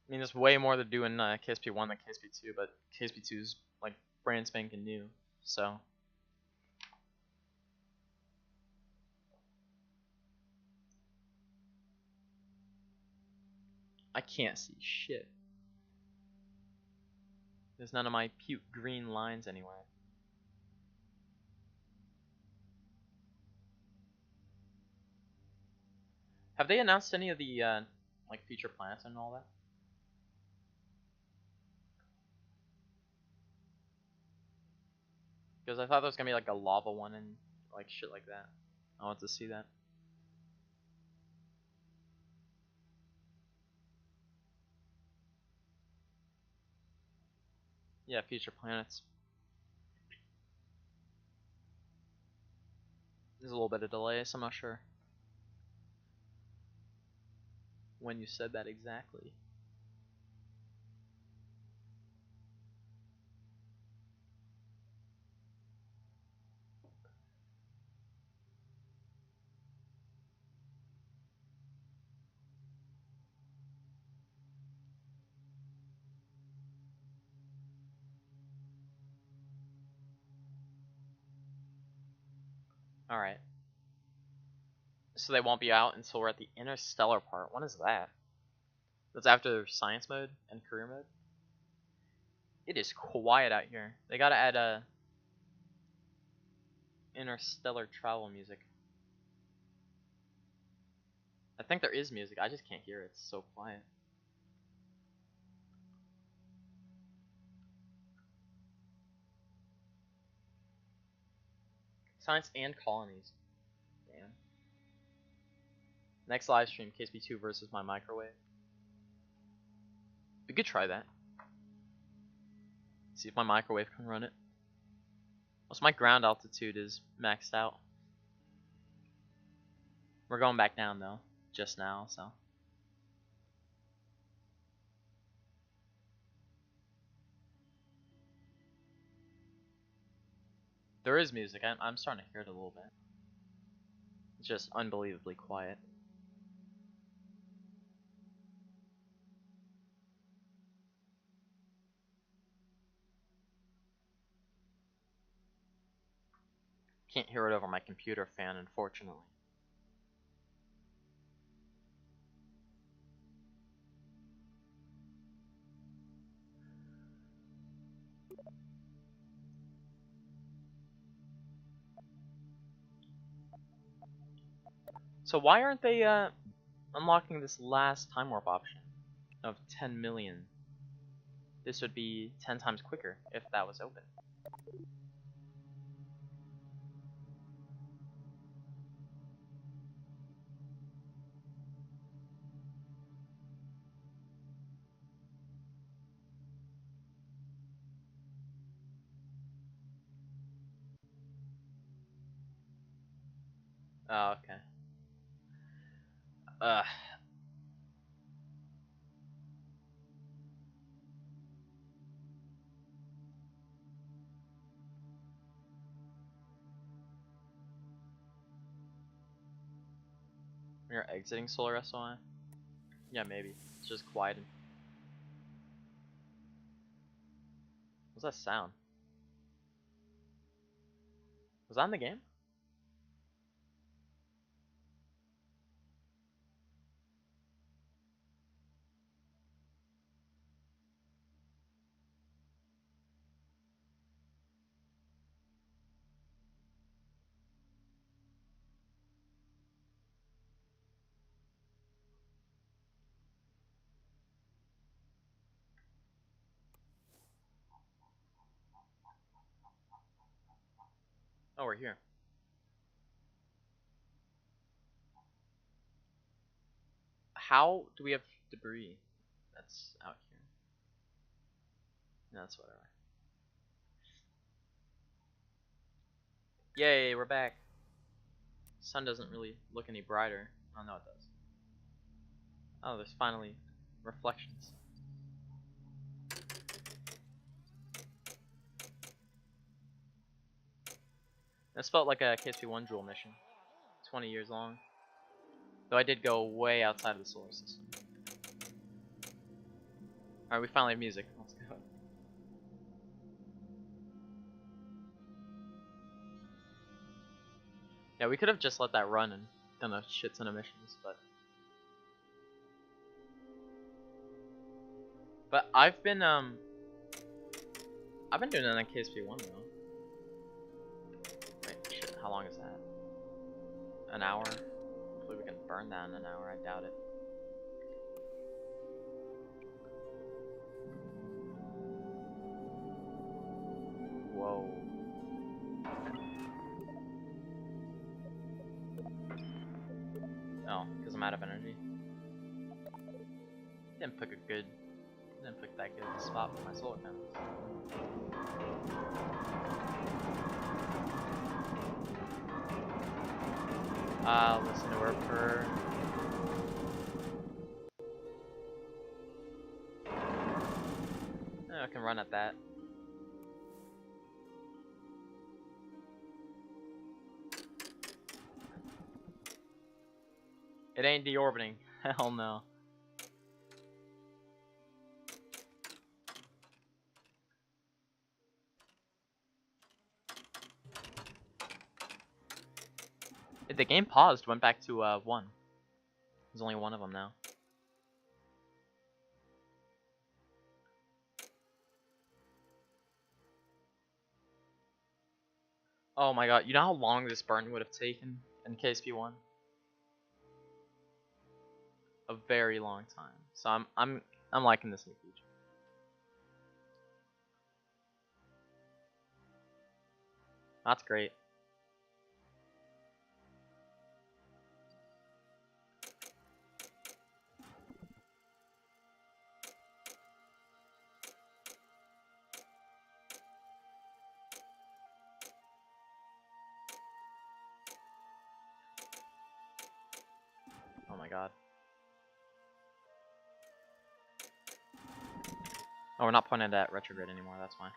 A: I mean, there's way more to do in KSP1 than KSP2, but KSP2 is like brand spanking new, so. I can't see shit. There's none of my puke green lines anywhere. Have they announced any of the like future planets and all that? Because I thought there was gonna be like a lava one and like shit like that. I want to see that. Yeah, future planets. There's a little bit of delay, so I'm not sure when you said that exactly. Alright. So they won't be out until we're at the Interstellar part. What is that? That's after science mode and career mode? It is quiet out here. They gotta add a interstellar travel music. I think there is music, I just can't hear it. It's so quiet. Science and colonies. Damn. Next live stream, KSP2 versus my microwave. We could try that. See if my microwave can run it. Also, my ground altitude is maxed out. We're going back down though, just now, so. There is music, I'm starting to hear it a little bit. It's just unbelievably quiet. Can't hear it over my computer fan, unfortunately. So why aren't they unlocking this last time warp option of 10 million? This would be 10 times quicker if that was open. Oh, okay. Ugh. When you're exiting solar SOI? Yeah, maybe. It's just quieted. What's that sound? Was that in the game? Oh, we're here. How do we have debris that's out here? No, that's whatever. Yay, we're back. Sun doesn't really look any brighter. Oh no, it does. Oh, there's finally reflections. This felt like a KSP-1 Joule mission. 20 years long. Though I did go way outside of the solar system. Alright, we finally have music. Let's go. Yeah, we could have just let that run and done a shit ton of missions, but I've been doing it on KSP-1 though. Wait, shit, how long is that? An hour? Hopefully we can burn that in an hour, I doubt it. Whoa. Oh, because I'm out of energy. Didn't pick that good spot for my solar panels. Listen to her purr. I can run at that. It ain't deorbiting. Hell no. The game paused, went back to 1. There's only one of them now. Oh my god, you know how long this burn would have taken in KSP-1? A very long time. So I'm liking this new feature. That's great. Oh my god. Oh, we're not pointed at retrograde anymore, that's fine.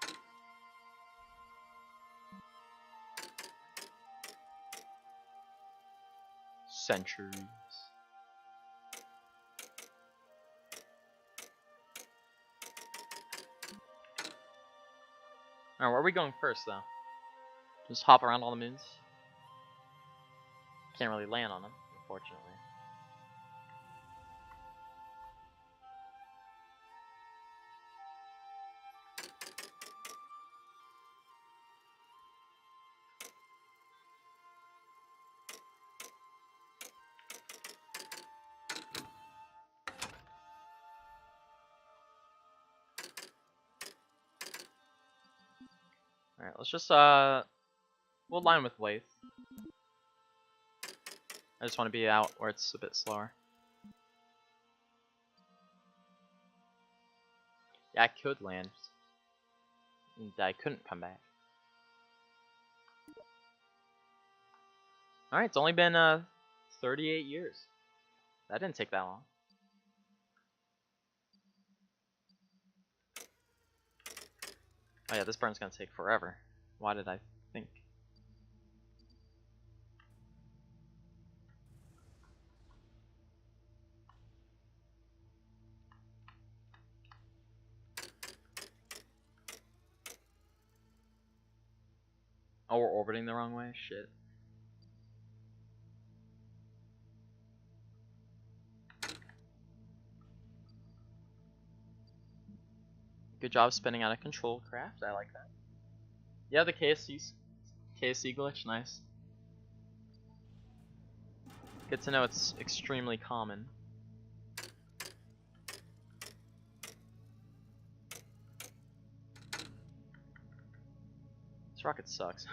A: Centuries. Alright, where are we going first though? Just hop around all the moons? Can't really land on them, unfortunately. Alright, let's just we'll line with Lathe. I just want to be out where it's a bit slower. Yeah, I could land. And I couldn't come back. Alright, it's only been 38 years. That didn't take that long. Oh yeah, this burn's gonna take forever. Why did I think? Oh, we're orbiting the wrong way? Shit. Good job spinning out of control, craft. I like that. Yeah, the KSC glitch, nice. Good to know it's extremely common. This rocket sucks.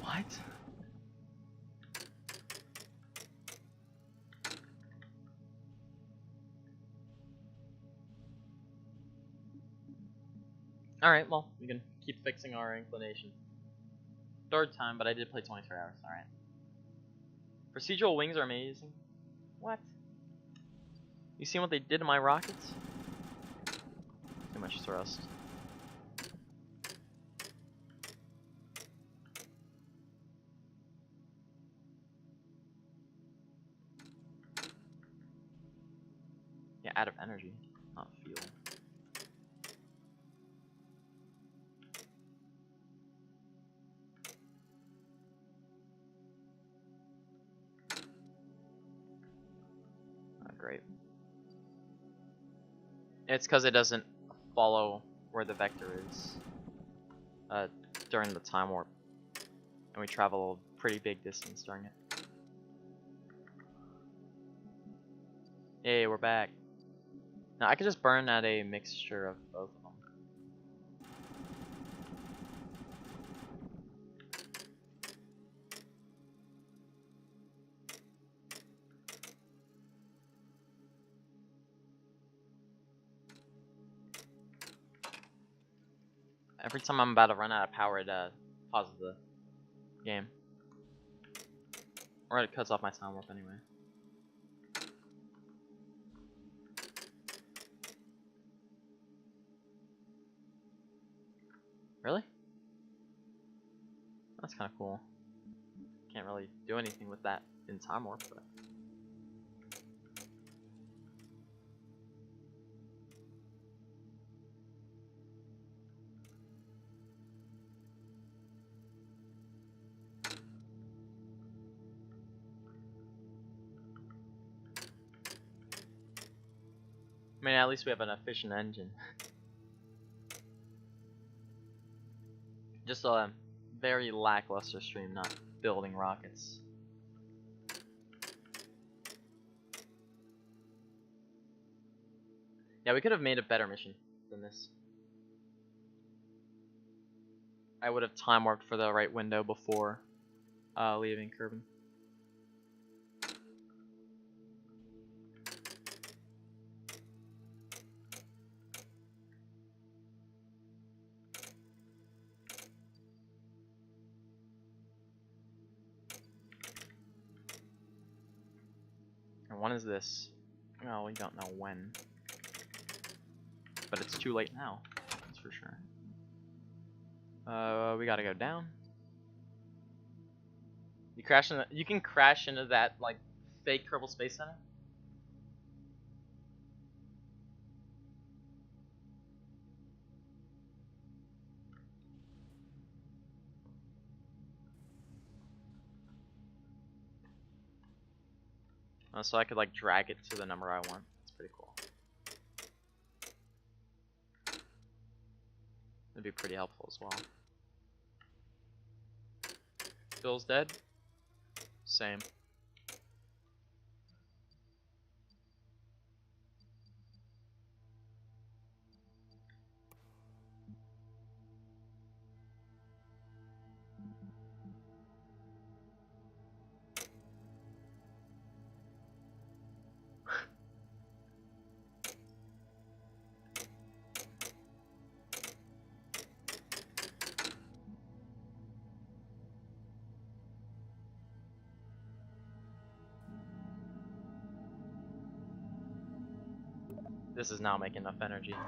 A: What? Alright, well, we can keep fixing our inclination. Third time, but I did play 23 hours, alright. Procedural wings are amazing. What? You seen what they did to my rockets? Too much thrust. Yeah, out of energy, not fuel. Great. It's because it doesn't follow where the vector is during the time warp, and we travel a pretty big distance during it. Yay, we're back. Now I could just burn at a mixture of both of them. Every time I'm about to run out of power, it pauses the game. Or it cuts off my time warp anyway. Really? That's kind of cool. Can't really do anything with that in time warp, but... I mean, at least we have an efficient engine. Just a very lackluster stream, not building rockets. Yeah, we could have made a better mission than this. I would have time warped for the right window before leaving Kerbin. And when is this? Well, we don't know when. But it's too late now, that's for sure. We gotta go down. You can crash into that like fake Kerbal Space Center. So I could like drag it to the number I want. That's pretty cool. That'd be pretty helpful as well. Bill's dead? Same. This is now making enough energy. I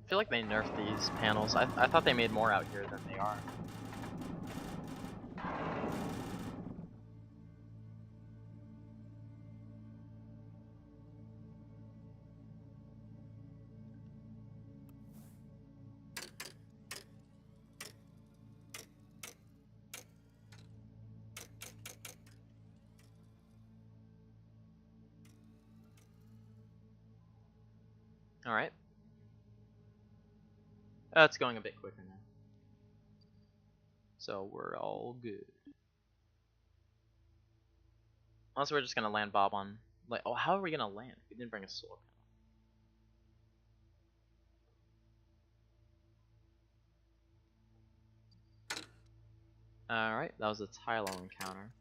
A: feel like they nerfed these panels. I thought they made more out here than they are. Alright. It's going a bit quicker now. So we're all good. Also, we're just gonna land Bob on. Like, oh, how are we gonna land? We didn't bring a solar panel. Alright, that was a Tylo encounter.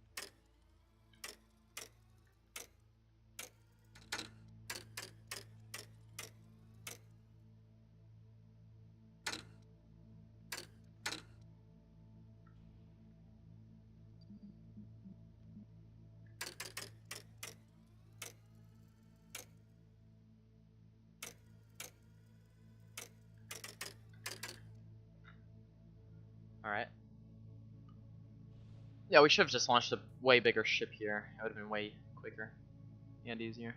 A: Alright. Yeah, we should have just launched a way bigger ship here. It would have been way quicker and easier.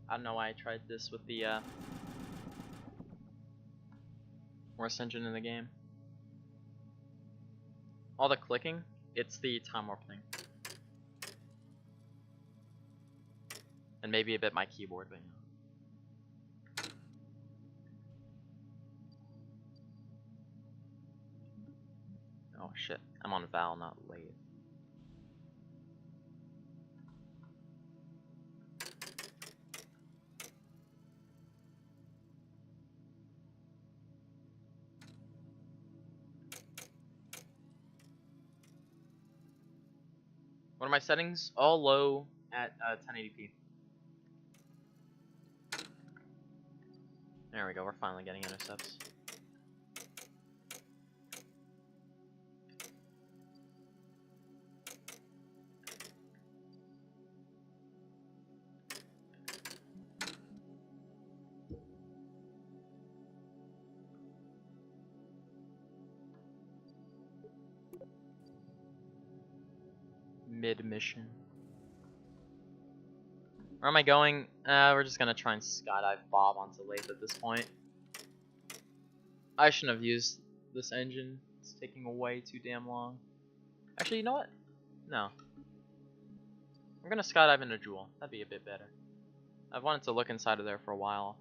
A: I don't know why I tried this with the worst engine in the game. All the clicking, it's the time warp thing. And maybe a bit my keyboard, but oh shit, I'm on Val, not Lathe. What are my settings? All low at 1080p. There we go, we're finally getting intercepts. Mid-mission. Where am I going? We're just gonna try and skydive Bob onto Lathe at this point. I shouldn't have used this engine. It's taking way too damn long. Actually, you know what? No. I'm gonna skydive into Jewel. That'd be a bit better. I've wanted to look inside of there for a while.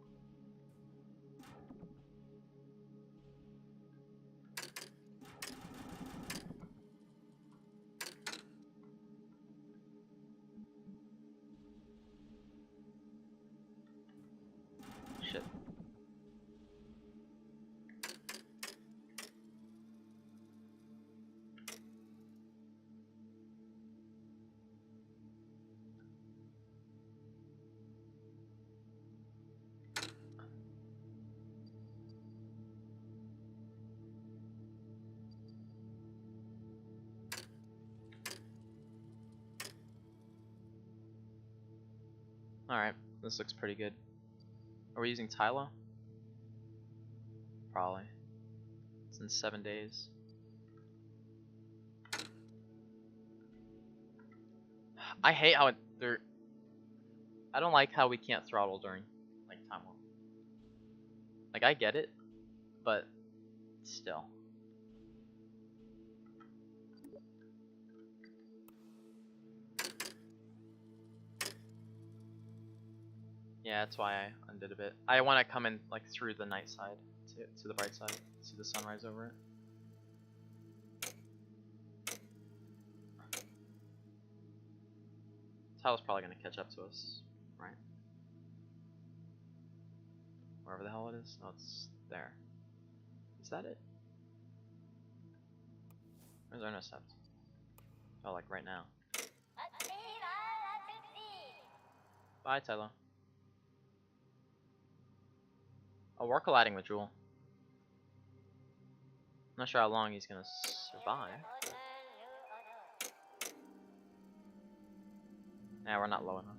A: Shit. Alright, this looks pretty good. Are we using Tylo? Probably. It's in 7 days. I hate how I don't like how we can't throttle during like time warp. Like I get it, but still. Yeah, that's why I undid a bit. I want to come in like through the night side to the bright side, see the sunrise over it. Tyler's probably gonna catch up to us, right? Wherever the hell it is. Oh, it's there. Is that it? Where's our intercept? Oh, like right now. Bye, Tyler. Oh, we're colliding with Jewel. I'm not sure how long he's gonna survive. Nah, we're not low enough.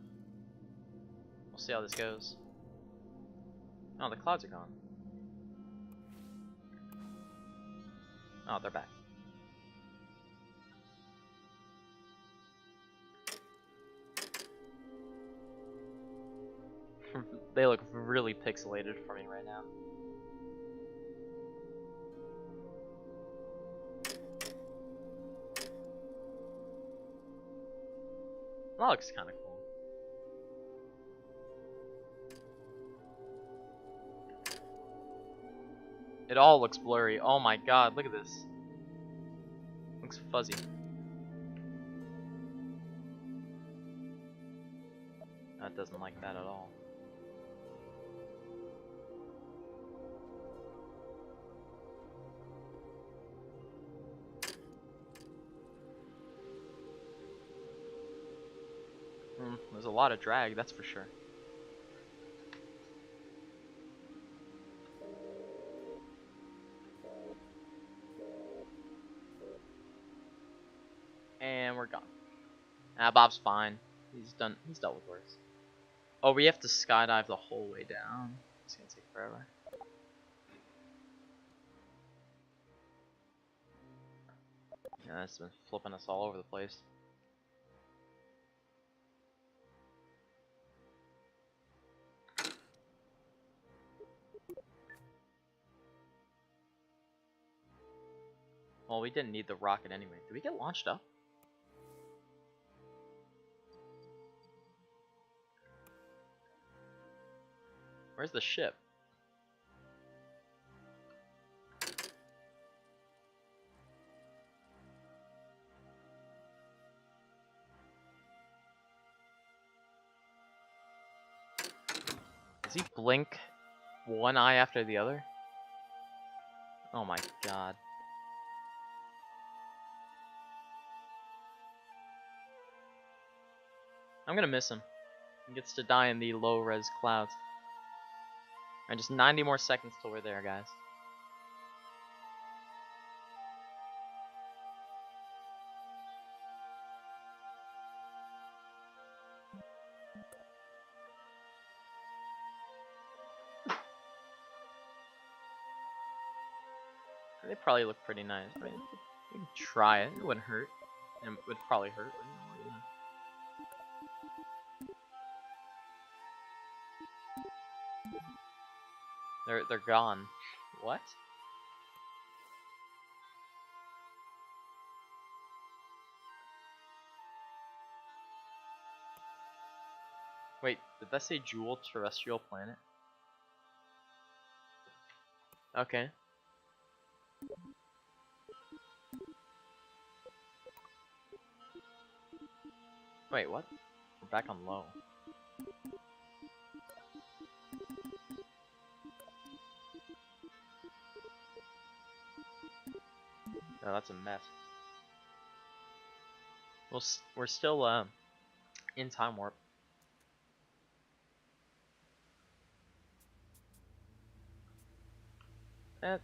A: We'll see how this goes. Oh, the clouds are gone. Oh, they're back. They look really pixelated for me right now. That looks kind of cool. It all looks blurry. Oh my god, look at this. Looks fuzzy. That doesn't like that at all. There's a lot of drag, that's for sure. And we're gone. Bob's fine. He's dealt with worse. Oh, we have to skydive the whole way down. It's gonna take forever. Yeah, that's been flipping us all over the place. Well, we didn't need the rocket anyway. Did we get launched up? Where's the ship? Does he blink one eye after the other? Oh my god. I'm gonna miss him. He gets to die in the low-res clouds. Alright, just 90 more seconds till we're there, guys. They probably look pretty nice. I mean, we can try it. It wouldn't hurt. And it would probably hurt. But yeah. They're gone. What? Wait, did that say jewel terrestrial planet? Okay. Wait, what? We're back on low. No, that's a mess. We're still in time warp. It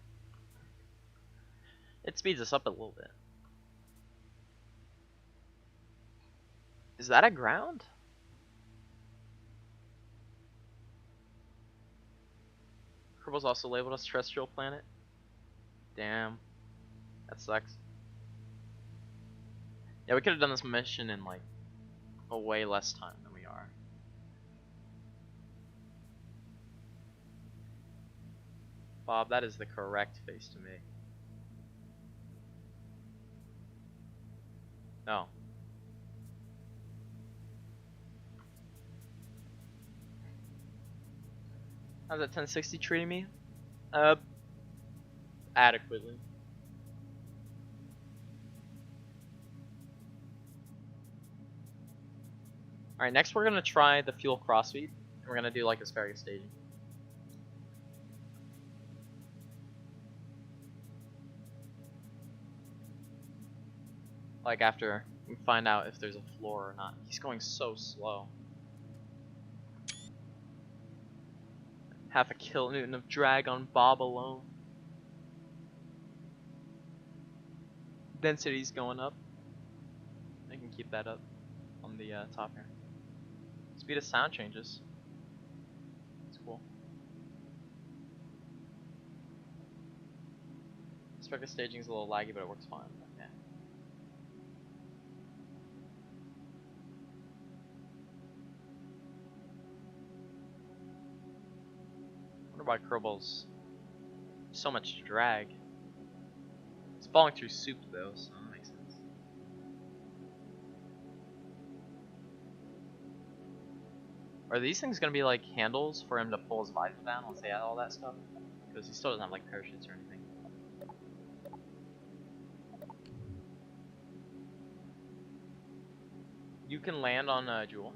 A: speeds us up a little bit. Is that a ground? Kerbal's also labeled as terrestrial planet. Damn. That sucks. Yeah, we could have done this mission in like a way less time than we are. Bob, that is the correct face to make. No. How's that 1060 treating me? Adequately. Alright, next we're gonna try the fuel crossfeed. And we're gonna do like asparagus staging. Like after we find out if there's a floor or not. He's going so slow. Half a kilonewton of drag on Bob alone. Density's going up. I can keep that up on the top here. Speed of sound changes. It's cool. Asparagus staging's a little laggy, but it works fine. Yeah. I wonder why Kerbal's so much drag. It's falling through soup though, so that makes sense. Are these things gonna be like handles for him to pull his visor down once they add all that stuff? because he still doesn't have like parachutes or anything. You can land on Jewel.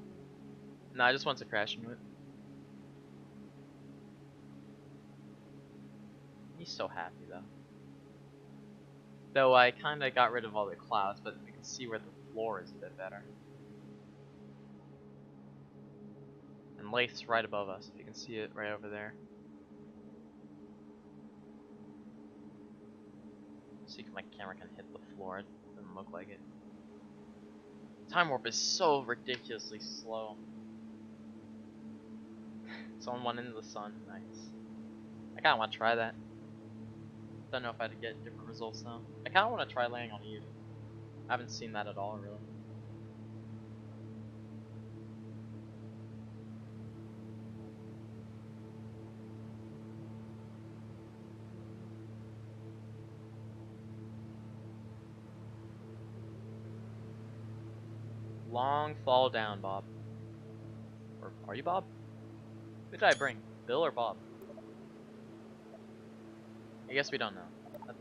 A: No, I just want to crash into it. He's so happy though. Though I kinda got rid of all the clouds, but we can see where the floor is a bit better. And Lake's right above us, if you can see it right over there. See if my camera can hit the floor. It doesn't look like it. Time warp is so ridiculously slow. Someone went into the sun. Nice. I kinda wanna try that. Don't know if I'd get different results though. I kinda wanna try landing on Eve. I haven't seen that at all, really. Long fall down, Bob. Or are you Bob? Who did I bring? Bill or Bob? I guess we don't know.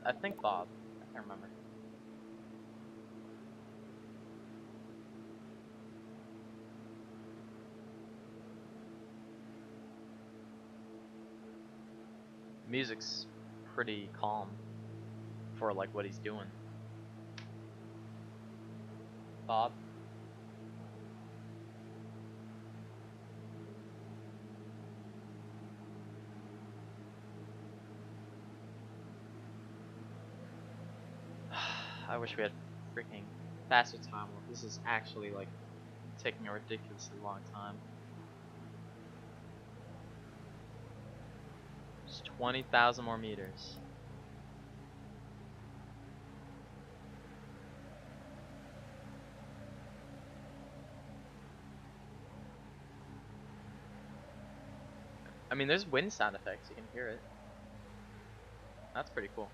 A: I think Bob. I can't remember. Music's pretty calm for like what he's doing. Bob? I wish we had freaking faster time. This is actually like taking a ridiculously long time. Just 20,000 more meters. I mean, there's wind sound effects, you can hear it. That's pretty cool.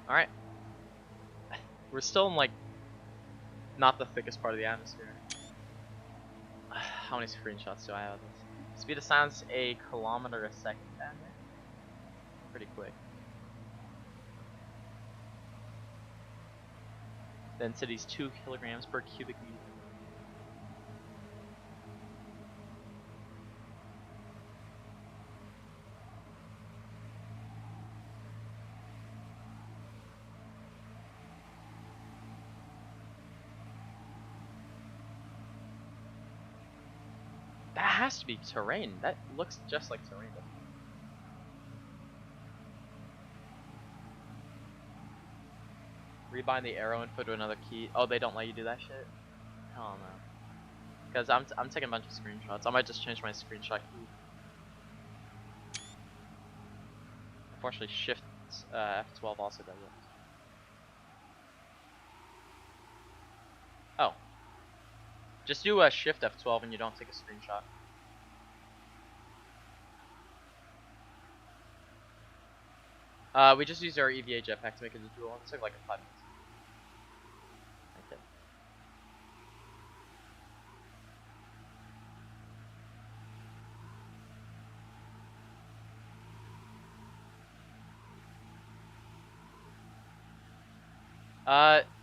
A: Alright. We're still in like not the thickest part of the atmosphere. How many screenshots do I have of this? Speed of sound's a kilometer a second down here. Pretty quick. Density's 2 kilograms per cubic meter. That has to be terrain. That looks just like terrain. Rebind the arrow info to another key. Oh, they don't let you do that shit? Hell no. Because I'm taking a bunch of screenshots. I might just change my screenshot key. Unfortunately, Shift F12 also does it. Oh. Just do a Shift F12 and you don't take a screenshot. We just used our EVA jetpack to make it a dual. It took like 5 minutes. Okay.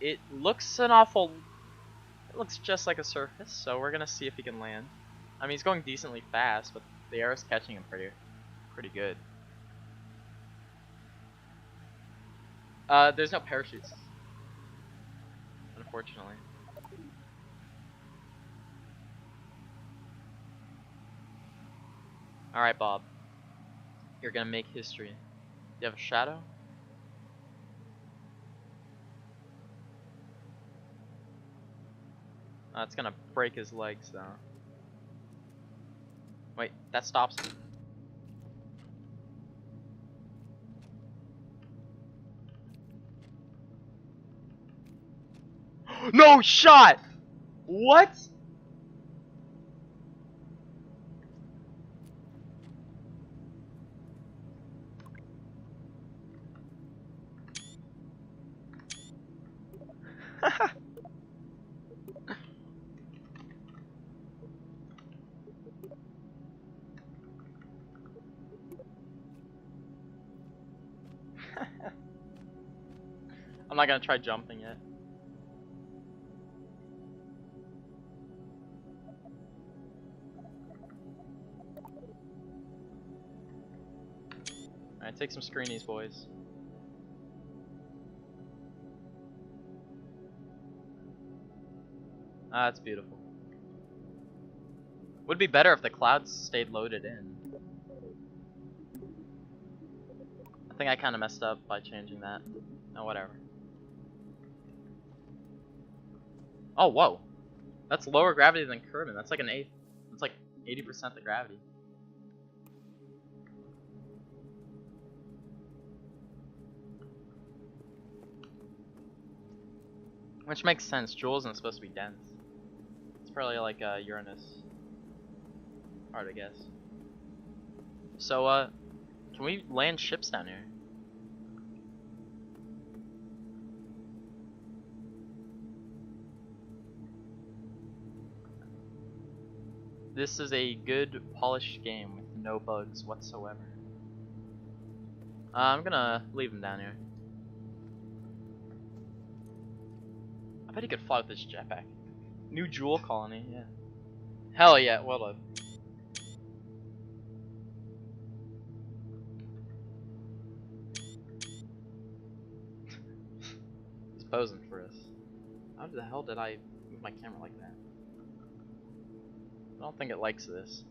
A: It looks it looks just like a surface, so we're gonna see if he can land. I mean, he's going decently fast, but the arrow's catching him pretty good. There's no parachutes, unfortunately. Alright, Bob. You're gonna make history. Do you have a shadow? It's gonna break his legs though. Wait, that stops him. No shot! What? I'm not gonna try jumping yet. Alright, take some screenies, boys. Ah, that's beautiful. Would be better if the clouds stayed loaded in. I think I kind of messed up by changing that. Oh, whatever. Oh, whoa. That's lower gravity than Kerbin. That's like an eighth. That's like 80% the gravity. Which makes sense. Jewel isn't supposed to be dense. It's probably like Uranus. Hard to guess. So, can we land ships down here? This is a good, polished game with no bugs whatsoever. I'm gonna leave him down here. I bet he could fly with this jetpack. New jewel colony, yeah. Hell yeah, well done. He's posing for us. How the hell did I move my camera like that? I don't think it likes this.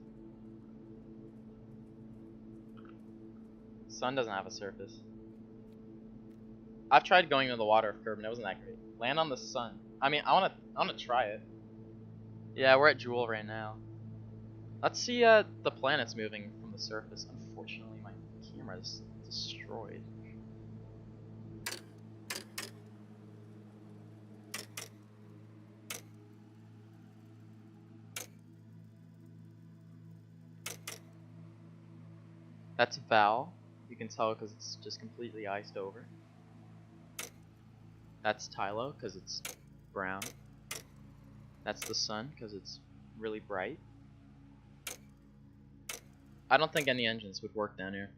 A: Sun doesn't have a surface. I've tried going into the water of Kerbin, it wasn't that great. Land on the sun. I mean, I wanna try it. Yeah, we're at Jewel right now. Let's see the planets moving from the surface. Unfortunately, my camera's destroyed. That's Val. You can tell because it's just completely iced over. That's Tylo because it's brown. That's the sun because it's really bright. I don't think any engines would work down here.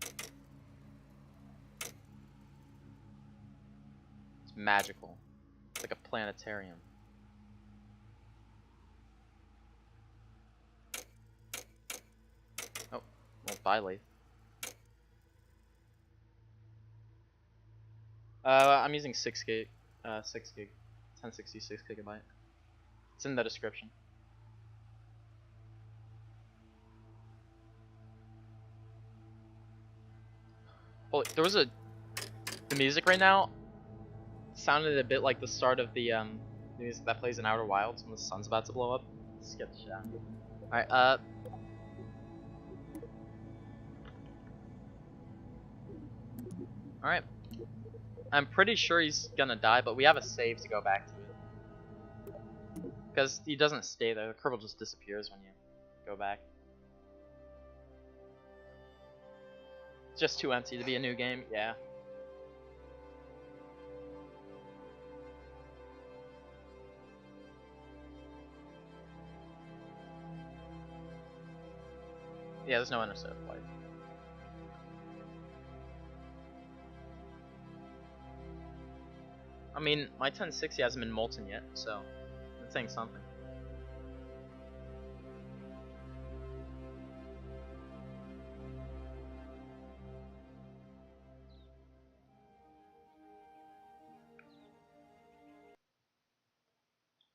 A: It's magical. It's like a planetarium. Oh, well, bye, Lathe. I'm using 6 gig, 1066 gigabyte. It's in the description. Well, there was the music right now sounded a bit like the start of the music that plays in Outer Wilds when the sun's about to blow up. Let's get the shit out. Alright, Alright. I'm pretty sure he's gonna die, but we have a save to go back to it. Because he doesn't stay there. Kerbal just disappears when you go back. It's just too empty to be a new game, yeah. Yeah, there's no Interstellar flight. I mean, my 1060 hasn't been molten yet, so that's saying something.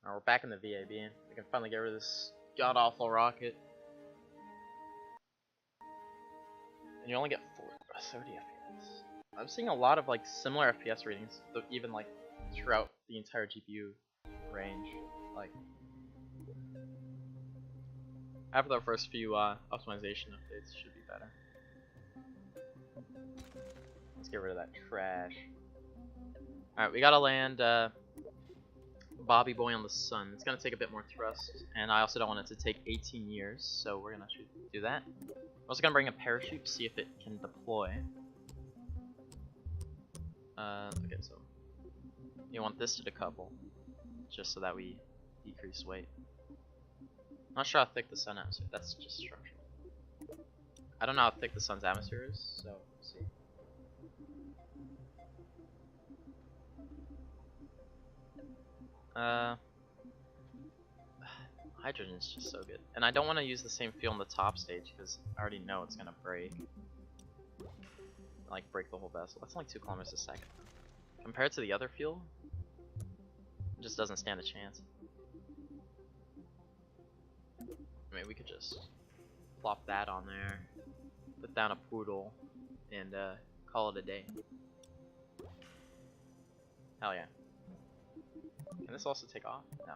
A: Alright, we're back in the VAB. We can finally get rid of this god-awful rocket. And you only get 30 FPS. I'm seeing a lot of like similar FPS readings, even like throughout the entire GPU range. Like after the first few optimization updates, should be better. Let's get rid of that trash. All right, we gotta land Bobby Boy on the Sun. It's gonna take a bit more thrust, and I also don't want it to take 18 years, so we're gonna do that. I'm also gonna bring a parachute to see if it can deploy. Okay, so you want this to decouple, just so that we decrease weight. Not sure how thick the sun atmosphere. That's just structural. I don't know how thick the sun's atmosphere is, so let's see. Hydrogen's just so good, and I don't want to use the same fuel in the top stage because I already know it's gonna break. Like break the whole vessel. That's only 2 kilometers a second. Compared to the other fuel, it just doesn't stand a chance. I mean, we could just plop that on there, put down a poodle, and call it a day. Hell yeah. Can this also take off? No.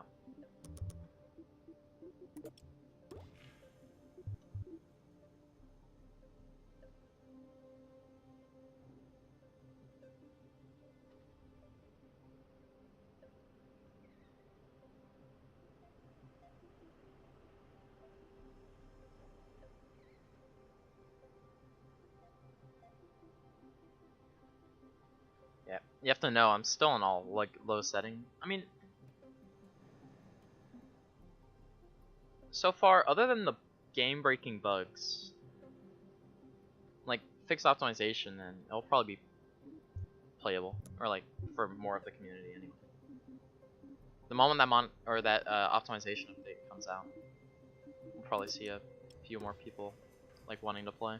A: Yeah, you have to know I'm still in all like low setting. I mean, so far, other than the game-breaking bugs, like fixed optimization, then it'll probably be playable, or like for more of the community anyway. The moment that optimization update comes out, we'll probably see a few more people like wanting to play.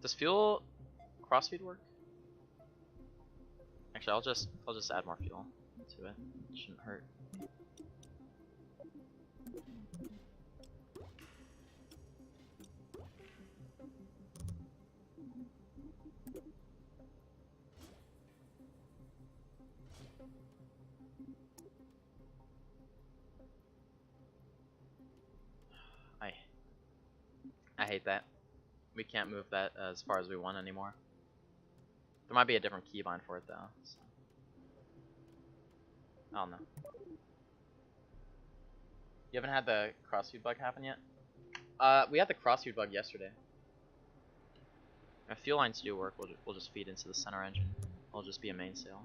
A: Does fuel crossfeed work? Actually, I'll just add more fuel to it. It shouldn't hurt. I hate that. We can't move that as far as we want anymore. There might be a different keybind for it though. So. I don't know. You haven't had the crossfeed bug happen yet? We had the crossfeed bug yesterday. If fuel lines do work, we'll just feed into the center engine. It'll just be a mainsail.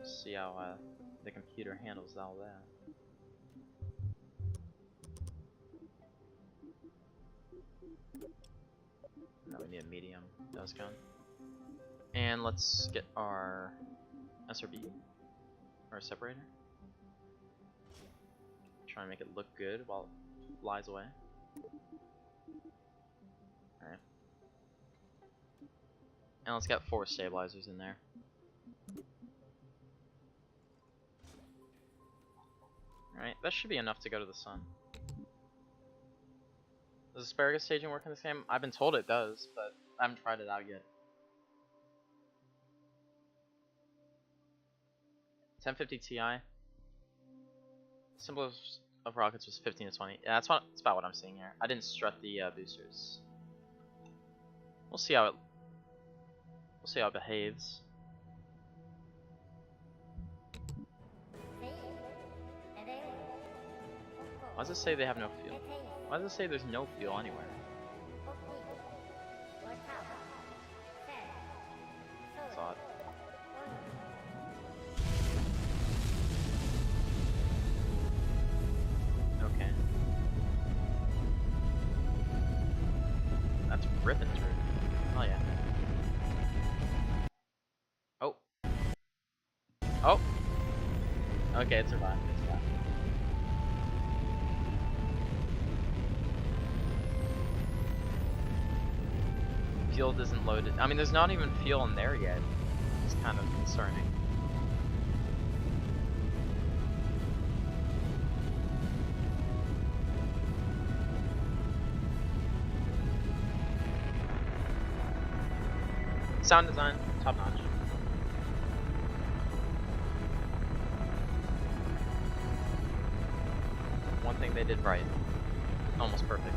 A: See how the computer handles all that. No, we need a medium nose cone. And let's get our SRB, our separator. Try and make it look good while it flies away. Alright. And let's get 4 stabilizers in there. Alright, that should be enough to go to the sun. Does asparagus staging work in this game? I've been told it does, but I haven't tried it out yet. 1050 Ti. Simplest of rockets was 15 to 20. Yeah, that's about what I'm seeing here. I didn't strut the boosters. We'll see how it behaves. Why does it say they have no fuel? Why does it say there's no fuel anywhere? That's odd. Okay. That's ripping through. Oh yeah. Oh. Oh! Okay, it survived. Fuel isn't loaded. I mean, there's not even fuel in there yet. It's kind of concerning. Sound design, top notch. One thing they did right. Almost perfect.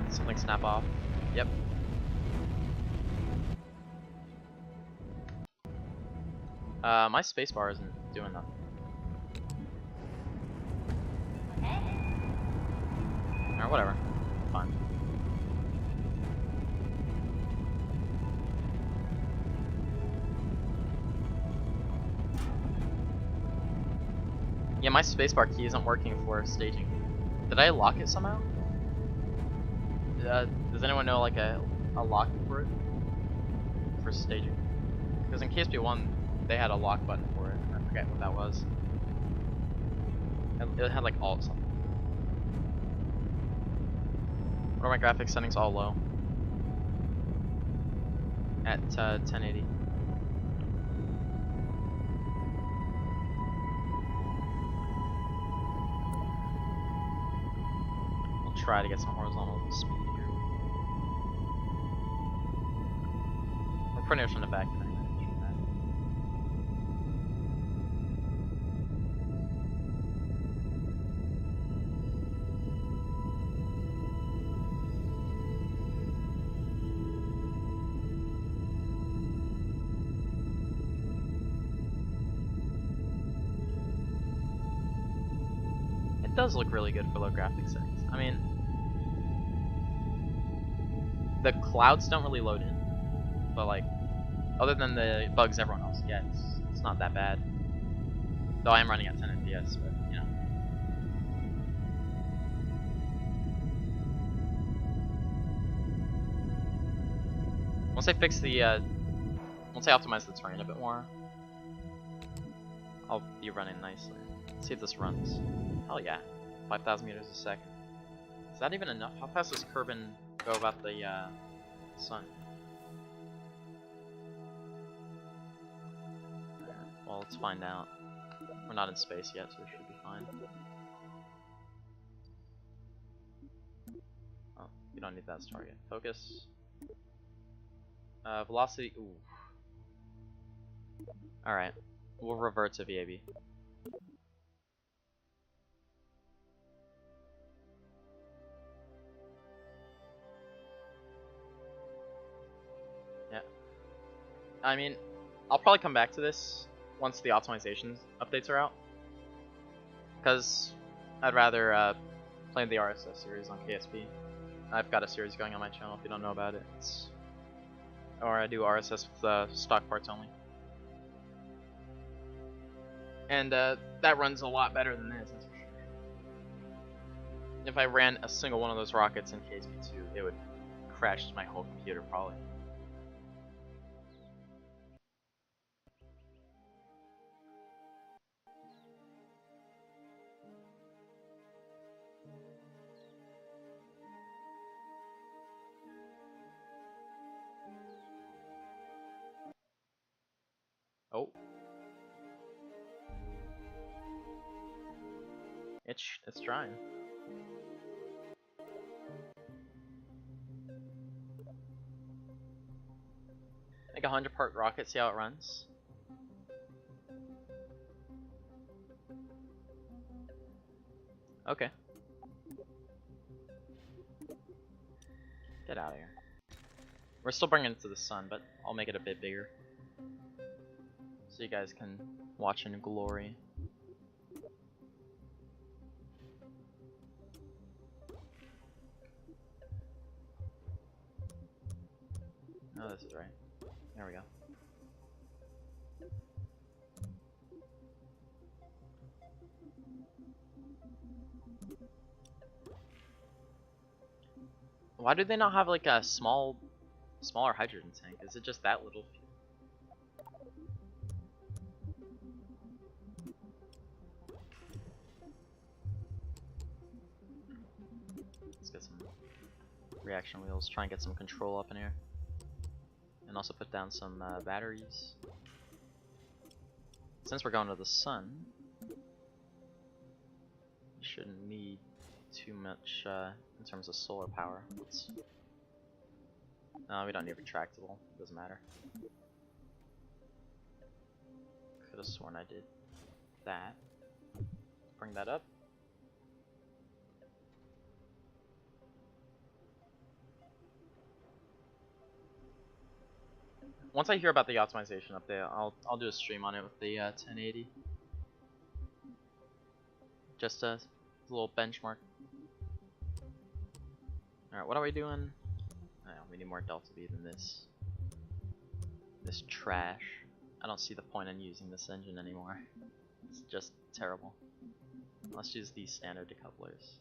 A: Something snap off. Yep. My spacebar isn't doing nothing. Or whatever. Fine. Yeah, my spacebar key isn't working for staging. Did I lock it somehow? Does anyone know like a lock for it? For staging? Because in KSP1, they had a lock button for it. I forget what that was. It had like alt something. What are my graphics settings? All low. At 1080. I'll try to get some horizontal speed here. We're pretty much on the back end. It does look really good for low graphics settings. I mean, the clouds don't really load in, but like, other than the bugs everyone else gets, it's not that bad. Though I am running at 10 FPS, but you know. Once I fix the, once I optimize the terrain a bit more, I'll be running nicely. Let's see if this runs. Hell yeah, 5,000 meters a second. Is that even enough? How fast does Kerbin go about the sun? Well, let's find out. We're not in space yet, so we should be fine. Oh, you don't need that as target. Focus. Velocity. Ooh. Alright, we'll revert to VAB. Yeah. I mean, I'll probably come back to this once the optimization updates are out. Because I'd rather play the RSS series on KSP. I've got a series going on my channel if you don't know about it. Or I do RSS with stock parts only. And that runs a lot better than this, that's for sure. If I ran a single one of those rockets in KSP2, it would crash my whole computer probably. Oh. It's trying. Make a 100-part rocket, see how it runs. Okay. Get out of here. We're still bringing it to the sun, but I'll make it a bit bigger. So you guys can watch in glory. Oh, this is right. There we go. Why do they not have like a smaller hydrogen tank? Is it just that little? Let's get some reaction wheels. Try and get some control up in here. And also put down some batteries. Since we're going to the sun, we shouldn't need too much in terms of solar power. No, we don't need retractable. Doesn't matter. Could have sworn I did that. Bring that up. Once I hear about the optimization update, I'll do a stream on it with the 1080. Just a little benchmark. Alright, what are we doing? Oh, we need more delta V than this. This trash. I don't see the point in using this engine anymore. It's just terrible. Let's use these standard decouplers.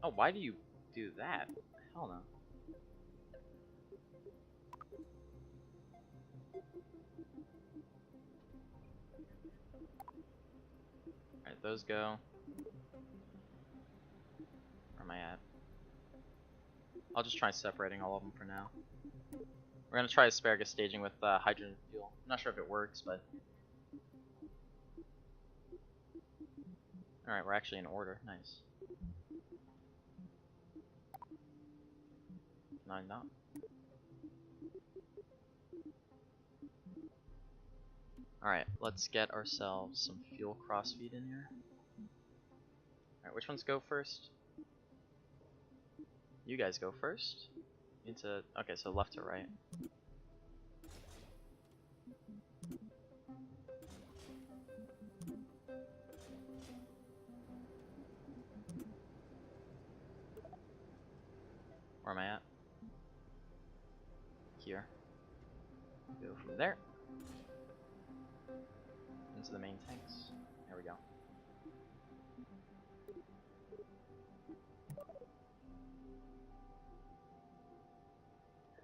A: Oh, why do you do that? Hell no. Alright, those go. Where am I at? I'll just try separating all of them for now. We're gonna try asparagus staging with hydrogen fuel. I'm not sure if it works, but... Alright, we're actually in order. Nice. Can I not? Alright, let's get ourselves some fuel crossfeed in here. Alright, which ones go first? You guys go first. Into... Okay, so left to right. Where am I at? Here. Go from there. Into the main tanks. There we go.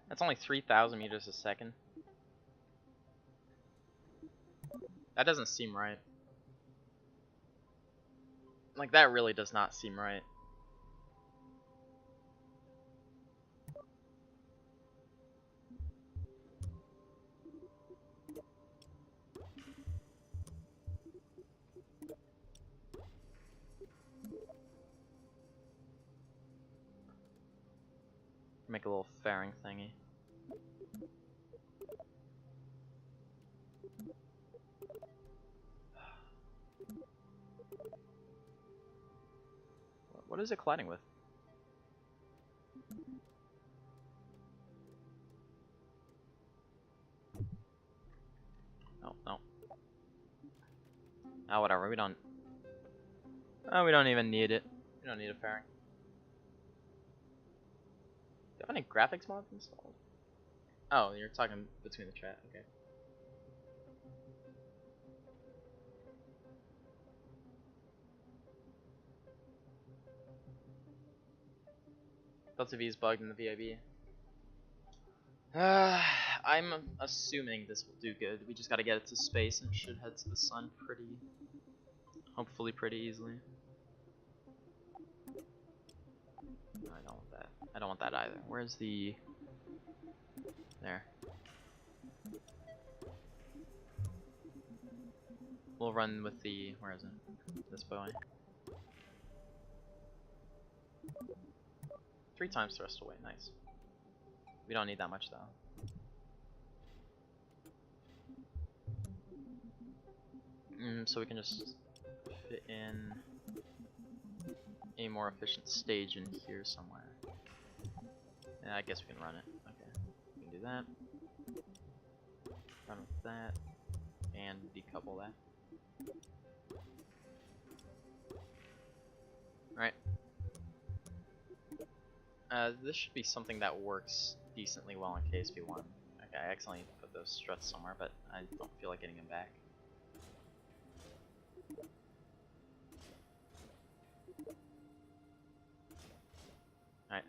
A: That's only 3,000 meters a second. That doesn't seem right. Like, that really does not seem right. Make a little fairing thingy. What is it colliding with? Oh, no. Oh, whatever. We don't. Oh, we don't even need it. We don't need a fairing. Do you have any graphics mods installed? Oh, you're talking between the chat. Okay. Delta V is bugged in the VIB. I'm assuming this will do good. We just gotta get it to space and it should head to the sun hopefully pretty easily. No, I don't want that. I don't want that either. Where's the... There. We'll run with the... Where is it? This Boeing. 3 times thrust away. Nice. We don't need that much though. So we can just fit in a more efficient stage in here somewhere. Yeah, I guess we can run it. Okay, we can do that. Run with that, and decouple that. Alright. This should be something that works decently well in KSP1. Okay, I accidentally put those struts somewhere, but I don't feel like getting them back.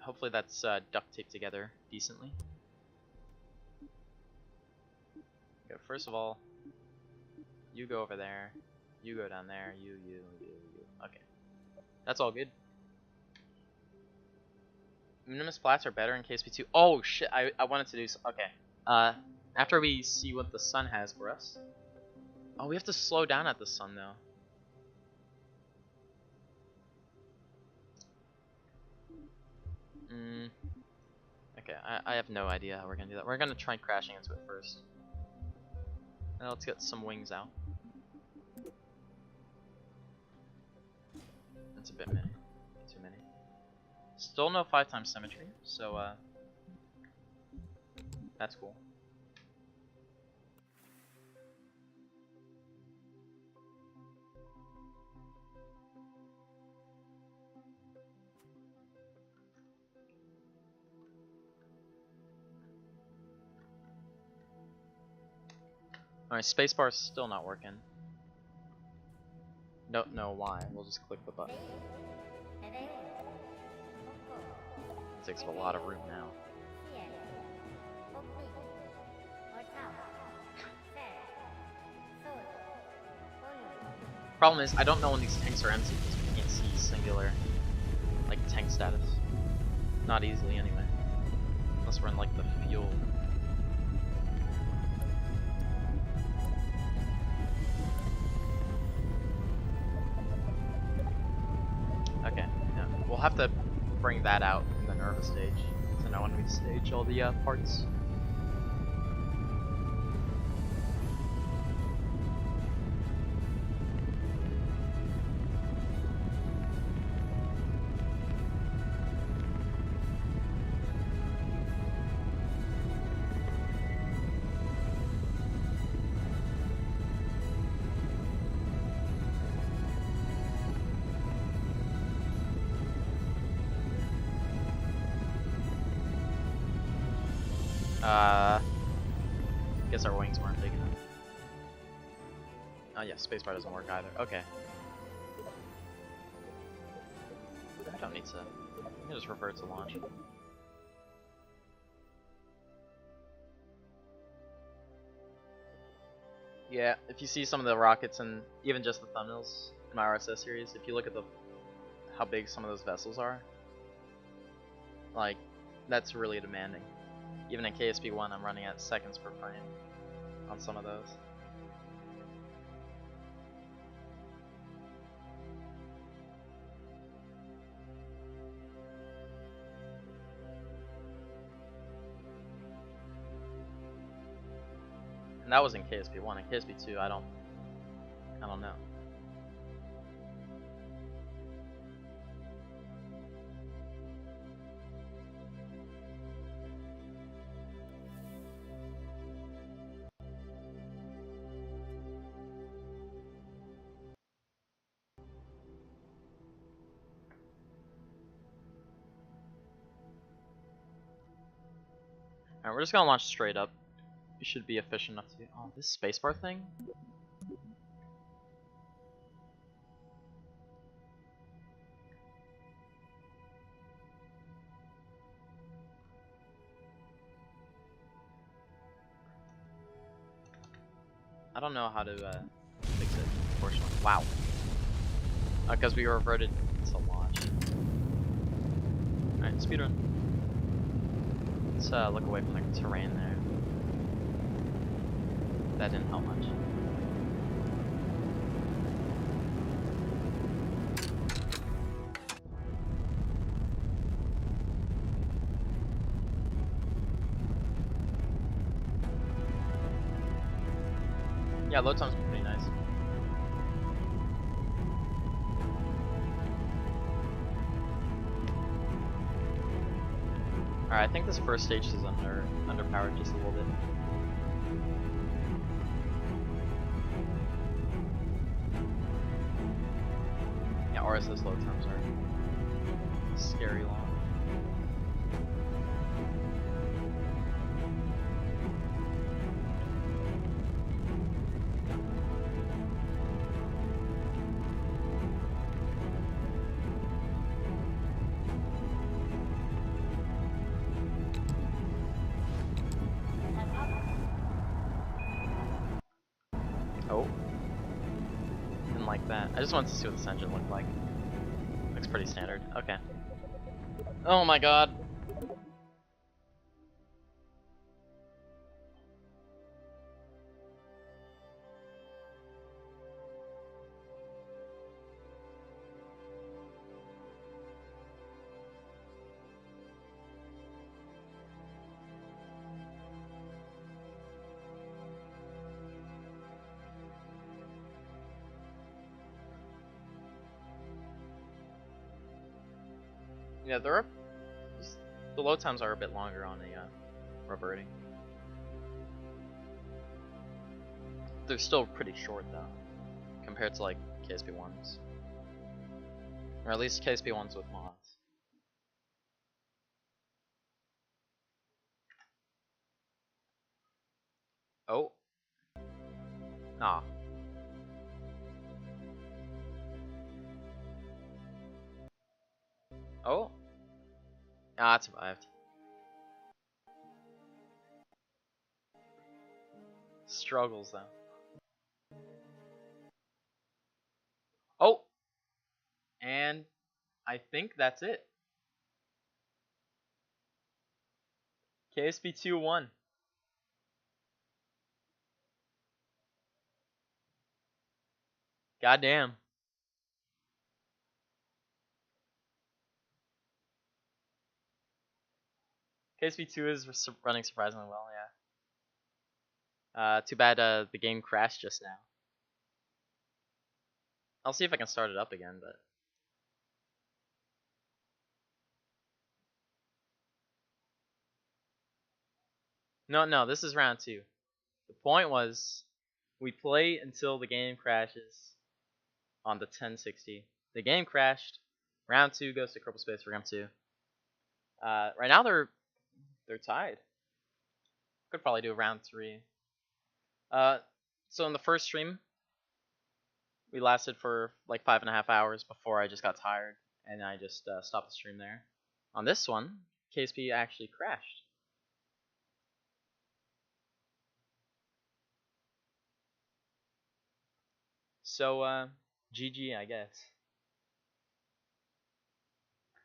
A: hopefully that's duct taped together decently. Okay, first of all, you go over there, you go down there, you. Okay, that's all good. Minimus flats are better in KSP2. Oh shit, I wanted to do okay. After we see what the sun has for us. Oh, we have to slow down at the sun though. Okay, I have no idea how we're gonna do that. We're gonna try crashing into it first. Now let's get some wings out. That's a bit many. Too many. Still no 5x symmetry, so that's cool. Alright, spacebar's still not working. Don't know why. We'll just click the button. It takes up a lot of room now. Problem is, I don't know when these tanks are empty because we can't see singular, like, tank status. Not easily, anyway. Unless we're in, like, the fuel. Okay, yeah. We'll have to bring that out in the nervous stage to know when we stage all the parts. Guess our wings weren't big enough. Oh yeah, spacebar doesn't work either. Okay. I don't need to. I can just revert to launch. Yeah, if you see some of the rockets and even just the thumbnails in my RSS series, if you look at how big some of those vessels are, like, that's really demanding. Even in KSP1, I'm running at seconds per frame on some of those. And that was in KSP1. In KSP2, I don't know. Alright, we're just gonna launch straight up. We should be efficient enough to do. Oh, this spacebar thing? I don't know how to fix it, unfortunately. Wow. Because we reverted to launch. Alright, speedrun. Let's look away from the terrain there. That didn't help much. Yeah, load time's pretty nice. Alright, I think this first stage is underpowered just a little bit. Yeah, RSS load times are scary long. like that. I just wanted to see what this engine looked like. Looks pretty standard. Okay. Oh my god. Yeah, the load times are a bit longer on the reverting. They're still pretty short though, compared to like KSP1s, or at least KSP1s with mods. Oh, nah. Oh, ah, it survived. Struggles though. Oh, and I think that's it. KSP2 won. Goddamn. KSP2 is running surprisingly well, yeah. Too bad the game crashed just now. I'll see if I can start it up again, but... No, this is round 2. The point was, we play until the game crashes on the 1060. The game crashed. Round 2 goes to Kerbal Space for round 2. Right now they're tied. Could probably do round 3. So in the first stream, we lasted for like 5.5 hours before I just got tired, and I just stopped the stream there. On this one, KSP actually crashed. So, GG, I guess.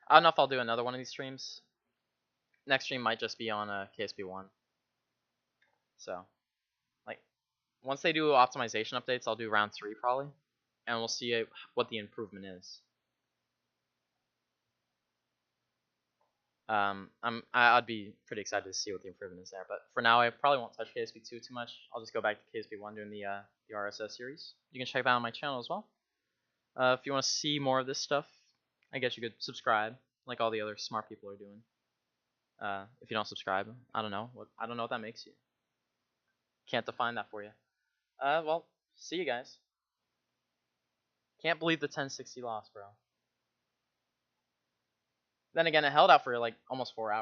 A: I don't know if I'll do another one of these streams. Next stream might just be on KSP1. So, like, once they do optimization updates, I'll do round 3 probably, and we'll see what the improvement is. I'd be pretty excited to see what the improvement is there, but for now I probably won't touch KSP2 too much. I'll just go back to KSP1 doing the RSS series. You can check that out on my channel as well. If you want to see more of this stuff, I guess you could subscribe, like all the other smart people are doing. If you don't subscribe, I don't know what that makes you. Can't define that for you. Well, see you guys. Can't believe the 1060 loss, bro. Then again, it held out for like almost 4 hours.